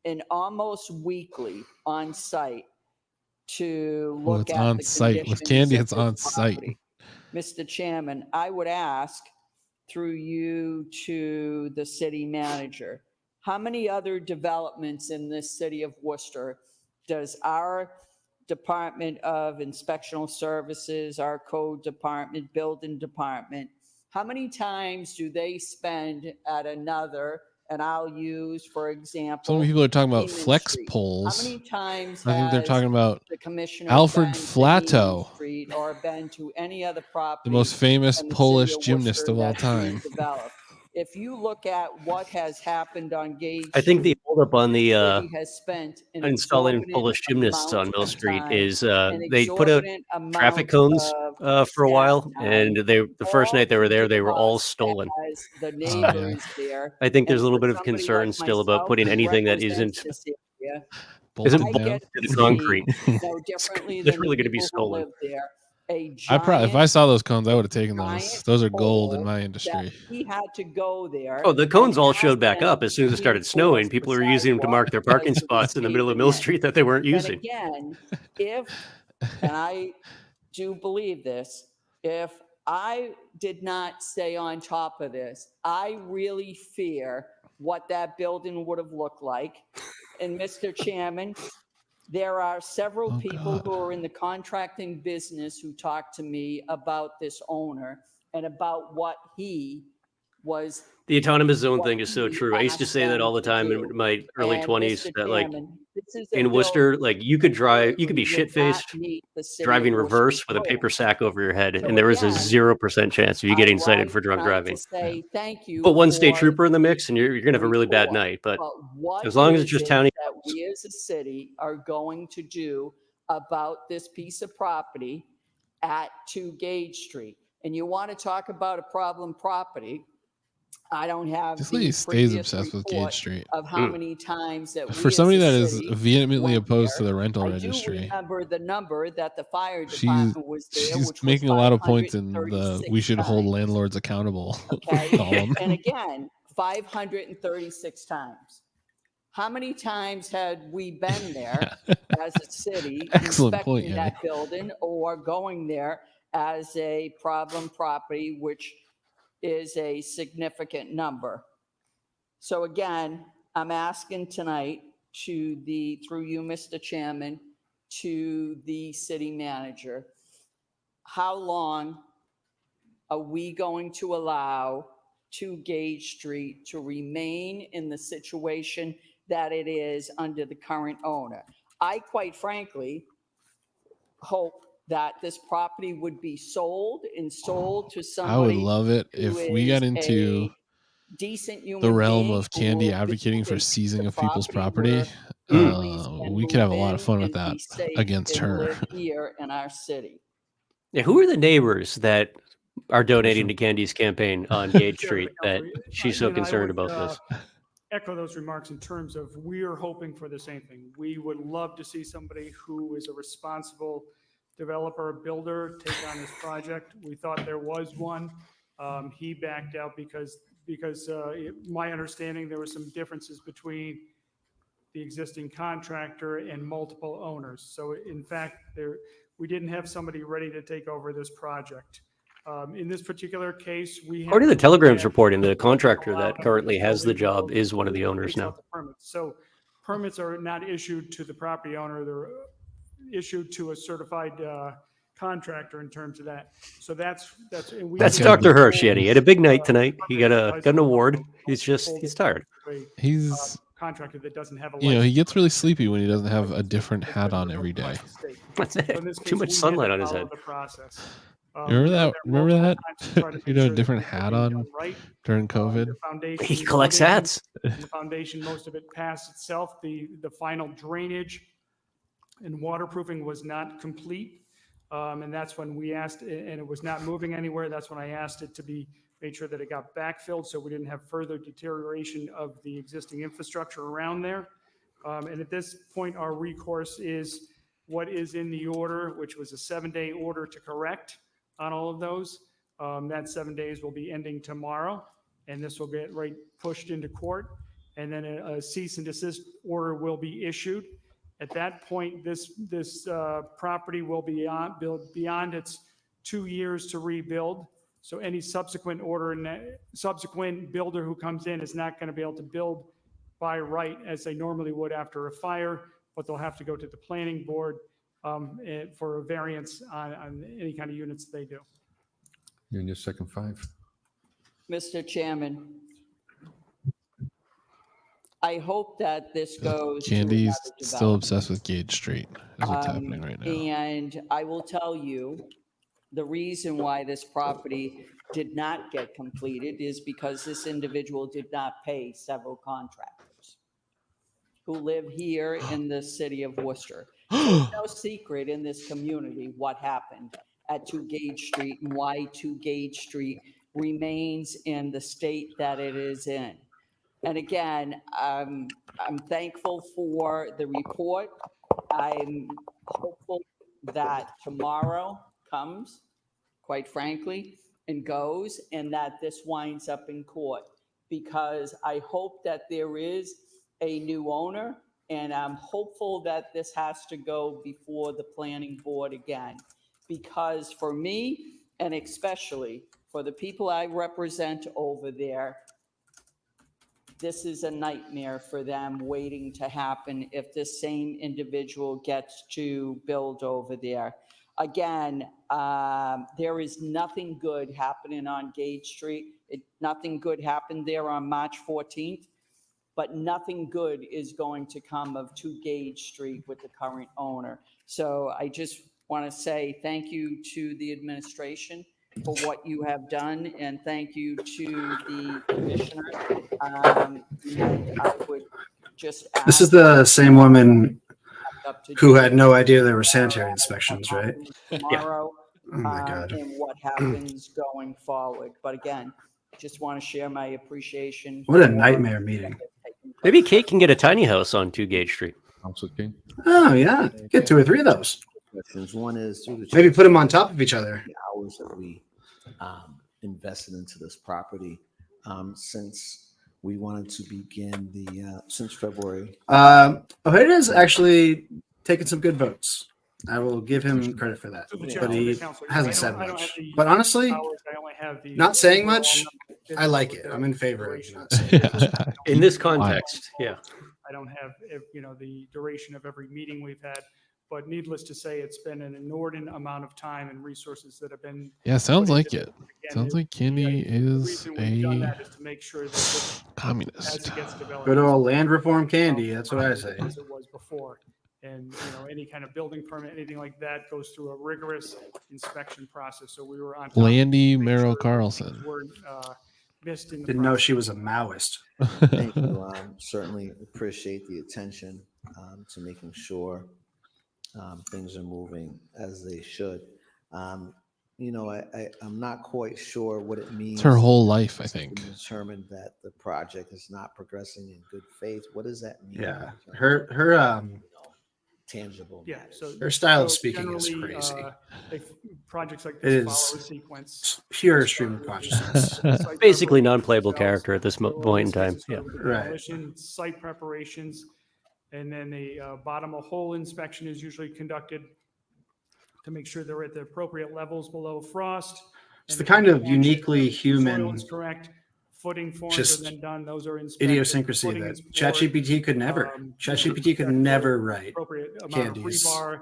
and almost weekly on site to Well, look it's at on the site. With conditions Candy, of it's this on site. property. Mr. Chairman, I would ask through you to the city manager, how many other developments in this city of Worcester does our Department of Inspectional Services, our code department, building department, how many times do they spend at another, and I'll use, for example, So many people are talking about Heman flex Street. How poles. many times I think they're has talking about the commissioner Alfred been to Heman Flato, Street or been to any other property the most famous in the city Polish of gymnast Worcester of all that's being time. developed? If you look at what has happened on Gage I think the Street, holdup on the the city has spent an installing exorbitant Polish gymnasts on amount Mill of Street time, is an they put out exorbitant traffic amount cones of for a staff while, and time, the first all night they were to there, they give were all us stolen. as the Oh, yeah. neighbors there. I think there's And a little for bit of somebody concern like still about myself putting who anything that represents isn't this area, Bolted I down. get to to the see concrete. no It's differently they're than really the going to be people who stolen. live there, a If I giant saw those cones, I would have taken those. giant Those are gold in hole my that industry. he had to go there Oh, the and cones all ask showed back them up as soon as it to started snowing. reinforce the People were using them to sidewalk mark their parking because of the spots in the middle of caving Mill in. Street that they weren't And using. again, if, and I do believe this, if I did not stay on top of this, I really fear what that building would have looked like. And Mr. Chairman, there are several Oh, people God. who are in the contracting business who talk to me about this owner and about what he was. The autonomous zone what thing is so he true. I used to asked say that them all the to time do. in my early And 20s Mr. that like Chairman, this is a in bill Worcester, like you could drive, you could be would not shit-faced meet the city of driving Worcester's reverse with a code. paper sack over your head, So and there is a again, 0% chance of you I getting cited write for drunk tonight to driving. say thank you Put one state for trooper in the the mix, and you're gonna have a really bad report. night. But But what as long as it's is just it townie, that we as a city are going to do about this piece of property at 2 Gage Street? And you want to talk about a problem property, I don't have This the lady stays previous obsessed with Gage report Street. of how many times that For we as somebody a that is city vehemently went opposed to there. the rental I do registry, remember the number that the fire she's department was there, she's which was making a lot of points in the 536 we should hold times. landlords accountable Okay. column. And again, 536 times. How many times had we been there as a city Excellent point, inspecting that building or going there as a problem property, which is a significant number? So again, I'm asking tonight through you, Mr. Chairman, to the city manager, how long are we going to allow 2 Gage Street to remain in the situation that it is under the current owner? I quite frankly hope that this property would be sold and sold to I would somebody love it who if we got is into a decent human the realm being of who Candy will advocating for take seizing the of people's property property. where families can We could have a move lot of in fun with and that be safe against and her. live here in our city. yeah, who are the neighbors that are donating to Candy's campaign on Gage Street that she's so And I concerned would, about this? Echo those remarks in terms of we are hoping for the same thing. We would love to see somebody who is a responsible developer, builder, take on this project. We thought there was one. He backed out because my understanding, there were some differences between the existing contractor and multiple owners. So in fact, we didn't have somebody ready to take over this project. In this particular case, we have. According to the Telegram's had- reporting, the contractor that currently has the job is one of the owners takes now. out the permits. So permits are not issued to the property owner, they're issued to a certified contractor in terms of that. So that's. and we That's did Dr. the Hirsch. full, He had a big night tonight. He got an award. He's tired. He's contractor that doesn't have a You know, he license. gets really sleepy when he doesn't have a different hat on every day. That's it. So in this Too case, much we had sunlight to on his follow head. The process. Remember We were that? there Remember multiple that? times to try to You make know, a sure that different things were hat being on done right. during COVID. The foundation He collects loading, hats. and the foundation, most of it passed itself. The final drainage and waterproofing was not complete. And that's when we asked, and it was not moving anywhere. That's when I asked it to be made sure that it got backfilled so we didn't have further deterioration of the existing infrastructure around there. And at this point, our recourse is what is in the order, which was a 7-day order to correct on all of those. That 7 days will be ending tomorrow, and this will get pushed into court. And then a cease and desist order will be issued. At that point, this property will be beyond its 2 years to rebuild. So any subsequent subsequent builder who comes in is not going to be able to build by right as they normally would after a fire, but they'll have to go to the planning board for a variance on any kind of units they do. You're in your second 5. Mr. Chairman, I hope that this goes to Candy's another still development. obsessed with Gage Street. Is what's happening right now. And I will tell you, the reason why this property did not get completed is because this individual did not pay several contractors who live here in the city of Worcester. So it's no secret in this community what happened at 2 Gage Street and why 2 Gage Street remains in the state that it is in. And again, I'm thankful for the report. I'm hopeful that tomorrow comes, quite frankly, and goes, and that this winds up in court, because I hope that there is a new owner, and I'm hopeful that this has to go before the planning board again. Because for me, and especially for the people I represent over there, this is a nightmare for them waiting to happen if this same individual gets to build over there. Again, there is nothing good happening on Gage Street. Nothing good happened there on March 14th, but nothing good is going to come of 2 Gage Street with the current owner. So I just want to say thank you to the administration for what you have done, and thank you to the commissioner. And I would just ask. This is the same woman who had no idea there were sanitary inspections, right? Tomorrow, Oh my God. and what happens going forward. But again, just want to share my appreciation. What a for nightmare meeting. Maybe Kate can get a tiny house on 2 Gage Street. Council King. Oh yeah, get 2 or 3 of those. Questions. One is through the Maybe put them on top of each other. the hours that we invested into this property since we wanted to begin since February. Ojeda is actually taking some good votes. I will give him credit for that, Through the but he council, hasn't said I don't much. have the But honestly, hours, I only have the not saying overall much, number. I like it. I'm in favor of not saying much. In this context, yeah. I don't have, the duration of every meeting we've had, but needless to say, it's been an inordinate amount of time and resources that have been. Yeah, sounds put like into it. this. Again, Sounds like Candy the is reason we've done a that is to make sure that this, as communist. it gets developed. Good old land reform candy. That's what I say. As it was before. And, any kind of building permit, anything like that goes through a rigorous inspection process. So we were on. top of it Landy to make Merrill sure that Carlson. things weren't, missed in the Didn't know process. she was a Maoist. Thank you. Certainly appreciate the attention to making sure things are moving as they should. I'm not quite sure what it means. It's her whole life, I think. to determine that the project is not progressing in good faith. What does that mean? Yeah, in terms her of, tangible. Yeah, matters? so Her style of so speaking is generally, crazy. If projects like It this is follow a sequence. pure stream of consciousness. Site Basically preparation non-playable themselves, character at this so point in this time. gets Yeah. started with Right. demolition, Site preparations, and then the bottom of hole inspection is usually conducted to make sure they're at the appropriate levels below frost. It's and the kind of connection, uniquely the soil human is correct. Footing forms just are then done. Those are inspected. idiosyncracy Footing that is poured. ChatGPT could never. ChatGPT could never write Appropriate amount of Candy's rebar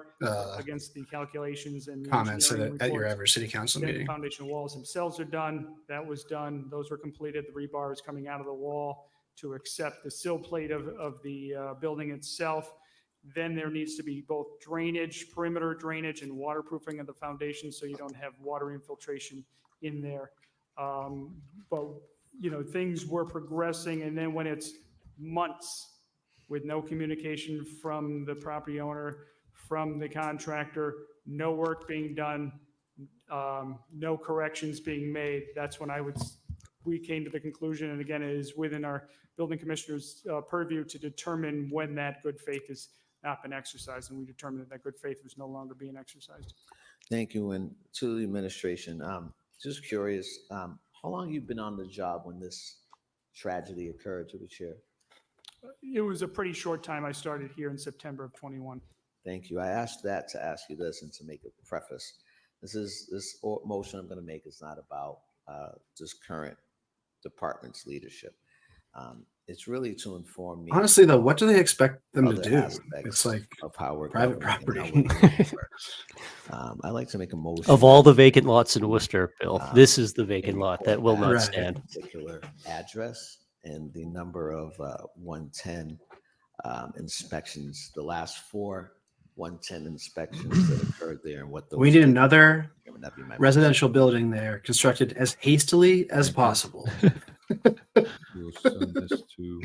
against the calculations and the comments engineering at your reports. average city council Then meeting. foundation walls themselves are done. That was done. Those were completed. The rebar is coming out of the wall. to accept the sill plate of the building itself. Then there needs to be both drainage, perimeter drainage, and waterproofing of the foundation so you don't have water infiltration in there. But, you know, things were progressing, and then when it's months with no communication from the property owner, from the contractor, no work being done, no corrections being made, that's when we came to the conclusion, and again, it is within our building commissioner's purview to determine when that good faith has not been exercised, and we determined that good faith was no longer being exercised. Thank you. And to the administration, just curious, how long you been on the job when this tragedy occurred, to the chair? It was a pretty short time. I started here in September of 21. Thank you. I asked that to ask you this and to make a preface. This motion I'm going to make is not about this current department's leadership. It's really to inform me. Honestly, though, what do they expect them to other do? aspects It's like of how we're private governing and property. how we're doing work. I'd like to make a motion. Of all the vacant lots in Worcester, Bill, Um, this is the vacant lot that will not Right. stand. Particular address and the number of 110 inspections, the last 4 110 inspections that occurred there, and what those. We need did. another That'd be my residential building there constructed as hastily as possible. We'll send this to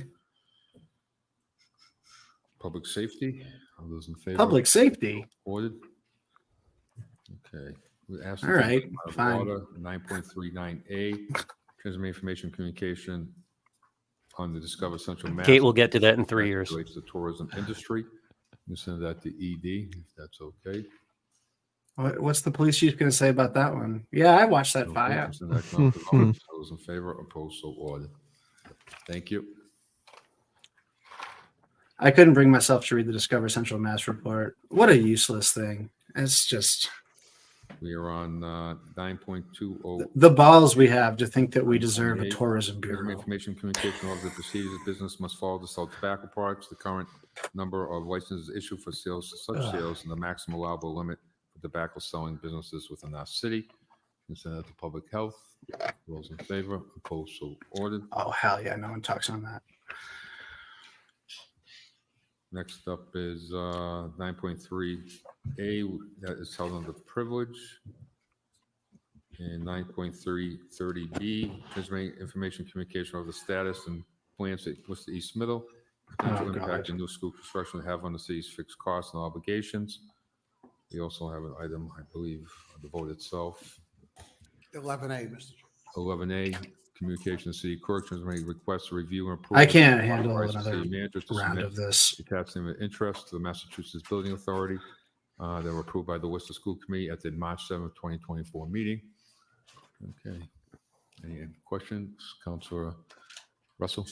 public safety. All those in favor? Public safety. Ordered. Okay. We asked All right, fine. Order 9.39A, transmit information communication on the Discover Central Mass. Kate will get to that in 3 years. Relates to tourism industry. You send that to ED, if that's okay. What's the police chief going to say about that one? Yeah, I watched that Okay, fire. send that down to the vote. Those in favor, opposed, so ordered. Thank you. I couldn't bring myself to read the Discover Central Mass report. What a useless thing. It's just We are on 9.20. the balls we have to think that we deserve a tourism bureau. Information communication of the procedures business must follow to sell tobacco products. The current number of licenses issued for sales, such sales, and the maximum allowable limit for tobacco selling businesses within our city. And send that to public health. Those in favor, opposed, so ordered. Oh, hell yeah. No one talks on that. Next up is 9.3A, that is held under privilege. And 9.330B, transmitting information communication of the status and plans at Worcester East Middle, potential impact the new school construction will have on the city's fixed costs and obligations. We also have an item, I believe, on the vote itself. 11A, Mr. 11A, communication to city clerk, transmitting requests to review and approve. I can't handle Authorize the another city manager to round submit of this. detached statement of interest to the Massachusetts Building Authority. They were approved by the Worcester School Committee at the March 7th, 2024 meeting. Okay. Any questions? Councilor Russell?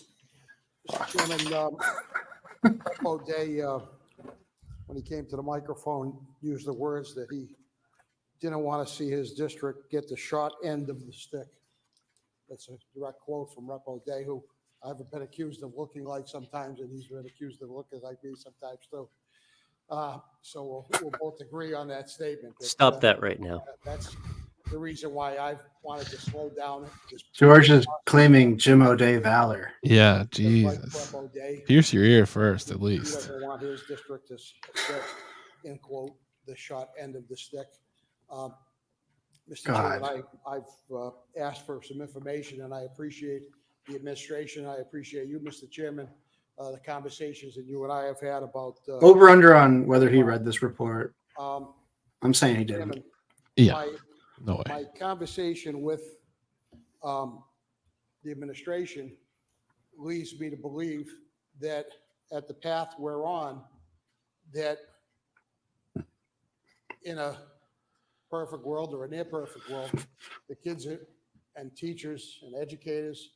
Mr. Chairman, O'Day, when he came to the microphone, used the words that he didn't want to see his district get the short end of the stick. That's a direct quote from Rep. O'Day, who I've been accused of looking like sometimes, and he's been accused of looking like me sometimes too. So we'll both agree on that statement. Stop that right now. That's the reason why I've wanted to slow down. George is claiming Jim O'Day valor. Yeah, Jesus. Pierce your ear first, at He least. doesn't want his district to get, in quote, the short end of the stick. Mr. Chairman, I've asked for some information, and I appreciate the administration. I appreciate you, Mr. Chairman, the conversations that you and I have had about. Over under on whether he read this report. I'm saying he didn't. Chairman, Yeah. No way. My conversation with the administration leads me to believe that at the path we're on, that in a perfect world or a near perfect world, the kids and teachers and educators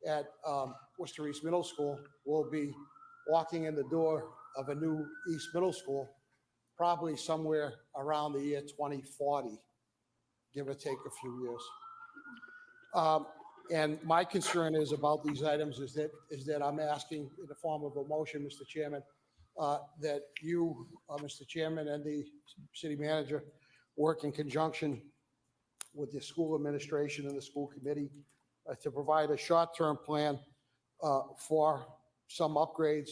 at Worcester East Middle School will be walking in the door of a new East Middle School, probably somewhere around the year 2040, give or take a few years. And my concern is about these items is that I'm asking in the form of a motion, Mr. Chairman, that you, Mr. Chairman, and the city manager work in conjunction with the school administration and the school committee to provide a short-term plan for some upgrades,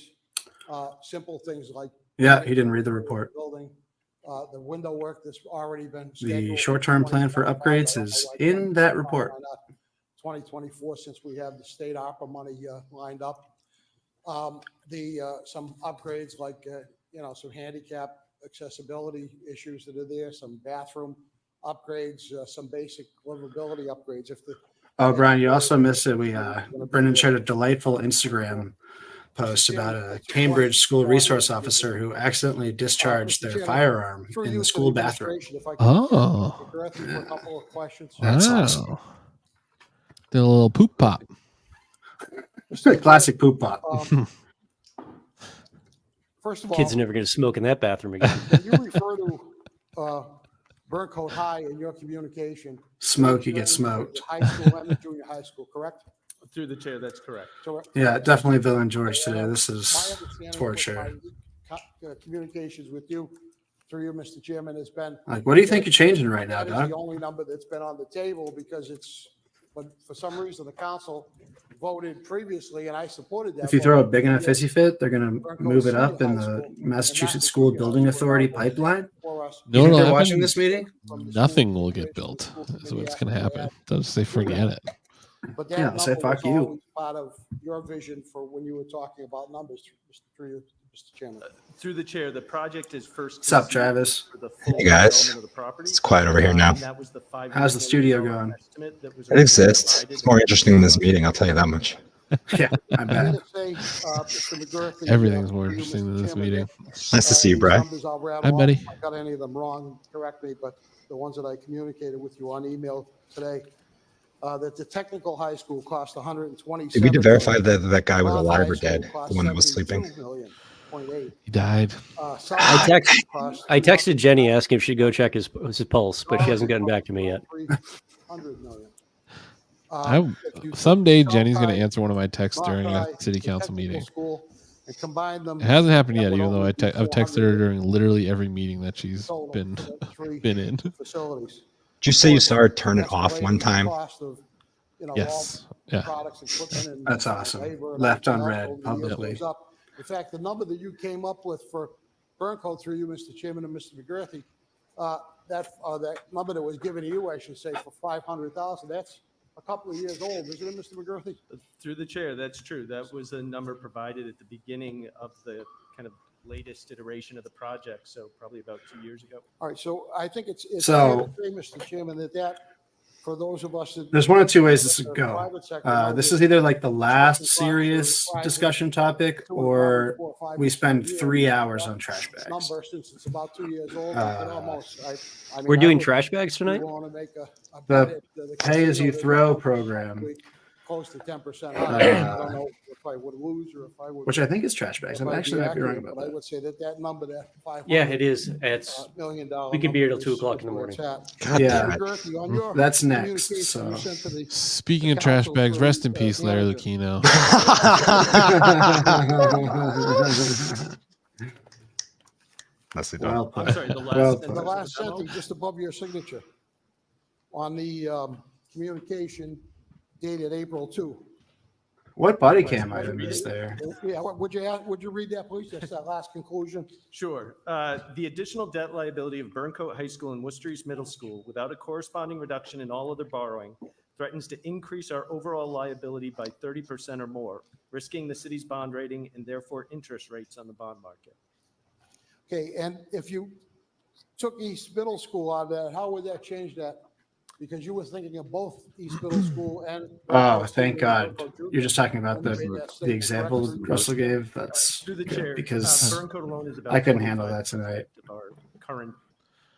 simple things like. Yeah, he didn't read the report. Building, the window work that's already been The scheduled. short-term plan for upgrades is in that report. 2024, since we have the state ARPA money lined up. Some upgrades like, some handicap accessibility issues that are there, some bathroom upgrades, some basic livability upgrades. Oh, Brian, you also missed it. Brendan shared a delightful Instagram post about a Cambridge school resource officer who accidentally discharged their firearm in the school bathroom. Oh. A couple of questions. That's awesome. Did a little poop pop. Classic poop pop. First of all, Kids are never going to smoke in that bathroom again. when you refer to Burncoat High in your communication. Smoke, you get smoked. High school and the junior high school, correct? Through the chair, that's correct. So, Yeah, definitely Bill and George today. This my is understanding torture. of my communications with you, through you, Mr. Chairman, has been. Like, what do you think you're changing right now, That is Doug? the only number that's been on the table because but for some reason, the council voted previously, and I supported that. If you throw a big enough vote. hissy fit, they're going to move it up in the Massachusetts School Building Authority pipeline. For us. You think they're watching happen? this meeting? Nothing will get built. That's what's going to happen. Don't say forget it. But that Yeah, say number fuck was you. always part of your vision for when you were talking about numbers, Mr. Chairman. Through the chair, the project is first. What's up, conceived Travis? for the full Hey, guys. development of the property. It's quiet over here now. And that was the $5 How's the studio million going? estimate that was It exists. provided. It's more interesting than this meeting, I'll tell you that much. Yeah, I I'm bet. gonna say, Mr. McGurk, Everything's more interesting than this meeting. Nice to see you, Brian. Hi, buddy. If I got any of them wrong, correct me, but the ones that I communicated with you on email today, that the technical high school cost 127. Did we to verify that that guy was alive or High school dead, cost the one that was sleeping? 72.8. He died. South I High text cost I texted Jenny asking if she'd go check his pulse, but she hasn't gotten back to me yet. 300 million. Someday Jenny's going to answer one of my texts during a city council meeting. And combine them. It hasn't happened yet, that would even though only be I've texted her during literally every meeting that she's total been for the three been in. Facilities. Did you say you saw her turn it off one time? Cost of, Yes. all Yeah. products, equipment, and That's awesome. labor and Left everything else unread over the years publicly. goes up. In fact, the number that you came up with for Burncoat through you, Mr. Chairman, and Mr. McGurthy, that number that was given to you, I should say, for 500,000, that's a couple of years old, isn't it, Mr. McGurthy? Through the chair, that's true. That was a number provided at the beginning of the kind of latest iteration of the project, so probably about 2 years ago. All right, so I think it's fair So- to say, Mr. Chairman, that for those of us that. There's one of two ways this could the go. private sector This knows is either like the last construction serious projects, discussion topic, or we spend 3 hours on trash bags. Number, since it's about 2 years old, Uh, we could almost, I mean, We're I doing would trash bags be tonight? willing to make a The bet at the pay-as-you-throw casino program, that close to 10% higher. I don't know if I would lose or if I would. which I think is trash bags. if I'm I'd actually might be wrong accurate, about but I that. would say that number, that 500. Yeah, it is. It's $1 million. we could be here till number 2 is- o'clock is in the where morning. it's at. God Yeah. damn it. McGurthy, on your That's next, communication so. you sent to the Speaking of trash council bags, through, rest in peace, Larry manager. Lucchino. Nicely done. Well put. I'm sorry, the last. Well And the put. last sentence, just above your signature, on the communication dated April 2. What body cam item is there? Yeah, would you read that, please? Just that last conclusion. Sure. The additional debt liability of Burncoat High School and Worcestery's Middle School, without a corresponding reduction in all other borrowing, threatens to increase our overall liability by 30% or more, risking the city's bond rating and therefore interest rates on the bond market. Okay, and if you took East Middle School out of that, how would that change that? Because you were thinking of both East Middle School and. Oh, thank God. You're just talking about the example Russell gave. That's Through the good, chair, because Burncoat alone is about I couldn't handle that 25% tonight. of our current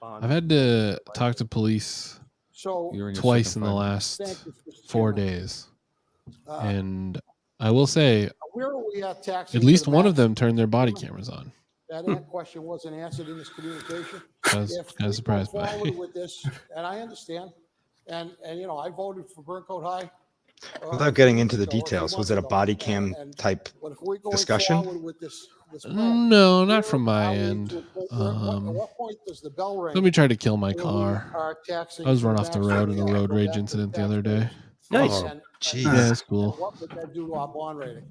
bond. I've had to talk to police So. twice in the last Thank you, Mr. 4 Chairman. days. And I will say, Where are we at taxing? at to least the one of max? them turned their body cameras on. That question wasn't answered in this communication. I was If kind we of surprised go by forward it. with this, and I understand, and I voted for Burncoat High. Without getting into the so a few details, was months it a ago, body cam and- type But if we're going discussion? forward with this plan, No, not where from my are we end. to- at what point does the bell ring? Somebody tried to kill my where we car. are taxing I was to run the off the max road in a and road go rage back to incident the other taxpayers? day. Nice. And Jeez. Yeah, that's cool. What would that do to our bond rating?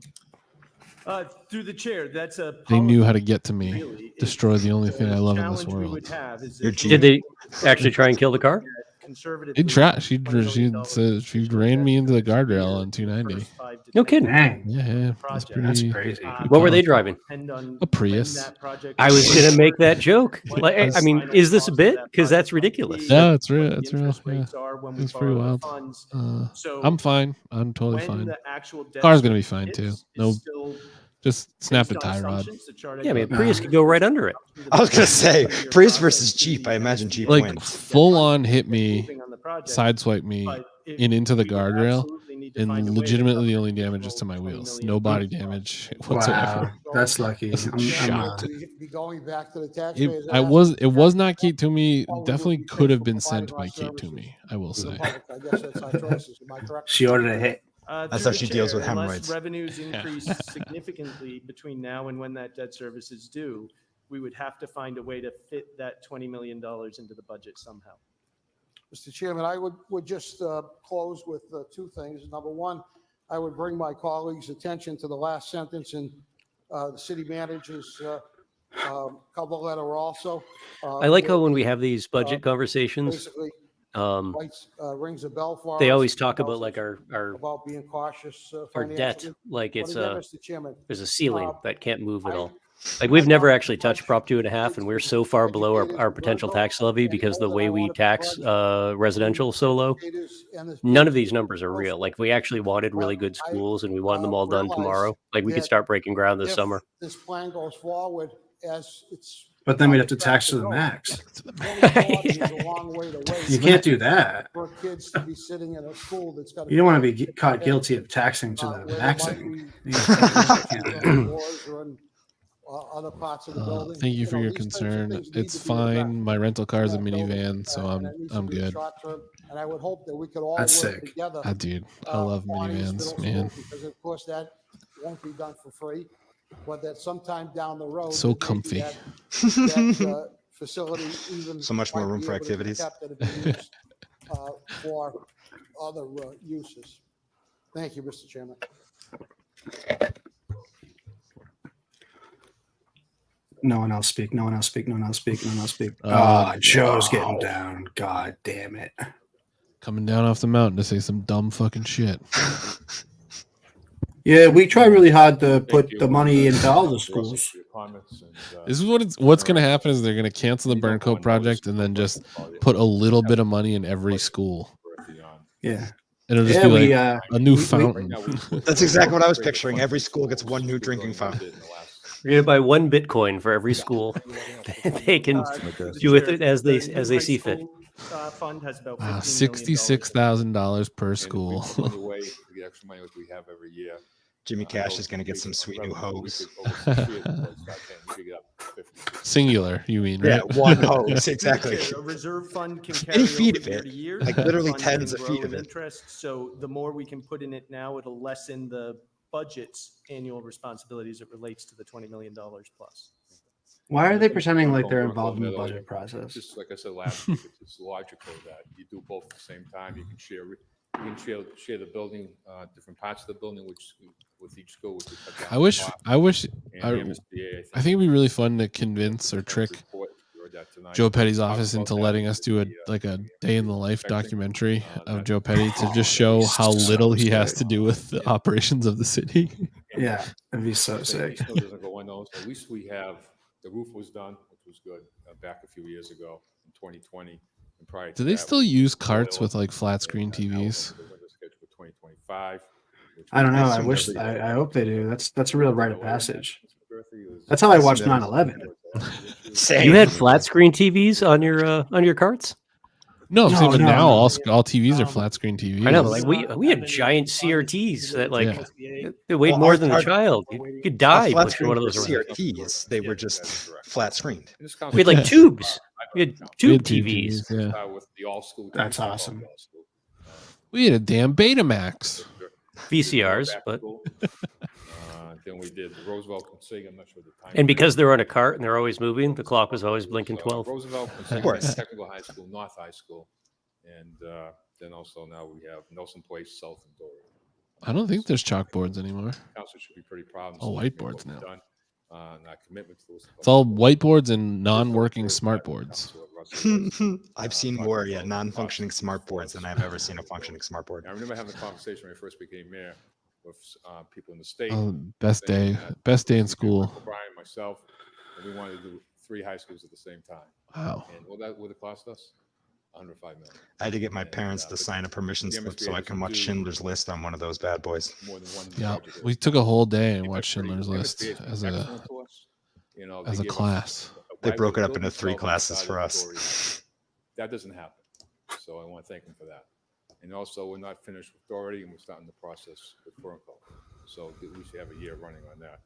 Through the chair, that's a. They knew how to policy, get to me, really. destroy the only thing I love in this Challenge we would world. have is Your if Jeep. Did they actually try and kill the car? conservatively She tried. She $20 million she ran me into the guardrail on 290. first 5 to No 10 kidding. Dang. Yeah, that's project. pretty. crazy. What were they driving? Depend on A when Prius. that project I was is- gonna make that joke. what Like, the I mean, final is this a cost of bit? that Because that's project might ridiculous. be, No, it's real. what the It's real. interest Yeah, rates are when we it's pretty borrow the wild. funds. So I'm fine. I'm totally when fine. the actual debt Car's gonna be service fine too. hits is No, still just snap the based on tie rod. assumptions, the chart I Yeah, I mean, gave you. Prius could go right under it. I was gonna say Prius versus Jeep. I imagine Jeep Like wins. full on hit me, Moving on the project, sideswipe me, but if and into the we would guardrail, absolutely need to find a and way to legitimately the cover only an damage is to additional my $20 wheels. million No body damage whatsoever. Wow, that's lucky. That's I'm shocked. Be going back to the taxpayers. It was not Kate Toomey. Well, we Definitely would be could have for been providing sent our by Kate services Toomey. I will to the say. public. I guess that's our choices. Am I correct? She ordered a hit. That's Through how the she deals with chair, unless hemorrhoids. revenues increase significantly between now and when that debt service is due, we would have to find a way to fit that $20 million into the budget somehow. Mr. Chairman, I would just close with two things. Number one, I would bring my colleagues' attention to the last sentence in the city manager's cover letter also. I like how where when we he, have these budget conversations, basically rings a bell for us. they always talk tells about like us our about being cautious debt, financially. like But it's again, a Mr. Chairman, there's a ceiling that can't move at I- all. Like we've never actually touched Prop 2.5, and we're so far below our potential tax levy because the way we tax residential so low. None of these numbers are real. Like we actually wanted really good schools, and we wanted them all done realize tomorrow. Like we could that start breaking ground this if summer. this plan goes forward as it's. But then we'd have to tax to the max. 2040 is a long way to wait. You can't do that. For kids to be sitting in a school that's got. You don't want to be caught guilty of taxing to the maxing. Other parts of the building. Thank you for know, your these types of concern. things need It's to be addressed. fine. My rental car is a in that building, minivan, so and it needs to I'm be good. short-term, And I would hope that we could all That's work sick. together. Dude, I love on East minivans, Middle man. School, because of course that won't be done for free, but that sometime down the road. So that maybe comfy. that facility even. So much more might room be for able to be activities. kept and be used, For other uses. Thank you, Mr. Chairman. No one else speak. No one else speak. No one else speak. No one else speak. Oh, Joe's getting down. God damn it. Coming down off the mountain to say some dumb fucking shit. Yeah, we try really hard to put the money into all the schools. This is what's going to happen is they're going to cancel the burn coat project and then just put a little bit of money in every school. Yeah. It'll just Yeah, be we, like a new fountain. That's exactly what I was picturing. Every school gets one new drinking fountain. You're gonna buy one Bitcoin for every school. They can do with it as they see fit. Fund has about Wow, $15 million. $66,000 per school. The extra money like we have every year. Jimmy Cash is going to get some sweet new hose. Singular, you mean, Yeah, right? one hose, exactly. A reserve fund can Any carry feet over of year it, to year. like The literally fund tens can of grow feet of in it. interest. So the more we can put in it now, it'll lessen the budget's annual responsibilities. It relates to the $20 million plus. Why are they pretending like they're involved in the budget process? Just like I said last week, it's logical that you do both at the same time. You can share the building, different parts of the building, which with each school. Which cut down I the wish, cost. I wish, And I the MSBA, think it'd be really fun to convince or trick Joe Petty's office into letting us do a day in the life documentary of Joe Petty to just show how little he has to do with the operations of the city. Yeah, that'd be so sick. Snow doesn't go on those. At least we have, the roof was done, which was good, back a few years ago in 2020. And prior to Do they that, still we use did carts oil, with like flat screen and now TVs? the window schedule for 2025, which I don't know. I assume wish. every- I hope they do. That's a real rite of passage. was- That's how I watched 9/11. You had flat screen TVs on your carts? No, I'm saying, but no, now no. all TVs are flat screen TVs. I know, but like we had giant CRTs that like Yeah. they weighed Well, more our- than a our- child. You could Our die flat pushing one of screens those were around. CRTs. They were just flat screened. We had like tubes. We had tube tube TVs. TVs, yeah. With the all school. That's awesome. We had a damn Betamax. VCRs, but Then we did the Roosevelt and Sig. I'm not sure the time. and because they're on a cart and they're always moving, the clock was always blinking 12. Roosevelt and Of Sig, course. Technical High School, North High School, and then also now we have Nelson Place, South and Dory. I don't think there's chalkboards anymore. Council should be pretty proud. Oh, whiteboards now. Done. And our commitment to those. It's all whiteboards and non-working smart boards. I've seen more, non-functioning smart boards than I've ever seen a functioning smart board. I remember having a conversation when I first became mayor with people in the state. Oh, best day in school. Bryan, myself, and we wanted to do 3 high schools at the same time. Wow. And what that would have cost us? $105 million. I had to get my parents to sign a permission slip so I can watch Schindler's List on one of those bad boys. Yeah, we took a whole day and watched Schindler's List as a class. They broke it up into 3 classes for us. That doesn't happen. So I want to thank them for that. And also, we're not finished with Doherty, and we're starting the process with Bronco. So we should have a year running on that.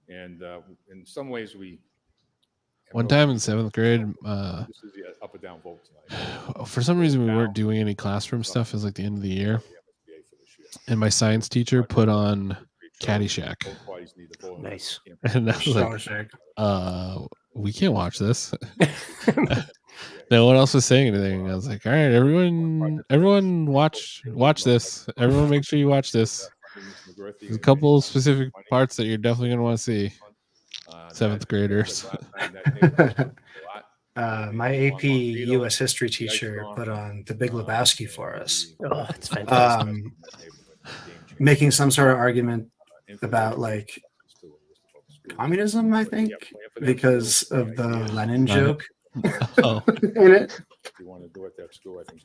And in some ways, we. One time in 7th grade, This is the up or down vote tonight. for some reason we weren't doing any classroom stuff. It was like the end of the year, and my science teacher put on Caddyshack. Nice. And I was like, we can't watch this. No one else was saying anything. I was like, all right, everyone watch this. Everyone make sure you watch this. There's a couple specific parts that you're definitely going to want to see. 7th graders. My AP U.S. history teacher put on The Big Lebowski for us. Oh, that's fantastic. Making some sort of argument about like communism, I think, because of the Lenin joke in it.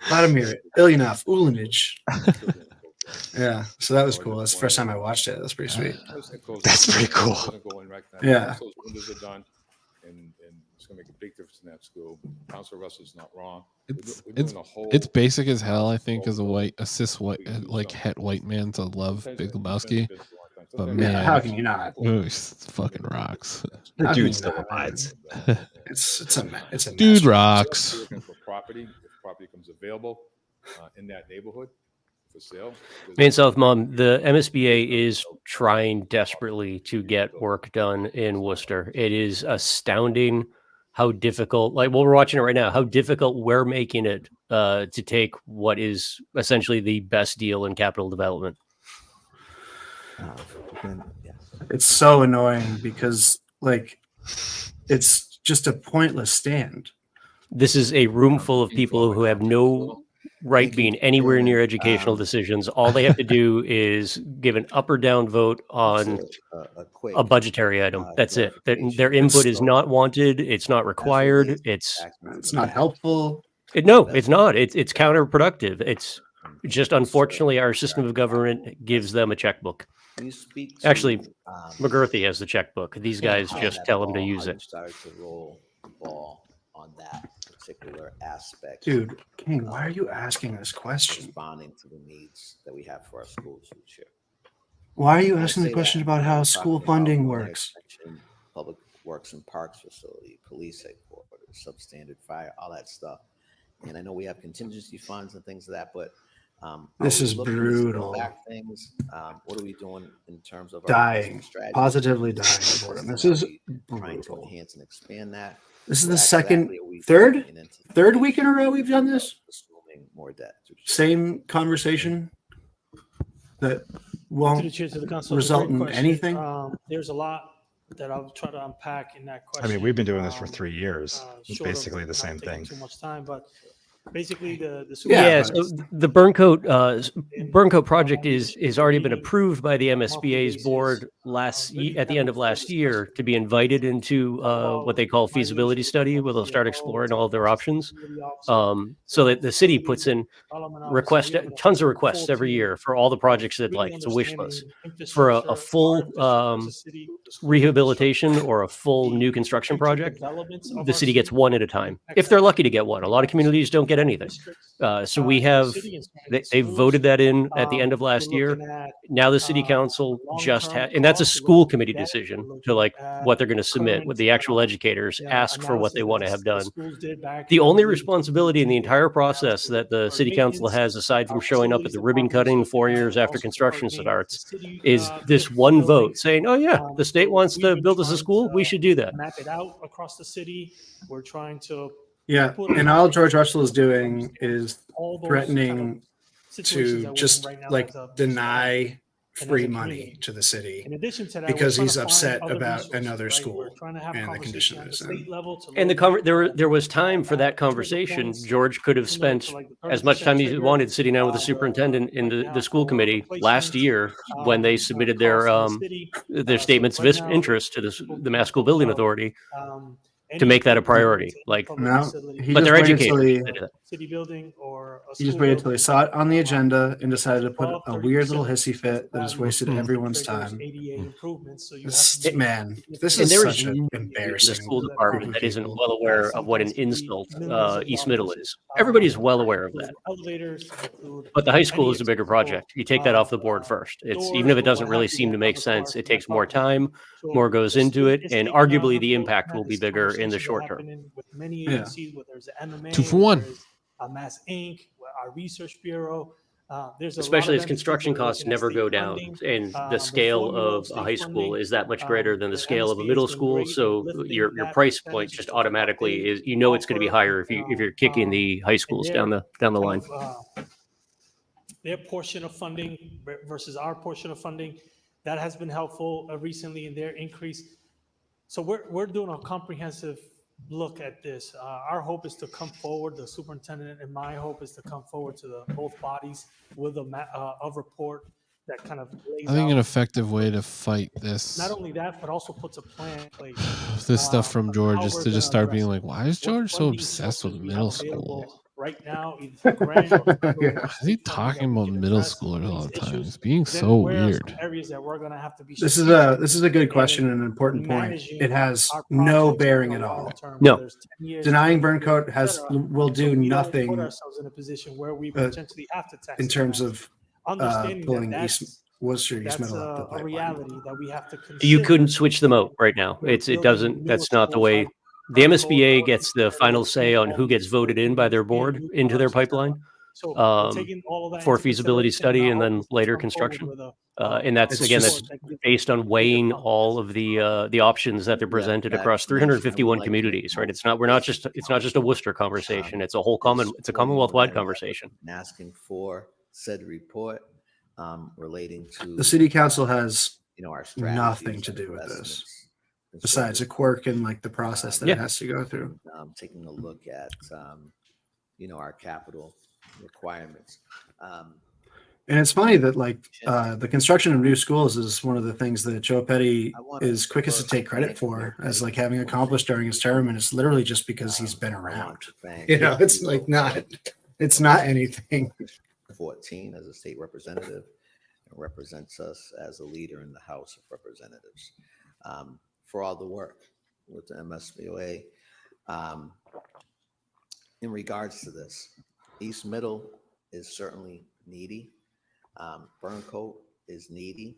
Vladimir Ilyanov Ulanich. Yeah, so that was cool. That's the first time I watched it. That's pretty sweet. That's pretty cool. Yeah. Those windows are done, and it's going to make a big difference in that school. Councilor Russell's not wrong. It's basic as hell. I think as a cis white het white man to love Big Lebowski, but man, how can you not? Ooh, it fucking rocks. The dude still abides. It's a dude rocks. For property, if property comes available in that neighborhood for sale. Main South Mom, the MSBA is trying desperately to get work done in Worcester. It is astounding how difficult, like we're watching it right now, how difficult we're making it to take what is essentially the best deal in capital development. It's so annoying because like it's just a pointless stand. This is a room full of people who have no right being anywhere near educational decisions. All they have to do is give an up or down vote on a budgetary item. That's it. Their input is not wanted. It's not required. It's not helpful. No, it's not. It's counterproductive. It's just unfortunately our system of government gives them a checkbook. Actually, McGurthy has the checkbook. These guys just tell him to use it. Started to roll the ball on that particular aspect. Dude, King, why are you asking this question? Responding to the needs that we have for our schools each year. Why are you asking the question about how school funding works? Public Works and Parks facility, police headquarters, substandard fire, all that stuff. And I know we have contingency funds and things of that, but this is brutal. Back things. What are we doing in terms of dying, positively dying of boredom? This is trying to enhance and expand that. This is the third week in a row we've done this. More debt. Same conversation that won't result in anything. There's a lot that I'll try to unpack in that question. I mean, we've been doing this for 3 years. It's basically the same thing. Too much time, but basically the so the Burncoat project is already been approved by the MSBA's board at the end of last year to be invited into what they call feasibility study, where they'll start exploring all of their options. So that the city puts in tons of requests every year for all the projects they'd like. It's a wish list for a full rehabilitation or a full new construction project. The city gets one at a time, if they're lucky to get one. A lot of communities don't get anything. So we have, they voted that in at the end of last year. Now the city council just had, and that's a school committee decision to like what they're going to submit, with the actual educators ask for what they want to have done. The only responsibility in the entire process that the city council has, aside from showing up at the ribbon cutting 4 years after construction starts, is this one vote saying, oh yeah, the state wants to build us a school, we should do that. Map it out across the city. We're trying to and all George Russell is doing is threatening to just like deny and free as a money community. to the city In addition to that, because we're trying he's to find upset other about resources, another right? school We're trying to have and the condition conversation it at the is state in. level to And look at, there was time for that trigger conversation. points, George could have similar to spent like the as much 30% time as he trigger, wanted sitting down with the superintendent in right now the school for committee last replacement, year when they submitted costs in the city. their So statements right of now, interest to the Mass School people Building of, Authority um, to any make that a improvements priority. to any Like, public No, facility, he but just they're waited educators. till he, to do that. city building or a he just school waited till building, he saw it on the agenda and decided to put above a weird little 30% hissy fit that just wasted everyone's triggers time. ADA improvements. So you have This, to make man, this And is there is such an nobody in the embarrassing school group department of that isn't people. well aware that of what an sometimes can be insult millions of East Middle dollars. is. Everybody's well aware of Include that. elevators, include But the high school any is a bigger accessible, project. You take that off the board first. It's even doors if it or doesn't what really have you seem that to are make required sense, for it that takes more property. time, So more goes into it, it's and taking on, arguably the I'm impact will had be this bigger in the conversations are short term. happening with many Yeah. agencies, whether it's MMA, 2 for 1. whether it's Mass Inc., our research bureau. There's a lot Especially of as entities construction that are costs looking at never state go down, funding. and the The scale formula of a state high school funding, is that much greater than the the scale of a MSBA middle has been school. great So at lifting your that price point percentage just to what automatically they is, you know, it's going to be offer, higher if you're kicking the high and schools their down the line. kind of, their portion of funding versus our portion of funding. That has been helpful recently in their increase. So we're doing a comprehensive look at this. Our hope is to come forward, the superintendent and my hope is to come forward to the both bodies with a report that kind of lays I think out an effective way to fight this not only that, but also puts a plan in place. this stuff from on George how is we're to just gonna start address being it. like, why is What George so funding obsessed sources with we have middle available school? right now, either through grant or federal Yeah. or Why is he state funding that talking we about can middle address schoolers all these the time? issues. He's being But then so where are some weird. areas that we're gonna have to be This strategic is a good question in and an important point. managing It has our no projects bearing over at the all. long term, No. whether it's 10 years, Denying 20 burn years, coat et has cetera, will so do we don't put nothing ourselves in a position where we uh, potentially have to tax in the terms parents. of Understanding pulling that Worcester East that's Middle up the a pipeline. reality that we have to You consider. couldn't switch them out right now. We're It building doesn't, newer that's not the schools way. like The Burn Code, MSBA working gets the together final with say on all who these gets voted in by their board new into their parks, et cetera. pipeline So we're taking all of that for into feasibility consideration, and study our and hope then is to later come forward construction. with And that's, It's again, just- that's based on weighing all of the options that they're presented that across to mention, I would 351 like to communities, right? make It's not just a Worcester conversation. It's a whole it's a Commonwealth-wide conversation. And asking for said report relating to The city council has our strategies, nothing to our do with investments, this and besides a certainly, quirk in like the process that Yeah. it has to go through. taking a look at our capital requirements. And it's funny that like the construction of new schools is one of the things that Joe Petty is quickest to take credit for as like having accomplished during his term, and it's literally just because he's been around. It's like it's not anything. 14 as a state representative and represents us as a leader in the House of Representatives for all the work with the MSBOA. In regards to this, East Middle is certainly needy. Burncoat is needy,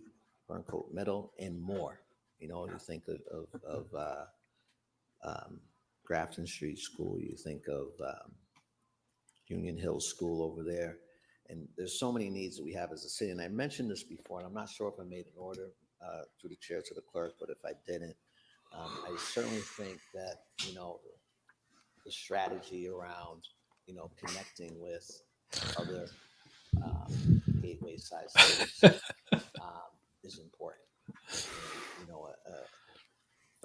Burncoat Middle, and more. You think of Grafton Street School, you think of Union Hill School over there. And there's so many needs that we have as a city. And I mentioned this before, and I'm not sure if I made an order through the chair to the clerk, but if I didn't, I certainly think that, the strategy around, connecting with other gateway size cities is important.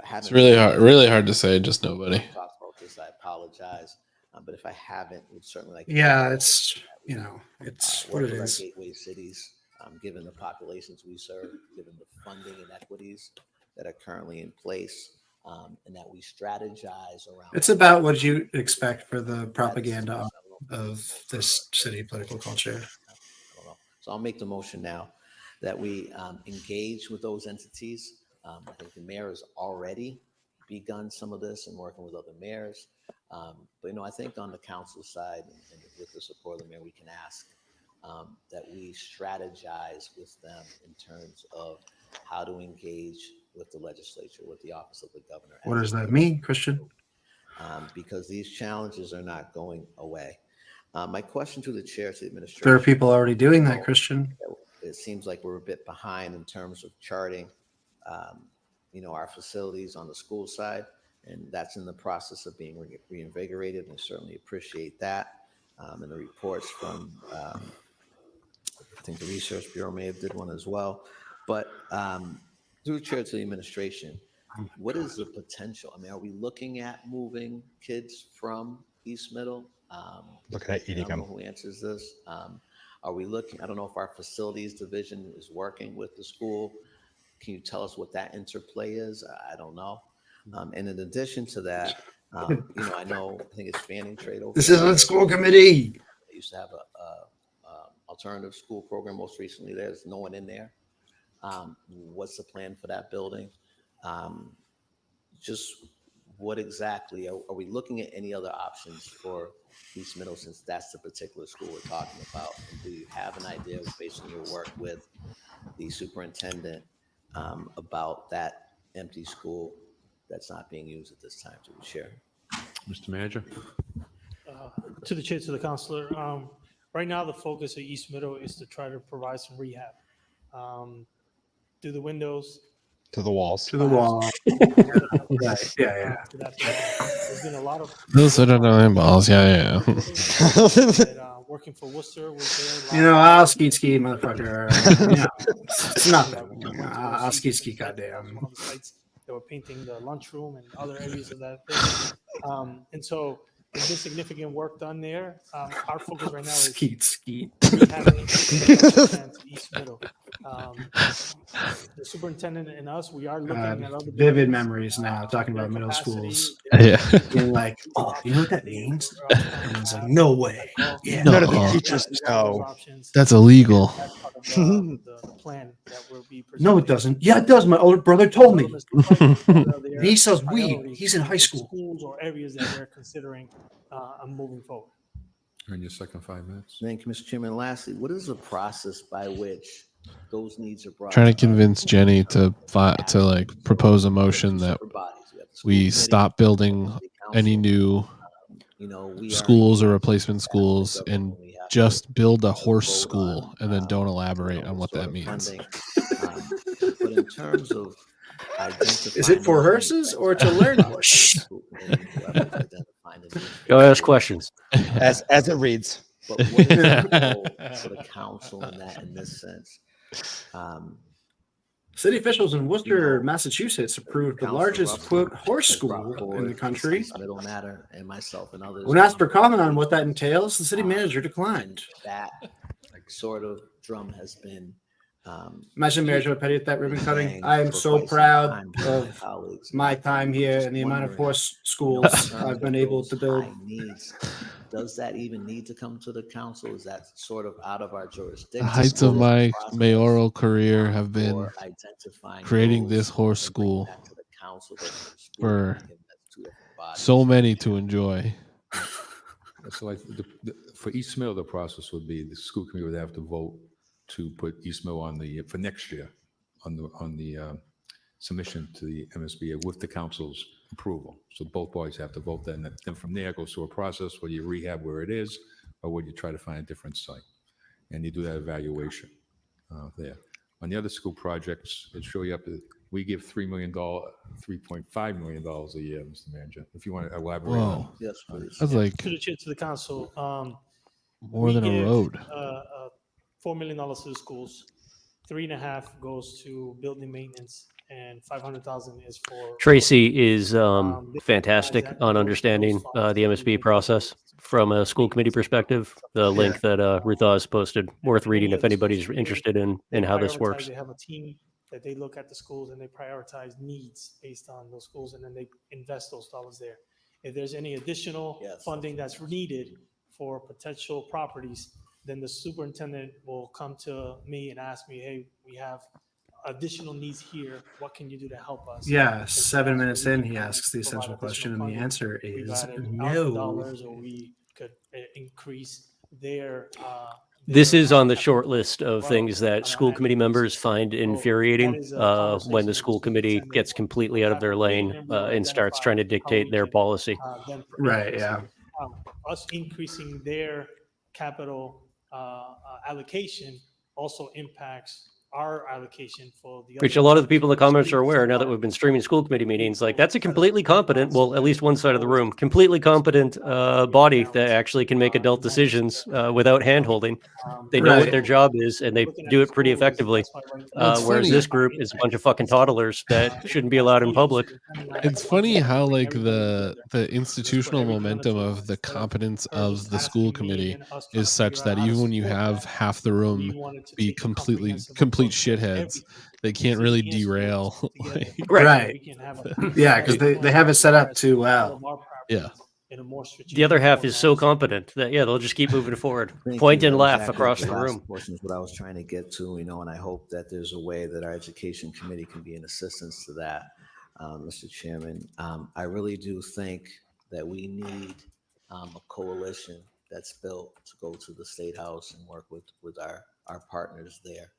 It's really hard to say, just nobody. Talked about this, I apologize. But if I haven't, would certainly like. Yeah, it's it's what work it with our is. gateway cities, given the populations we serve, given the funding inequities that are currently in place, and that we strategize around. It's about what you expect for the propaganda of this city political culture. I don't know. So I'll make the motion now that we engage with those entities. I think the mayor has already begun some of this and working with other mayors. But I think on the council side and with the support of the mayor, we can ask that we strategize with them in terms of how to engage with the legislature, with the office of the governor. What does that mean, Christian? Because these challenges are not going away. My question to the chair, to the administration. There are people already doing that, Christian. It seems like we're a bit behind in terms of charting, our facilities on the school side, and that's in the process of being reinvigorated. And I certainly appreciate that. And the reports from I think the Research Bureau may have did one as well. But through chair to the administration, what is the potential? I mean, are we looking at moving kids from East Middle? Look at that I don't know Edicum. who answers this. Are we looking, I don't know if our facilities division is working with the school. Can you tell us what that interplay is? I don't know. And in addition to that, you know, I think it's Fanning Trade over This isn't there. school committee. They used to have a alternative school program. Most recently, there's no one in there. What's the plan for that building? Just what exactly, are we looking at any other options for East Middle, since that's the particular school we're talking about? And do you have an idea, based on your work with the superintendent, about that empty school that's not being used at this time, to the chair? Mr. Manager? To the chair, to the counselor, right now the focus of East Middle is to try to provide some rehab. Do the windows. To the walls. To the wall. Right. Yeah. There's been a lot of Those are the balls. Yeah. working for Worcester was there. You know, I'll ski, motherfucker. It's nothing. I'll ski, goddamn. One of the sites that were painting the lunchroom and other areas of that thing. And so there's been significant work done there. Our focus right now is Skeet. rehabbing East Middle. The superintendent and us, we are looking at other Vivid memories now, talking about middle schools. Yeah. Being like, oh, you know what that means? And it's like, no way. Yeah. No. None of the teachers know. That's illegal. The plan that will be No, it doesn't. Yeah, it does. My older brother told me. He sells weed. He's in high school. Schools or areas that they're considering moving forward. In your second 5 minutes. Thank you, Mr. Chairman. Lastly, what is the process by which those needs are brought? Trying to convince Jenny to like propose a motion that we stop building any new schools or replacement schools and just build a horse school, and then don't elaborate on what that means. But in terms of Is it for horses or to learn horse? Go ask questions. As it reads. But what is the role for the council in this sense? City officials in Worcester, Massachusetts approved the largest, quote, horse school in the country. Middle matter, and myself and others. When asked for comment on what that entails, the city manager declined. That sort of drum has been. Imagine Mayor Joe Petty at that ribbon cutting. I am so proud of my time here and the amount of horse schools I've been able to build. Does that even need to come to the council? Is that sort of out of our jurisdiction? The heights of my mayoral career have been creating this horse school for so many to enjoy. So for East Middle, the process would be the school committee would have to vote to put East Middle on for next year on the submission to the MSBA with the council's approval. So both bodies have to vote that, and then from there it goes through a process where you rehab where it is, or where you try to find a different site, and you do that evaluation there. On the other school projects, it show you up. We give $3.5 million a year, Mr. Manager. If you want to elaborate. Whoa. Yes, please. That's like To the chair, to the council. more than a road. $4 million to the schools, 3.5 goes to building maintenance, and 500,000 is for. Tracy is fantastic on understanding the MSB process from a school committee perspective. The link that Ruth Oz posted, worth reading if anybody's interested in how this works. They have a team that they look at the schools and they prioritize needs based on those schools, and then they invest those dollars there. If there's any additional funding that's needed for potential properties, then the superintendent will come to me and ask me, hey, we have additional needs here. What can you do to help us? Yeah, 7 minutes in, he asks the essential question, and the answer is no. Dollars, or we could increase their. This is on the short list of things that school committee members find infuriating when the school committee gets completely out of their lane and starts trying to dictate their policy. Right, yeah. Us increasing their capital allocation also impacts our allocation for the. Which a other lot of the people in the comments are students aware now that we've been streaming school committee meetings. Like that's a completely competent, well, at least one side of the room, completely competent body that actually can make adult decisions without handholding. They know what Right. their job is and they do it pretty effectively. Well, it's Whereas funny. this group is a bunch of fucking toddlers that shouldn't be allowed in public. It's funny how like the institutional momentum of the competence of the school committee is such that even when you have half the room be complete shitheads, they can't really derail. Like, Right. Yeah, because they have it set up too well. Yeah. The other half is so competent that, yeah, they'll just keep moving forward. Thank Point you. and That was laugh actually across the the last room. portion is what I was trying to get to, and I hope that there's a way that our education committee can be an assistance to that, Mr. Chairman. I really do think that we need a coalition that's built to go to the State House and work with our partners there.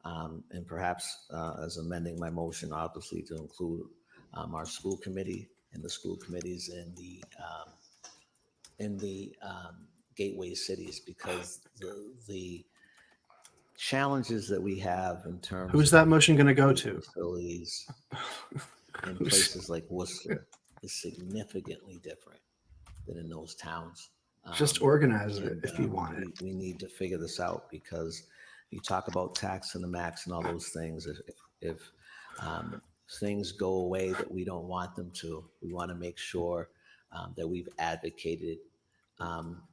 And perhaps as amending my motion, obviously, to include our school committee and the school committees in the gateway cities, because the challenges that we have in terms Who's that motion going to go to? Facilities in places like Worcester is significantly different than in those towns. Just organize it if you want it. We need to figure this out, because you talk about tax and the max and all those things. If things go away that we don't want them to, we want to make sure that we've advocated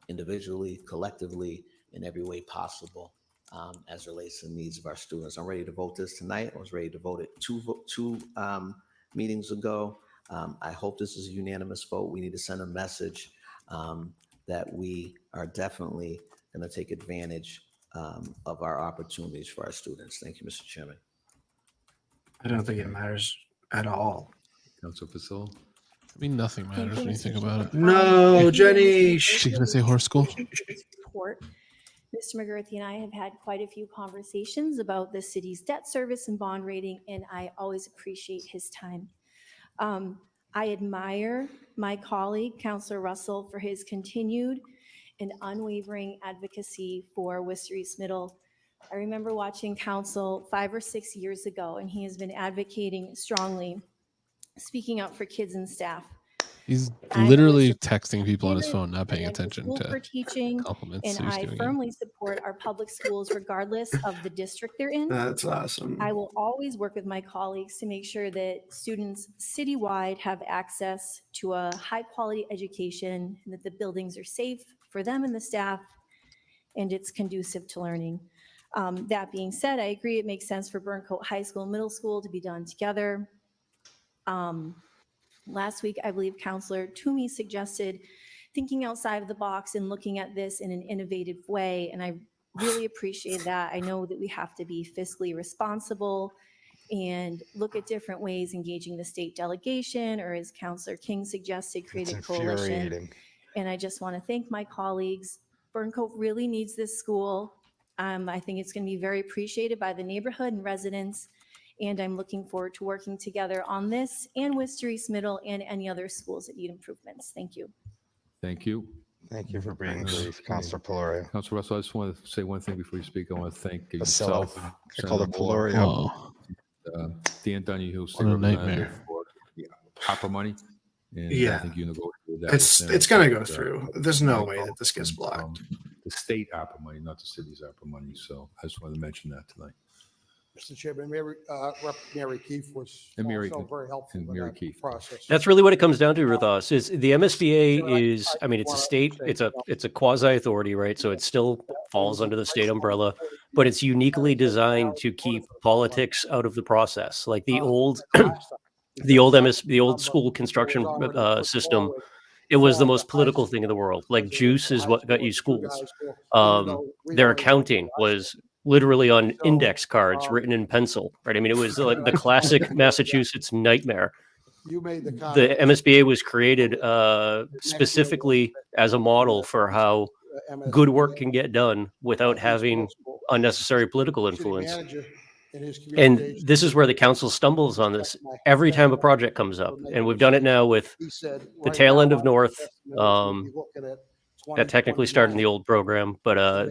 individually, collectively, in every way possible as relates to the needs of our students. I'm ready to vote this tonight. I was ready to vote it two meetings ago. I hope this is a unanimous vote. We need to send a message that we are definitely going to take advantage of our opportunities for our students. Thank you, Mr. Chairman. I don't think it matters at all. Council Pasil. I mean, nothing matters when you think about it. No, Jenny. She's gonna say horse school. Support. Mr. McGurthy and I have had quite a few conversations about the city's debt service and bond rating, and I always appreciate his time. I admire my colleague, Councillor Russell, for his continued and unwavering advocacy for Worcester East Middle. I remember watching council 5 or 6 years ago, and he has been advocating strongly, speaking out for kids and staff. He's literally texting people on his phone, not paying attention For to teaching, compliments and that he's I giving firmly support our public schools regardless of the district they're in. That's awesome. I will always work with my colleagues to make sure that students citywide have access to a high-quality education, and that the buildings are safe for them and the staff, and it's conducive to learning. That being said, I agree it makes sense for Burncoat High School and Middle School to be done together. Last week, I believe Councillor Toomey suggested thinking outside of the box and looking at this in an innovative way, and I really appreciate that. I know that we have to be fiscally responsible and look at different ways, engaging the state delegation, or as Councillor King suggested, create a coalition. Infuriating. And I just want to thank my colleagues. Burncoat really needs this school. I think it's going to be very appreciated by the neighborhood and residents, and I'm looking forward to working together on this and Worcester East Middle and any other schools that need improvements. Thank you. Thank you. Thank you for being brief, Councilor Peloria. Councilor Russell, I just want to say one thing before you speak. I want to thank Pasilla. yourself. I called her Senator Moore, Peloria. Dan Donahue, What a nightmare. for the ARPA money. And I Yeah. think you negotiated that. It's going to go through. There's no way that this gets blocked. The state ARPA money, not the city's ARPA money. So I just wanted to mention that tonight. Mr. Chairman, Rep. Mary Keefe was And Mary- also very helpful and in Mary that Keefe. process. That's really what it comes down to with us is the MSBA is, I mean, it's a state, it's a quasi authority, right? So it still falls under the state umbrella, but it's uniquely designed to keep politics out of the process. Like the old school construction system, it was the most political thing in the world. Like juice is what got you schools. Their accounting was literally on index cards written in pencil, right? I mean, it was like the classic Massachusetts nightmare. You made the The MSBA was created specifically as a model for how good work can get done without having unnecessary political influence. And this is where the council stumbles on this every time a project comes up. And we've done it now with the tail end of North, That technically started in the old program, but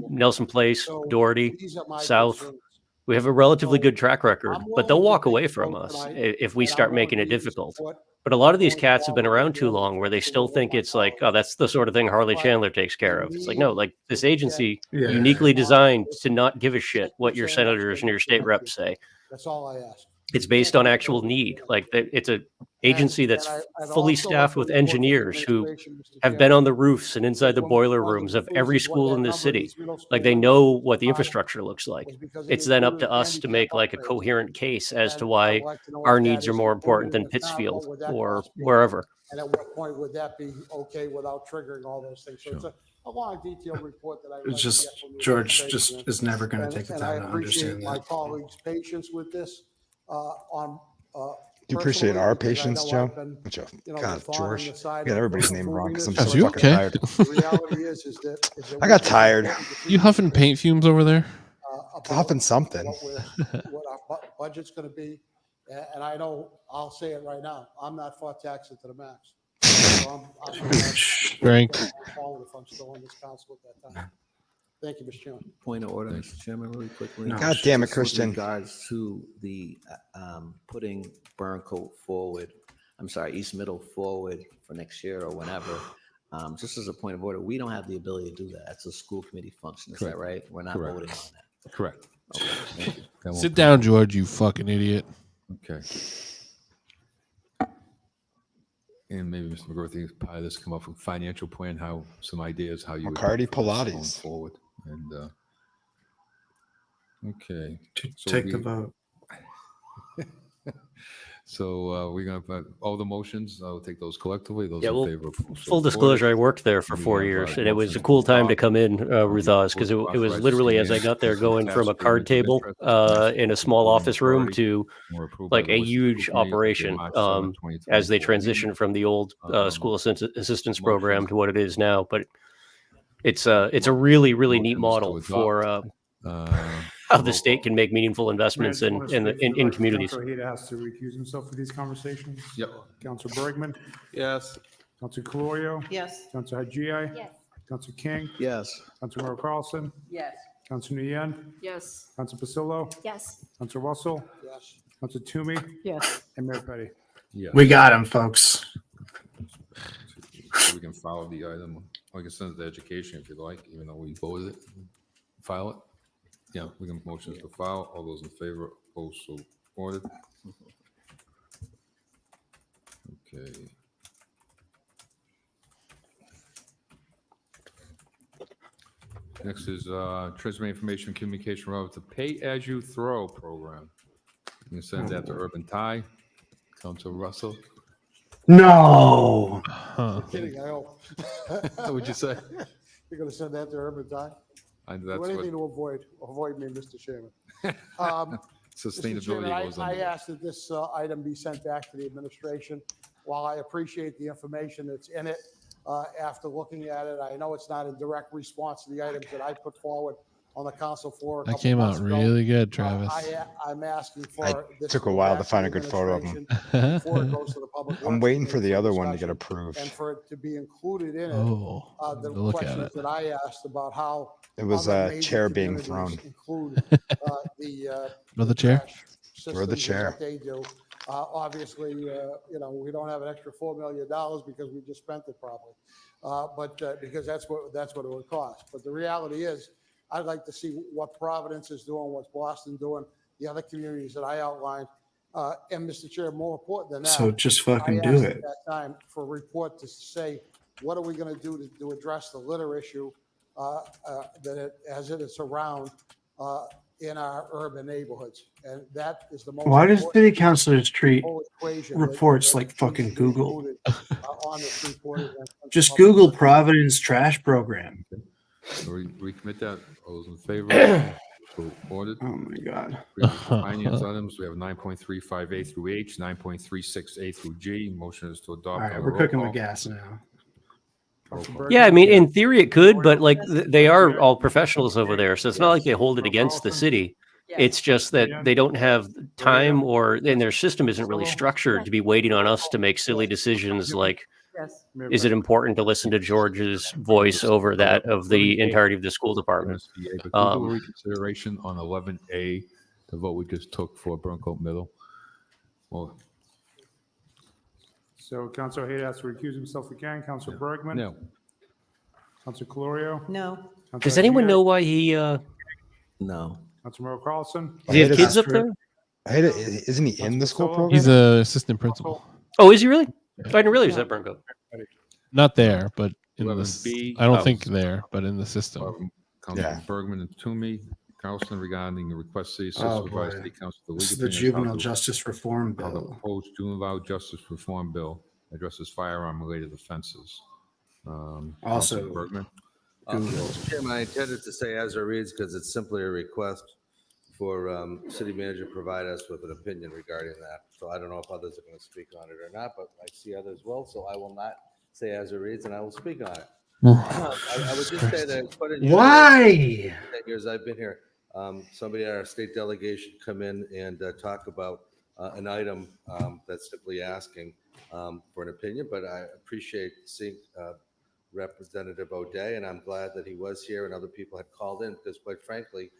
Nelson Place, Doherty, These are my South, concerns. we have a relatively So, good track record, I'm but they'll willing to walk take away the from vote us tonight, if we and I start want making it to difficult. support But a lot of these going cats have been forward around with too the long where they so still with think my it's like, oh, colleagues. that's the sort of thing Harley But Chandler takes care of. It's like, no, need like this to agency Yeah. uniquely get designed this. to not give a shit what your Mr. Chairman, senators and your state reps say. That's all I ask. It's based on actual need. Like it's a agency that's I'd fully also like staffed to with report to the engineers who administration, Mr. have been Chairman, on the roofs and inside the when boiler one of rooms the of every reasons why school that in this number of city. these middle school Like they numbers know is what the high infrastructure looks like. was because it It's then up included to us to handicap make like a upgrades. coherent case as And to I why would like to know our if that needs are is more included important in than this now, what Pittsfield would that or cost be? wherever. And at what point would that be okay without triggering all those things? So it's a long detailed report that I would It's like to just get from the George administration. just is never going to And- take the and I time to appreciate understand my that. colleagues' patience with this on. Do you appreciate personally, our because I patience, know Joe? I've been, Joe, you know, God, the thorn in George. the side I got of- everybody's of name wrong moving because this, I'm but so you fucking okay? tired. The reality is that. I got tired. You huffing paint fumes over there? Huffing something. What our budget's gonna be, and I know, I'll say it right now, I'm not for taxing to the max. So I'm Frank. forward if I'm still on this council at that time. Thank you, Mr. Chairman. Point of order, Mr. Chairman, really quickly. No. God damn it, Just with Christian. regards to the putting Burncoat forward, I'm sorry, East Middle forward for next year or whenever. Just as a point of order, we don't have the ability to do that. That's a school committee function. Is that Correct. right? We're not Correct. voting on that. Correct. Okay, thank you. That won't Sit be- down, George, you fucking idiot. Okay. And maybe Mr. McGurty, part of this come up with financial plan, how some ideas, how you would McCarty put this going Pilates. forward. And okay. So Take the we- vote. So we're gonna put all the motions. I'll take those collectively. Those Yeah, in well, favor. So full disclosure, I worked there for We 4 have, years, uh, and it was a motions cool to time to adopt. come in, Ruth Oz, because it was Authorize literally the as I city got there, manager going to from a pass card payments of table interest in a small office room authority to were approved by like the a Worcester huge School Committee at their operation March 7, as they 2024 transition meeting. from the old school assistance program motions. to what it is now. But it's a really neat Motions to model adopt. for how the state can make meaningful investments in communities. Councilor Hida has to recuse himself for these conversations. Yep. Councilor Bergman, Yes. Councilor Calorio, Yes. Councilor Hajia, Yes. Councilor King, Yes. Councilor Carlson, Yes. Councilor Nguyen, Yes. Councilor Pasillo, Yes. Councilor Russell, Yes. Councilor Toomey, Yes. and Mayor Petty. Yeah. We got him, folks. So we can follow the item. I can send it to education if you'd like, even though we voted it. File it. Yeah, we can motions to file. All those in favor, opposed, so ordered. Okay. Next is Treasury Information and Communication relative to Pay As You Throw program. You can send that to Urban Tie. Council Russell. No. Huh. Kidding, I hope. What'd you say? You're gonna send that to Urban Time? And Do that's anything what to avoid me, Mr. Chairman. Mr. Chairman, sustainability goes I under. asked that this item be sent back to the administration. While I appreciate the information that's in it, after looking at it, I know it's not in direct response to the items that I put forward on the council floor. That came out really good, Travis. I'm asking for. I this took a go while back to find a the good photo of him. administration Before it goes to the public. I'm Works waiting for Committee the other one to get discussion, approved. And for it to be included in it, Oh, the look at questions it. that I asked about how. It was other a major chair being communities thrown. Include the. Another chair? trash Throw the systems and chair. what they do. Obviously, we don't have an extra $4 million because we just spent it probably. But because that's what it would cost. But the reality is, I'd like to see what Providence is doing, what's Boston doing, the other communities that I outlined. And Mr. Chair, more important than that. So just fucking I do asked it. At that time for a report to say, what are we going to do to address the litter issue as it is around in our urban neighborhoods? And that is the most. Why does important city councilors treat whole equation reports that like needs fucking to be Google? included, on this report and on Just public Google record. Providence trash program. So we recommit that. All those in favor? So ordered. Oh my God. Finance items, we have 9.35A through H, 9.36A through G. Motion is to adopt. All right, on a we're roll cooking call. with gas now. Roll call. Yeah, I mean, in theory it could, but like they are all professionals over there, so it's not like they hold it against the city. It's just that they don't have time, or and their system isn't really structured to be waiting on us to make silly decisions like Yes. is it important to listen to George's voice over that of the entirety of the school department? MSBA, but can we do a reconsideration on 11A, the vote we just took for Burncoat Middle? Well, So Councilor Hayden has to recuse himself again. Councilor Bergman? no. Councilor Calorio? No. Does anyone know why he? No. Councilor Merrill Carlson? Does he have kids up there? Isn't he in the school program? He's a assistant principal. Oh, is he really? I didn't realize that, Burncoat. Not there, but in the. 11B. I don't think there, but in the system. Councilman Bergman and Toomey. Carlson regarding the request city Oh, supervisor boy. city council. This is the juvenile justice reform How the bill. proposed juvenile justice reform bill addresses firearm related offenses. Also, Councilman Bergman. Mr. Chairman, I intended to say as it reads because it's simply a request for city manager to provide us with an opinion regarding that. So I don't know if others are going to speak on it or not, but I see others will. So I will not say as it reads, and I will speak on it. I would just say that it's quite unusual. Why? 10 years I've been here. Somebody at our state delegation come in and talk about an item that's simply asking for an opinion, but I appreciate seeing Representative O'Day, and I'm glad that he was here and other people had called in because, quite frankly,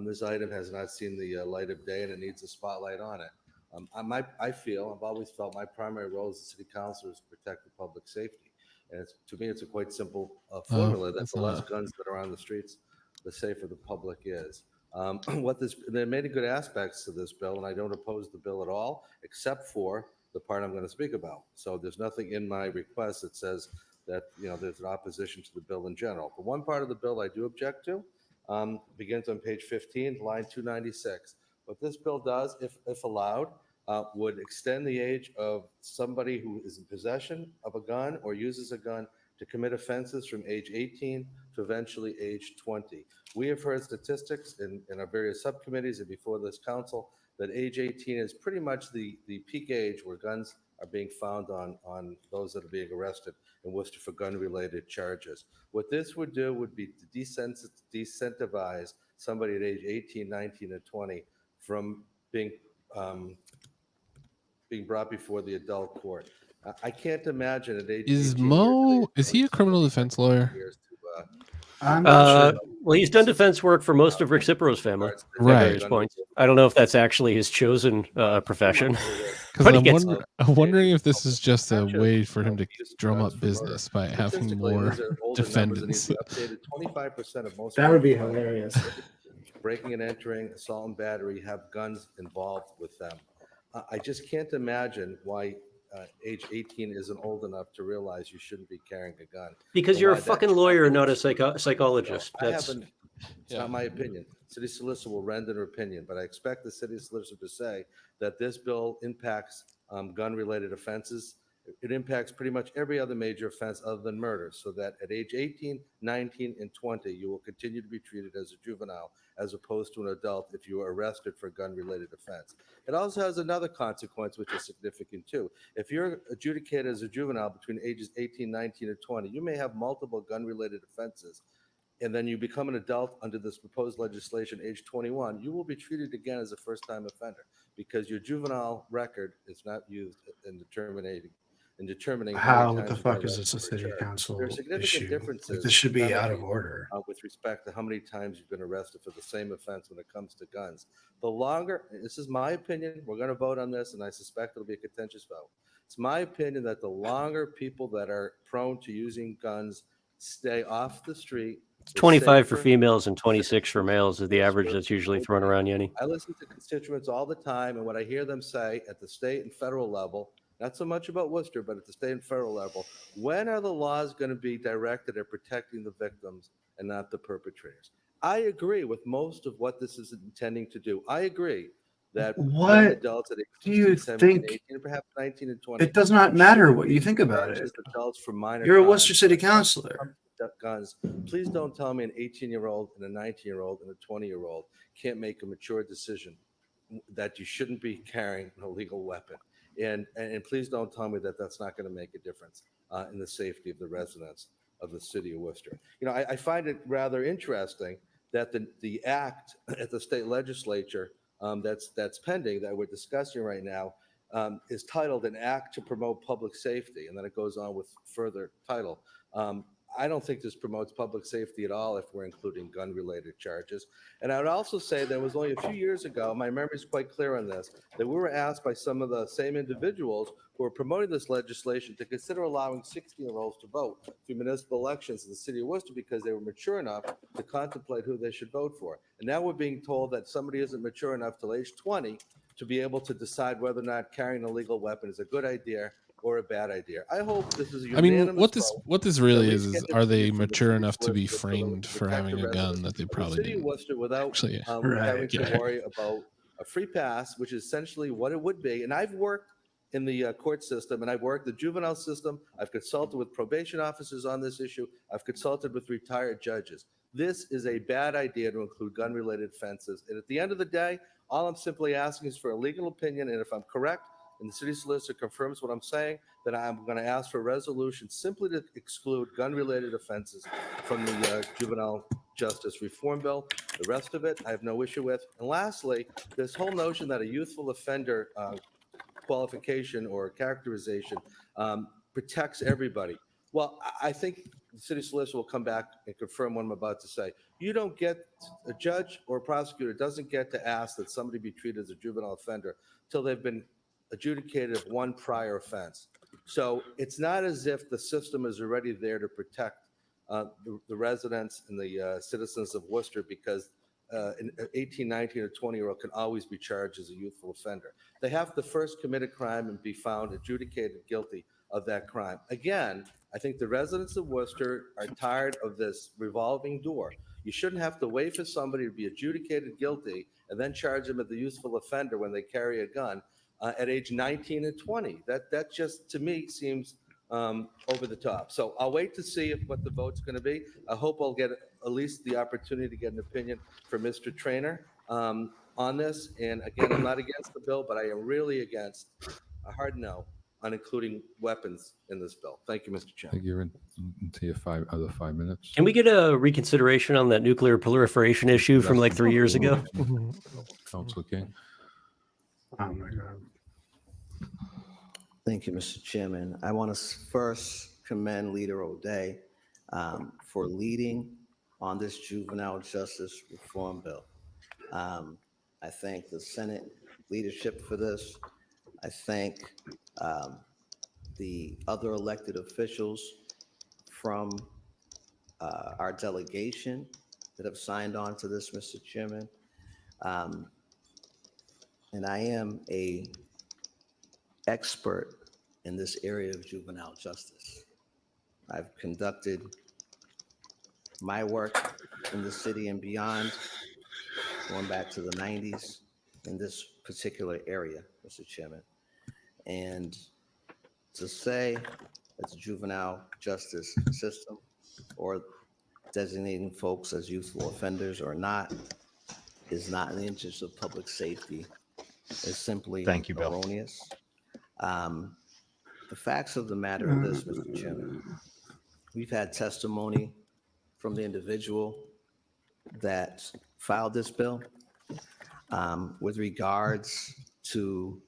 this item has not seen the light of day and it needs a spotlight on it. I've always felt my primary role as a city councilor is to protect the public safety. And to me, it's a quite simple formula that the less guns that are on the streets, the safer the public is. There are many good aspects to this bill, and I don't oppose the bill at all, except for the part I'm going to speak about. So there's nothing in my request that says that there's an opposition to the bill in general. The one part of the bill I do object to begins on page 15, line 296. What this bill does, if allowed, would extend the age of somebody who is in possession of a gun or uses a gun to commit offenses from age 18 to eventually age 20. We have heard statistics in our various subcommittees and before this council that age 18 is pretty much the peak age where guns are being found on those that are being arrested in Worcester for gun-related charges. What this would do would be to decentivize somebody at age 18, 19, and 20 from being brought before the adult court. I can't imagine at age 18 Is he a criminal defense lawyer? I'm not sure. Well, he's done defense work for most of Rick Cipro's family at various points. I don't know if that's actually his chosen profession. Because I'm wondering if this is just a way for him to drum up business by having more defendants. 25% of most That would be hilarious. breaking and entering, assault and battery have guns involved with them. I just can't imagine why age 18 isn't old enough to realize you shouldn't be carrying a gun. Because But you're a why that- fucking lawyer, not a psychologist. I That's haven't, it's not my opinion. City solicitor will render an opinion, but I expect the city solicitor to say that this bill impacts gun-related offenses. It impacts pretty much every other major offense other than murder, so that at age 18, 19, and 20, you will continue to be treated as a juvenile as opposed to an adult if you are arrested for a gun-related offense. It also has another consequence, which is significant too. If you're adjudicated as a juvenile between ages 18, 19, and 20, you may have multiple gun-related offenses, and then you become an adult under this proposed legislation, age 21, you will be treated again as a first-time offender because your juvenile record is not used in determining How many the times you fuck got is this a arrested for city charge. council There are significant issue? differences. Like, this should be not out only, of order. with respect to how many times you've been arrested for the same offense when it comes to guns. The longer, this is my opinion, we're going to vote on this, and I suspect it'll be a contentious vote. It's my opinion that the longer people that are prone to using guns stay off the street, it's the 25 for safer. females and 26 for males is the average that's usually thrown around, Yenny. I listen to constituents all the time, and what I hear them say at the state and federal level, not so much about Worcester, but at the state and federal level, when are the laws going to be directed at protecting the victims and not the perpetrators? I agree with most of what this is intending to do. I agree that young What adults at age do you 16, 17, think? 18, perhaps 19 and 20. It does not matter shouldn't what be you think about charged it. as adults for minor You're a crimes. Worcester City councilor. Guns. Please don't tell me an 18-year-old and a 19-year-old and a 20-year-old can't make a mature decision that you shouldn't be carrying an illegal weapon. And please don't tell me that that's not going to make a difference in the safety of the residents of the city of Worcester. I find it rather interesting that the act at the state legislature that's pending that we're discussing right now is titled "An Act to Promote Public Safety," and then it goes on with further title. I don't think this promotes public safety at all if we're including gun-related charges. And I would also say that it was only a few years ago, my memory is quite clear on this, that we were asked by some of the same individuals who were promoting this legislation to consider allowing 16-year-olds to vote through municipal elections in the city of Worcester because they were mature enough to contemplate who they should vote for. And now we're being told that somebody isn't mature enough till age 20 to be able to decide whether or not carrying a legal weapon is a good idea or a bad idea. I hope this is a I mean, unanimous what this really that we is get are they from the mature city enough to be solicitor framed to for protect having the a gun residents that they of the probably city of didn't Worcester without actually? having to worry about a free pass, which is essentially what it would be. And I've worked in the court system, and I've worked the juvenile system. I've consulted with probation officers on this issue. I've consulted with retired judges. This is a bad idea to include gun-related offenses. And at the end of the day, all I'm simply asking is for a legal opinion, and if I'm correct, and the city solicitor confirms what I'm saying, then I'm going to ask for a resolution simply to exclude gun-related offenses from the juvenile justice reform bill. The rest of it, I have no issue with. And lastly, this whole notion that a youthful offender qualification or characterization protects everybody. Well, I think the city solicitor will come back and confirm what I'm about to say. You don't get, a judge or a prosecutor doesn't get to ask that somebody be treated as a juvenile offender till they've been adjudicated of one prior offense. So it's not as if the system is already there to protect the residents and the citizens of Worcester, because an 18, 19, or 20-year-old can always be charged as a youthful offender. They have to first commit a crime and be found adjudicated guilty of that crime. Again, I think the residents of Worcester are tired of this revolving door. You shouldn't have to wait for somebody to be adjudicated guilty and then charge them as a youthful offender when they carry a gun at age 19 and 20. That just, to me, seems over the top. So I'll wait to see what the vote's going to be. I hope I'll get at least the opportunity to get an opinion from Mr. Trainer on this. And again, I'm not against the bill, but I am really against a hard no on including weapons in this bill. Thank you, Mr. I Chairman. think you're into your other 5 minutes. Can we get a reconsideration on that nuclear proliferation issue from like 3 years ago? Councilor King. Oh my God. Thank you, Mr. Chairman. I want to first commend Leader O'Day for leading on this juvenile justice reform bill. I thank the Senate leadership for this. I thank the other elected officials from our delegation that have signed on to this, Mr. Chairman. And I am an expert in this area of juvenile justice. I've conducted my work in the city and beyond, going back to the 90s in this particular area, Mr. Chairman. And to say it's a juvenile justice system or designating folks as youthful offenders or not is not in the interest of public safety. It's simply Thank you, Bill. erroneous. The facts of the matter are this, Mr. Chairman. We've had testimony from the individual that filed this bill with regards to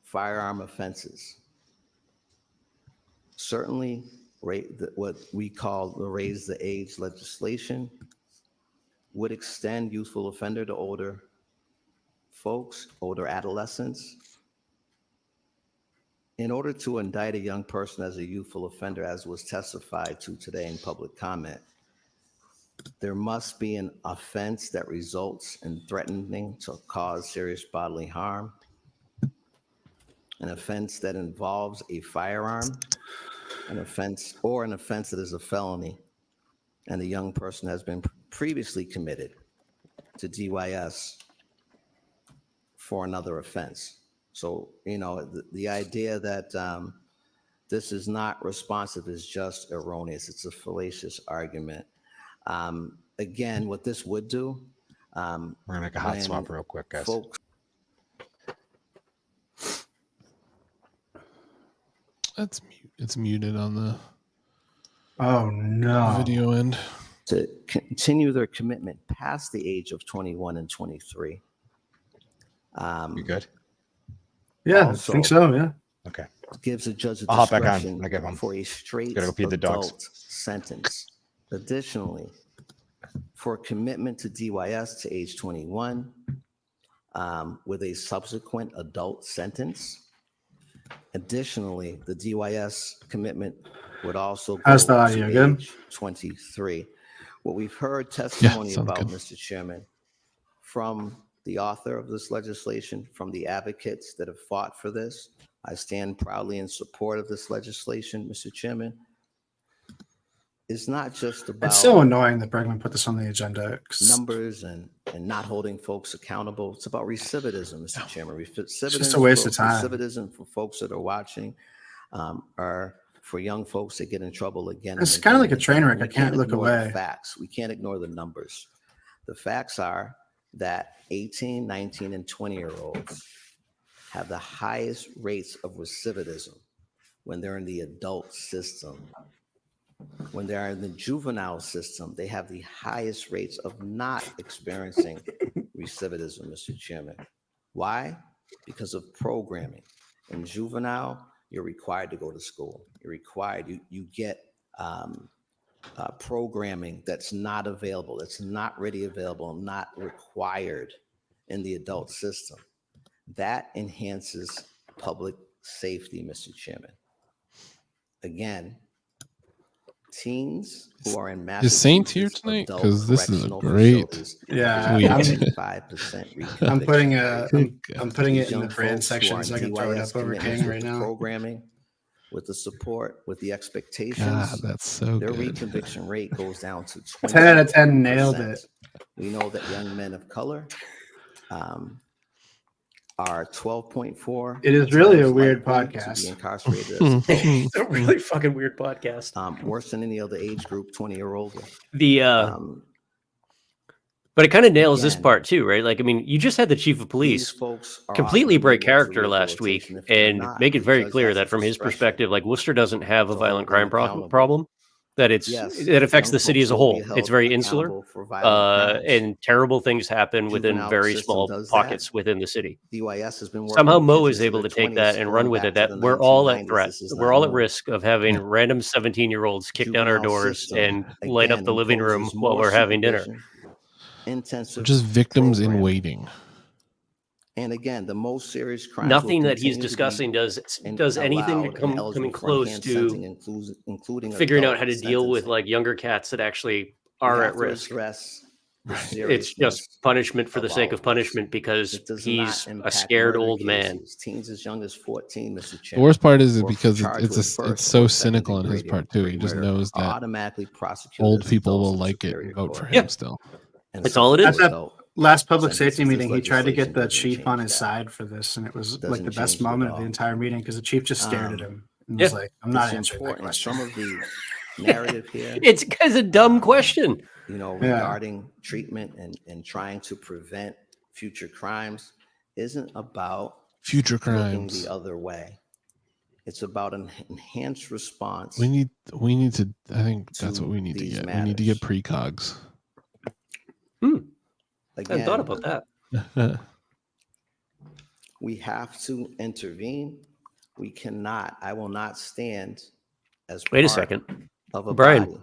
firearm offenses. Certainly, what we call the raise the age legislation would extend youthful offender to older folks, older adolescents. In order to indict a young person as a youthful offender, as was testified to today in public comment, there must be an offense that results in threatening to cause serious bodily harm, an offense that involves a firearm, an offense that is a felony, and the young person has been previously committed to DYS for another offense. So, the idea that this is not responsive is just erroneous. It's a fallacious argument. Again, what this would do. We're going to make a hot swap real quick, guys. It's muted on the video end. To continue their commitment past the age of 21 and 23. You good? Yeah, I Also, think so. Yeah. Okay. gives a judge a I'll hop back on discretion when I get home. for a straight Gotta go feed the dogs. adult sentence. Additionally, for commitment to DYS to age 21 with a subsequent adult sentence. Additionally, the DYS commitment would also go How's the audio? to Good? age 23. What we've heard testimony sounds about, good. Mr. Chairman, from the author of this legislation, from the advocates that have fought for this, I stand proudly in support of this legislation, Mr. Chairman. It's not just about It's so annoying that Bregman put this on the agenda. 'Cause numbers and not holding folks accountable. It's about recidivism, Mr. Chairman. Recidivism, It's just a waste of time. Recidivism for folks that are watching, or for young folks that get in trouble again. It's and kind of again like a and train again. wreck. We I can't look ignore the away. facts. We can't ignore the numbers. The facts are that 18, 19, and 20-year-olds have the highest rates of recidivism when they're in the adult system. When they are in the juvenile system, they have the highest rates of not experiencing recidivism, Mr. Chairman. Why? Because of programming. In juvenile, you're required to go to school. You're required, you get programming that's not available, that's not ready available, not required in the adult system. That enhances public safety, Mr. Chairman. Again, teens who are in Is Saint here Massachusetts tonight? adult Because this is a correctional great facilities Yeah, tweet. have a 95% I'm putting reconviction rate. I'm putting These it in the young brand folks who section are so in I can throw it DYS up over commitments King with right the now. programming, with the support, with the God, expectations, that's so their good. reconviction rate goes down to 20%. 10 out of 10 nailed it. We know that young men of color are 12.4. It is really a times weird likely to be podcast. incarcerated as adults. It's a really fucking weird podcast. Worse than any other age group, 20 or older. But it kind of nails this again, part too, right? Like, I mean, you just had the chief of These police folks are completely often break moved to character last week rehabilitation if they're and not. make it The very judge clear has that the from his discretion perspective, like Worcester doesn't have a to violent hold them crime accountable. problem. That Yes, it affects young the city folks as a will be whole. held It's very insular, accountable for violent crimes. and terrible things happen within Juvenile very system small does pockets that. within the city. DYS has been working Somehow with Mo kids is into able their to take 20s that and going run with back it. to That the we're all at 1990s. threat. This is We're not all at new. risk of having random 17-year-olds kick down our Juvenile doors system, and light up again, the living room imposes while more we're having dinner. supervision, We're intensive just victims in programming. waiting. And again, the most serious crimes Nothing will that he's continue to be discussing does anything to allowed and coming eligible for close enhanced to sentencing, including figuring out adult how to deal with sentencing. like younger cats that actually We are have at to risk. address the It's seriousness just punishment for the of sake all of this. punishment because It does he's not a impact scared murder old man. cases. Teens as young as 14, Mr. The Chairman, worst part is or because charged with it's first so or cynical on his second-degree part too. He just murder knows are that automatically prosecuted old as people adults will in like it Superior and vote for Court. him still. And That's all it so is. At that adult last public sentences. safety This meeting, he tried to get legislation the doesn't chief on change his that. side for this, and it was like Doesn't the best change it at moment of the all. entire meeting because the chief just stared at him and Yeah. was like, "I'm not It's answering that important. question." Some of the narrative here, It's because a dumb question. you know, Yeah. regarding treatment and trying to prevent future crimes isn't about Future looking crimes. the other way. It's about an enhanced response. We need to. I think that's to what we need to these get. We need to get matters. precogs. I hadn't thought about that. We have to intervene. We cannot, I will not stand as Wait a part second. of a Brian, body.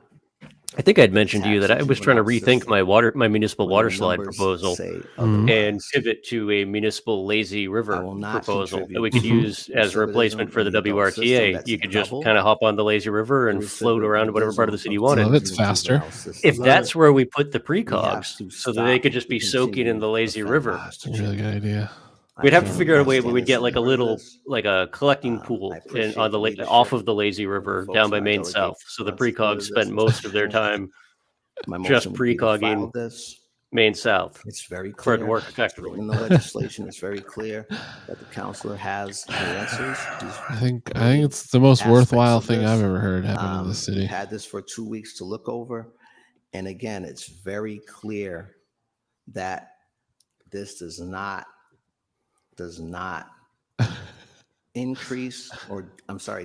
I think I'd mentioned to you that Tax I was trying to juvenile rethink system my municipal when the water slide numbers proposal say and otherwise. pivot to a municipal lazy river I will not proposal that contribute we could to use as a replacement recidivism for in the the adult system. WRTA. That's You could just double kind of hop on the lazy river the and float around to whatever part of the city you recidivism wanted. Love of it's teens in the faster. juvenile system. If that's where we put the We have precogs, to so that they stop could just be the soaking in the continued lazy offenders, river. Mr. That's a really Chairman. good idea. We'd have to can't figure out a way where stand we'd in get like a support of little, this. like a collecting pool I in, appreciate on the the leadership off of the lazy of the river folks down who by I Main delegate South. So the responsibilities precogs of spent this, most Mr. of their Chairman. time My just motion would be to file precogging this. Main South It's very for it to clear. work It's effectively. written in the legislation. It's very clear that the counselor has the answers. I think it's the most Aspects worthwhile of thing this. I've ever heard happen in this We've city. had this for 2 weeks to look over. And again, it's very clear that this does not increase or,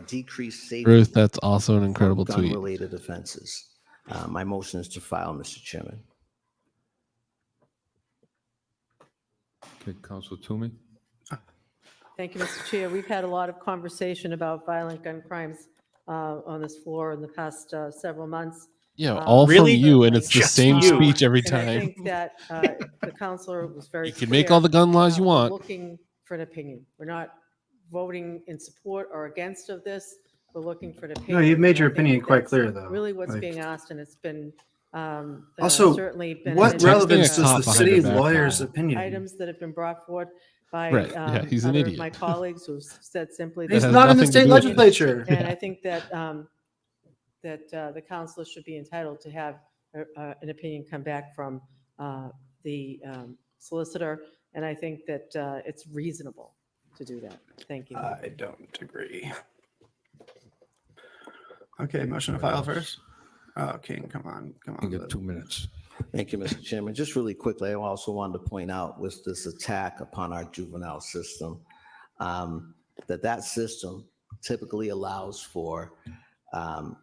decrease safety Ruth, that's also an from incredible tweet. gun-related offenses. My motion is to file, Mr. Chairman. Okay, Council Toomey? Thank you, Mr. Chair. We've had a lot of conversation about violent gun crimes on this floor in the past several months. Yeah, all from Really? you, and it's the Just same you. speech every And I time. think that the counselor was very You clear. can make all the gun laws you we're want. looking for an opinion. We're not voting in support or against of this. We're looking for an opinion. No, you've made And your I think opinion that quite that's clear, though. Really what's Like- being asked, and it's been Also, certainly been. what mentioned, relevance Texting a does cop the behind city their back. lawyer's opinion? Items that have been brought forward by Right, yeah, he's an other of idiot. my colleagues who've said simply. He's has not in the nothing to state do with it. legislature. And I think that, the council should be entitled to have an opinion come back from the solicitor. And I think that it's reasonable to do that. Thank you. I don't agree. Okay, motion to file first. Oh, King, come on. You get 2 minutes. Thank you, Mr. Chairman. Just really quickly, I also wanted to point out with this attack upon our juvenile system, that system typically allows for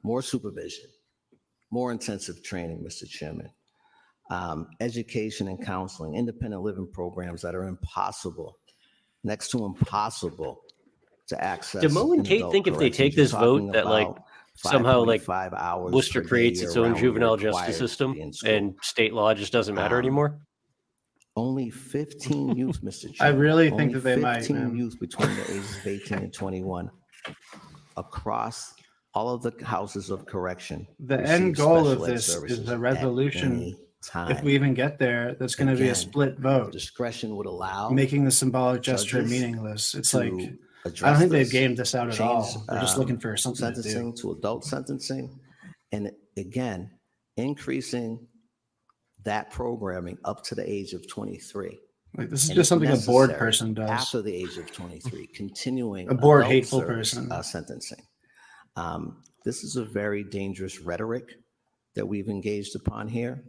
more supervision, more intensive training, Mr. Chairman, education and counseling, independent living programs that are next to impossible to access. Do Mo and in Kate adult think if they corrections. take You're this vote talking that like about somehow like 5.5 hours Worcester per day creates its own year-round juvenile required justice to system be in school. and state law just doesn't matter anymore? Only 15 youth, Mr. Chairman. I really think Only that they might, 15 man. youth between the ages of 18 and 21 across all of the houses of correction. The receive end goal of special ed this services is a at resolution. any time. If we even get there, that's going to be a Again, split vote, Discretion would allow. making the symbolic gesture judges meaningless. It's to like, I don't address think they've this, gamed this out at all. change, They're just looking for something to do. sentencing to adult sentencing. And again, increasing that programming up to the age of 23. Like, this is And just if something a bored necessary, person does. After the age of 23, continuing A bored, adult hateful service, person. sentencing. This is a very dangerous rhetoric that we've engaged upon here,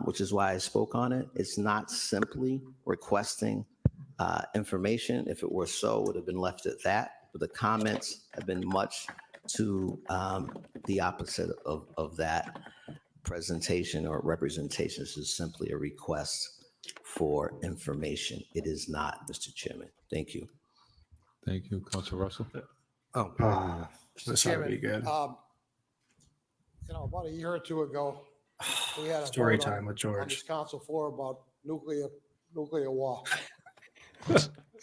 which is why I spoke on it. It's not simply requesting information. If it were so, it would have been left at that. But the comments have been much to the opposite of that presentation or representation. This is simply a request for information. It is not, Mr. Chairman. Thank you. Thank you, Councilor Russell. This ought to be good. About a year or two ago, we had a Story vote time with on George. this council floor about nuclear war.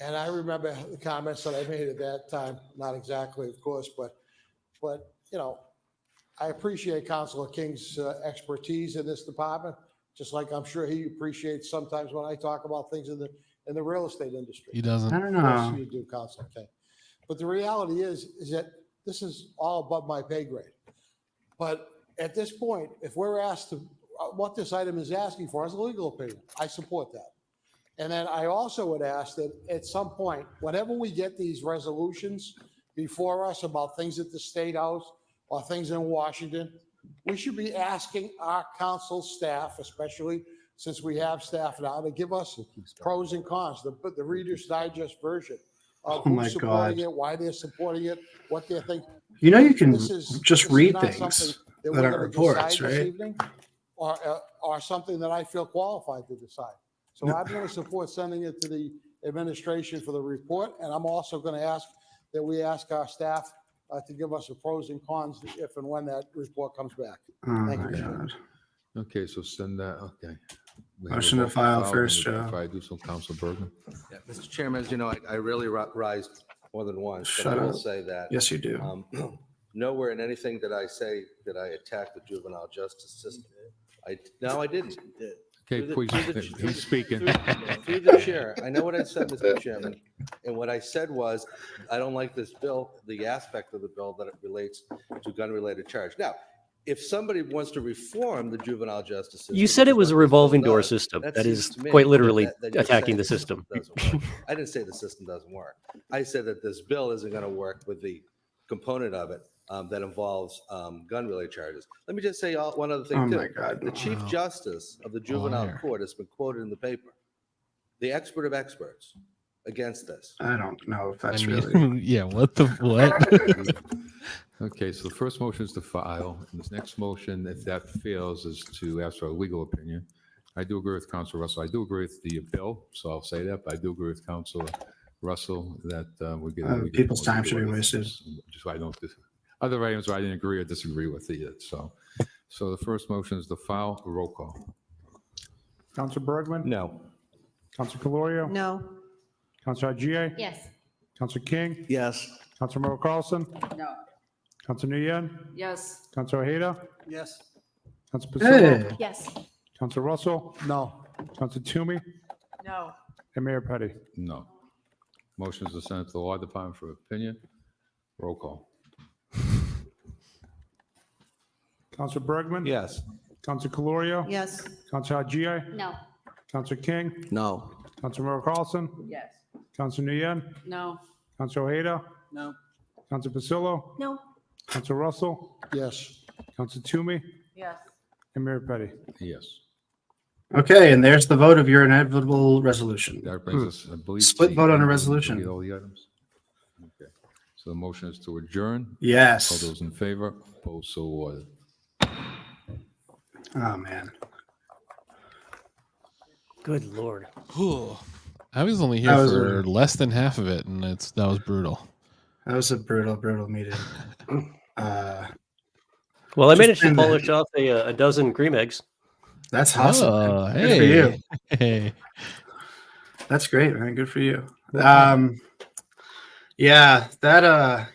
And I remember the comments that I made at that time, not exactly, of course, but I appreciate Councilor King's expertise in this department, just like I'm sure he appreciates sometimes when I talk about things in the real estate industry. He doesn't. I don't Of course know. you do, Councilor King. But the reality is that this is all above my pay grade. But at this point, if we're asked to, what this item is asking for is a legal opinion. I support that. And then I also would ask that at some point, whenever we get these resolutions before us about things at the State House or things in Washington, we should be asking our council staff, especially since we have staff now, to give us pros and cons, the Reader's Digest version of Oh my who's supporting God. it, why they're supporting it, what they're thinking. You know, you can This is just read not things something that we're aren't gonna reports, decide this right? evening, or something that I feel qualified to decide. So I'm going to support sending it to the administration for the report, and I'm also going to ask that we ask our staff to give us the pros and cons if and when that report comes back. Oh Thank my you, Mr. God. Okay, so send that, okay. We have a Motion to vote file and first, we- Joe. If I do so, Councilor Bergman. Yeah, Mr. Chairman, as you know, I really rise more than once. But Shut I will up. say that. Yes, you do. Nowhere in anything that I say that I attack the juvenile justice system. No, I didn't. Okay, Through the- please, through the- he's speaking. Through the chair. I know what I said, Mr. Chairman. And what I said was, I don't like this bill, the aspect of the bill that it relates to gun-related charge. Now, if somebody wants to reform the juvenile justice system. You said it was a revolving door does, system. That seems is to me quite literally that you're attacking saying the system. doesn't work. I didn't say the system doesn't work. I said that this bill isn't going to work with the component of it that involves gun-related charges. Let me just say one other thing, Oh too. my God. The Chief Justice of the Juvenile Court has been quoted in the paper, the expert of experts, against this. I don't know if that's I mean, really. yeah, what the what? Okay, so the first motion is to file, and this next motion, if that fails, is to ask for a legal opinion. I do agree with Councilor Russell. I do agree with the bill, so I'll say that, but I do agree with Councilor Russell, that we get. People's time should be wasted. Just why I don't. Other items where I didn't agree or disagree with it. So the first motion is to file. Roll call. Counselor Bergman? No. Counselor Calorio? No. Counselor Agia? Yes. Counselor King? Yes. Counselor Merrill Carlson? No. Counselor Nguyen? Yes. Counselor Ojeda? Yes. Counselor Pasillo? Hey. Yes. Counselor Russell? No. Counselor Toomey? No. And Mayor Petty. No. Motion is to send it to the law department for opinion. Roll call. Counselor Bergman? Yes. Counselor Calorio? Yes. Counselor Agia? No. Counselor King? No. Counselor Merrill Carlson? Yes. Counselor Nguyen? No. Counselor Ojeda? No. Counselor Pasillo? No. Counselor Russell? Yes. Counselor Toomey? Yes. And Mayor Petty. Yes. Okay, and there's the vote of your inevitable resolution. That brings us, I believe. Split to vote on a the- resolution. All the items. Okay. So the motion is to adjourn. Yes. All those in favor, opposed, so ordered. Oh, man. Good Lord. I was only here That was for less than half of it, and that was brutal. That was a brutal meeting. Well, I Just managed to been there. polish off a dozen cream eggs. That's awesome. Oh, man. Good for you. Hey. That's great, man. Good for you. Yeah, that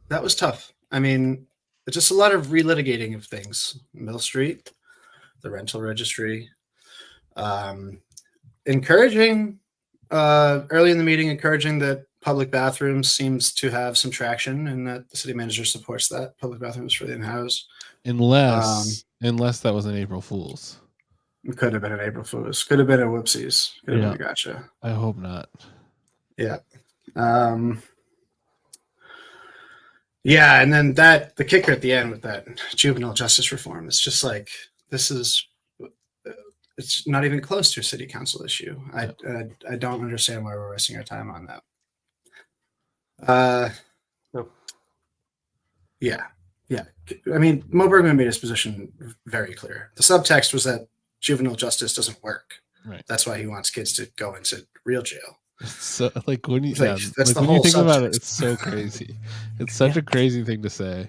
was tough. I mean, it's just a lot of relitigating of things. Mill Street, the rental registry, encouraging early in the meeting, encouraging that public bathrooms seems to have some traction and that the city manager supports that public bathrooms for the in-house. Unless that was an April Fool's. It could have been an April Fool's. Could have been a whoopsies. Could have been a gotcha. I hope not. Yeah. Yeah, and then the kicker at the end with that juvenile justice reform is just like, it's not even close to a city council issue. I don't understand why we're wasting our time on that. Yeah. I mean, Mo Bergman made his position very clear. The subtext was that juvenile justice doesn't work. Right. That's why he wants kids to go into real jail. So like when you That's the when whole you think about it, subtext. it's so crazy. It's such a crazy thing to say.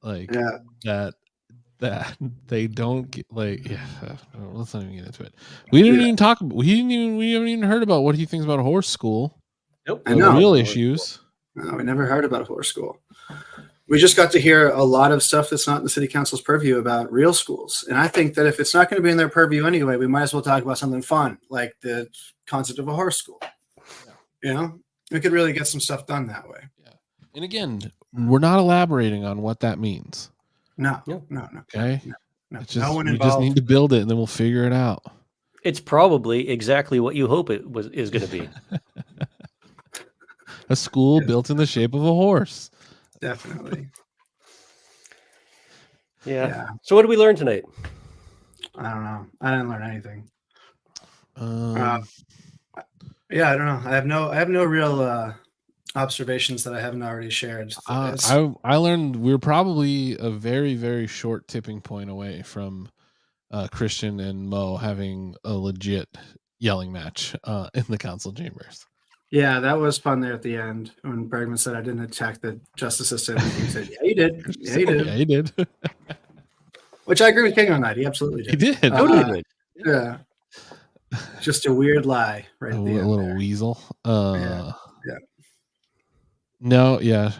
Like that they don't get let's not even get into it. We haven't even heard about what he thinks about a horse school. Nope. I know. Real issues. No, we never heard about a horse school. We just got to hear a lot of stuff that's not in the city council's purview about real schools. And I think that if it's not going to be in their purview anyway, we might as well talk about something fun, like the concept of a horse school. You know, we could really get some stuff done that way. And again, we're not elaborating on what that means. No. Okay. No. It's just, No one we just involved. need to build it and then we'll figure it out. It's probably exactly what you hope is going to be. A school built in the shape of a horse. Definitely. Yeah. So what did we learn tonight? I don't know. I didn't learn anything. Yeah, I don't know. I have no real observations that I haven't already shared. I learned we're probably a very, very short tipping point away from Christian and Mo having a legit yelling match in the council chambers. Yeah, that was fun there at the end when Bergman said I didn't attack the justice system. He said, "Yeah, you did. Yeah, you did. Yeah, he did." Which I agree with King on that. He absolutely did. He did. Totally did. Yeah. Just a weird lie, right? A at the end little there. weasel. Yeah. No, yeah.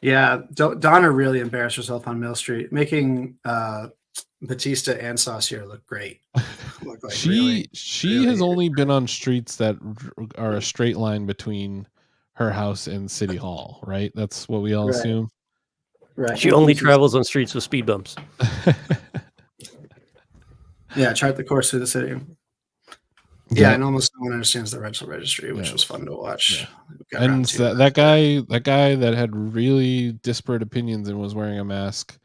Yeah, Donna really embarrassed herself on Mill Street, making Batista and Saucier look great. Look like She has only been on streets that are a straight line between her house and City Hall, right? That's what we all Right. assume. Right. She only travels on streets with speed bumps. Yeah, chart the course through the city. Yeah, and almost no one understands the rental registry, which was fun to watch. Got And around to that guy that had really disparate opinions and was wearing a mask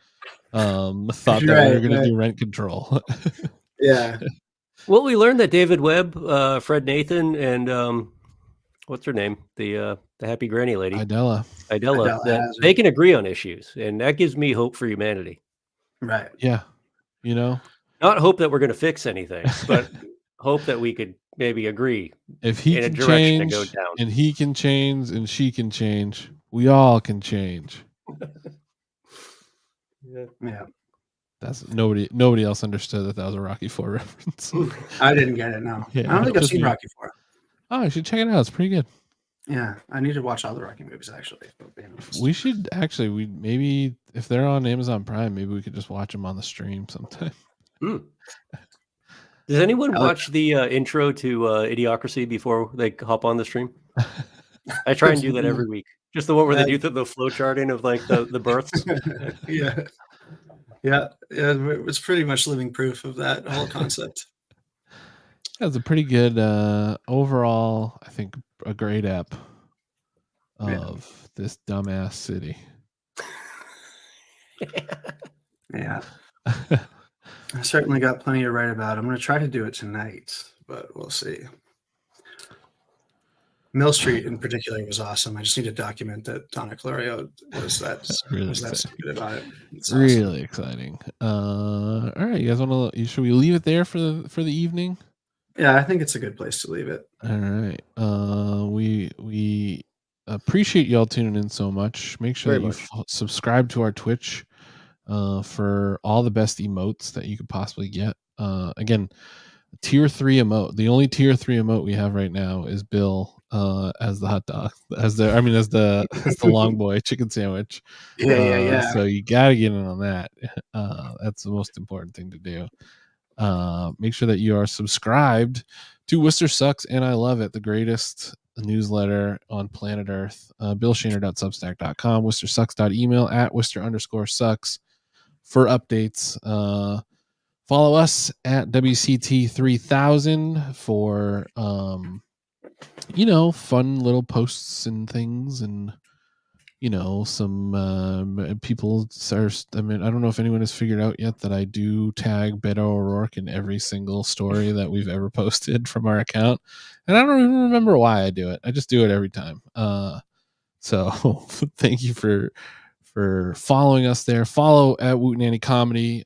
thought that we were going to do rent control. Yeah. Well, we learned that David Webb, Fred Nathan, and what's her name? The happy granny lady. Idella, that they can agree on issues. And that gives me hope for humanity. Right. Yeah. You know? Not hope that we're going to fix anything, but hope that we could maybe agree If he in a can direction to change, go down. and he can change, and she can change, we all can change. Yeah. That's nobody else understood that was a Rocky IV reference. I didn't get it. No, I don't think I've just seen me. Rocky IV. Oh, you should check it out. It's pretty good. Yeah, I need to watch all the Rocky movies actually. We should actually. We maybe if they're on Amazon Prime, maybe we could just watch them on the stream sometime. Does anyone watch the intro to Idiocracy before they hop on the stream? I try and do that every week. Just the one where they do the flow charting of like the births. Yeah, it's pretty much living proof of that whole concept. That's a pretty good overall. I think a great app of this dumbass city. Yeah. I certainly got plenty to write about. I'm going to try to do it tonight, but we'll see. Mill Street in particular was awesome. I just need to document that Donna Clario was that stupid about it. It's Really exciting. All right, you guys want to? Should we leave it there for the evening? Yeah, I think it's a good place to leave it. All right. We appreciate y'all tuning in so much. Make sure Very that you subscribe to our Twitch for all the best emotes that you could possibly get. Again, tier 3 emote. The only tier 3 emote we have right now is Bill as the hot dog, as the long boy chicken sandwich. Yeah. So you gotta get in on that. That's the most important thing to do. Make sure that you are subscribed to Worcester Sucks and I Love It, the greatest newsletter on planet Earth. BillShaner.substack.com, WorcesterSucks.email at Worcester_sucks for updates. Follow us at WCT3000 for fun little posts and things, and some people are. I don't know if anyone has figured out yet that I do tag Beto O'Rourke in every single story that we've ever posted from our account, and I don't even remember why I do it. I just do it every time. So thank you for following us there. Follow at Woot Nanny Comedy.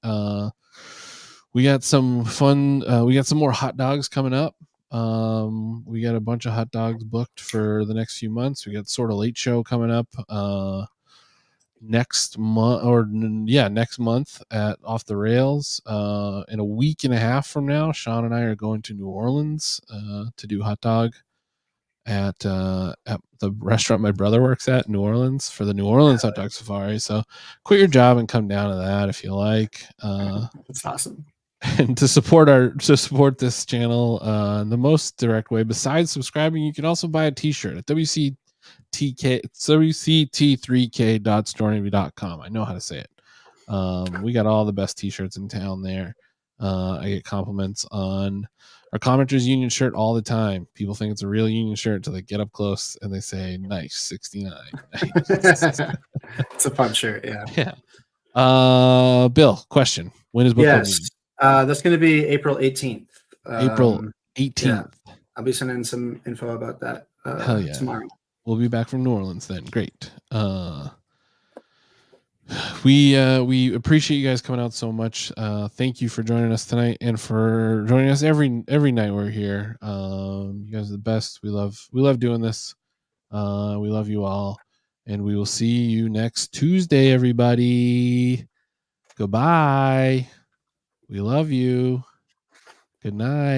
We got some fun. We got some more hot dogs coming up. We got a bunch of hot dogs booked for the next few months. We got Sort of Late Show coming up next month at Off the Rails. In a week and a half from now, Shaun and I are going to New Orleans to do hot dog at the restaurant my brother works at in New Orleans for the New Orleans hot dog safari. So quit your job and come down to that if you like. That's awesome. And to support this channel, the most direct way, besides subscribing, you can also buy a t-shirt at WCT3K.storenvy.com. I know how to say it. We got all the best t-shirts in town there. I get compliments on our Commenters Union shirt all the time. People think it's a real Union shirt until they get up close and they say, "Nice 69." It's a fun shirt. Yeah. Bill, question: when is book club meeting? That's going to be April 18th. April 18th. Yeah. I'll be sending some info about that Hell yeah. tomorrow. We'll be back from New Orleans then. Great. We appreciate you guys coming out so much. Thank you for joining us tonight and for joining us every night we're here. You guys are the best. We love doing this. We love you all, and we will see you next Tuesday, everybody. Goodbye. We love you. Good night.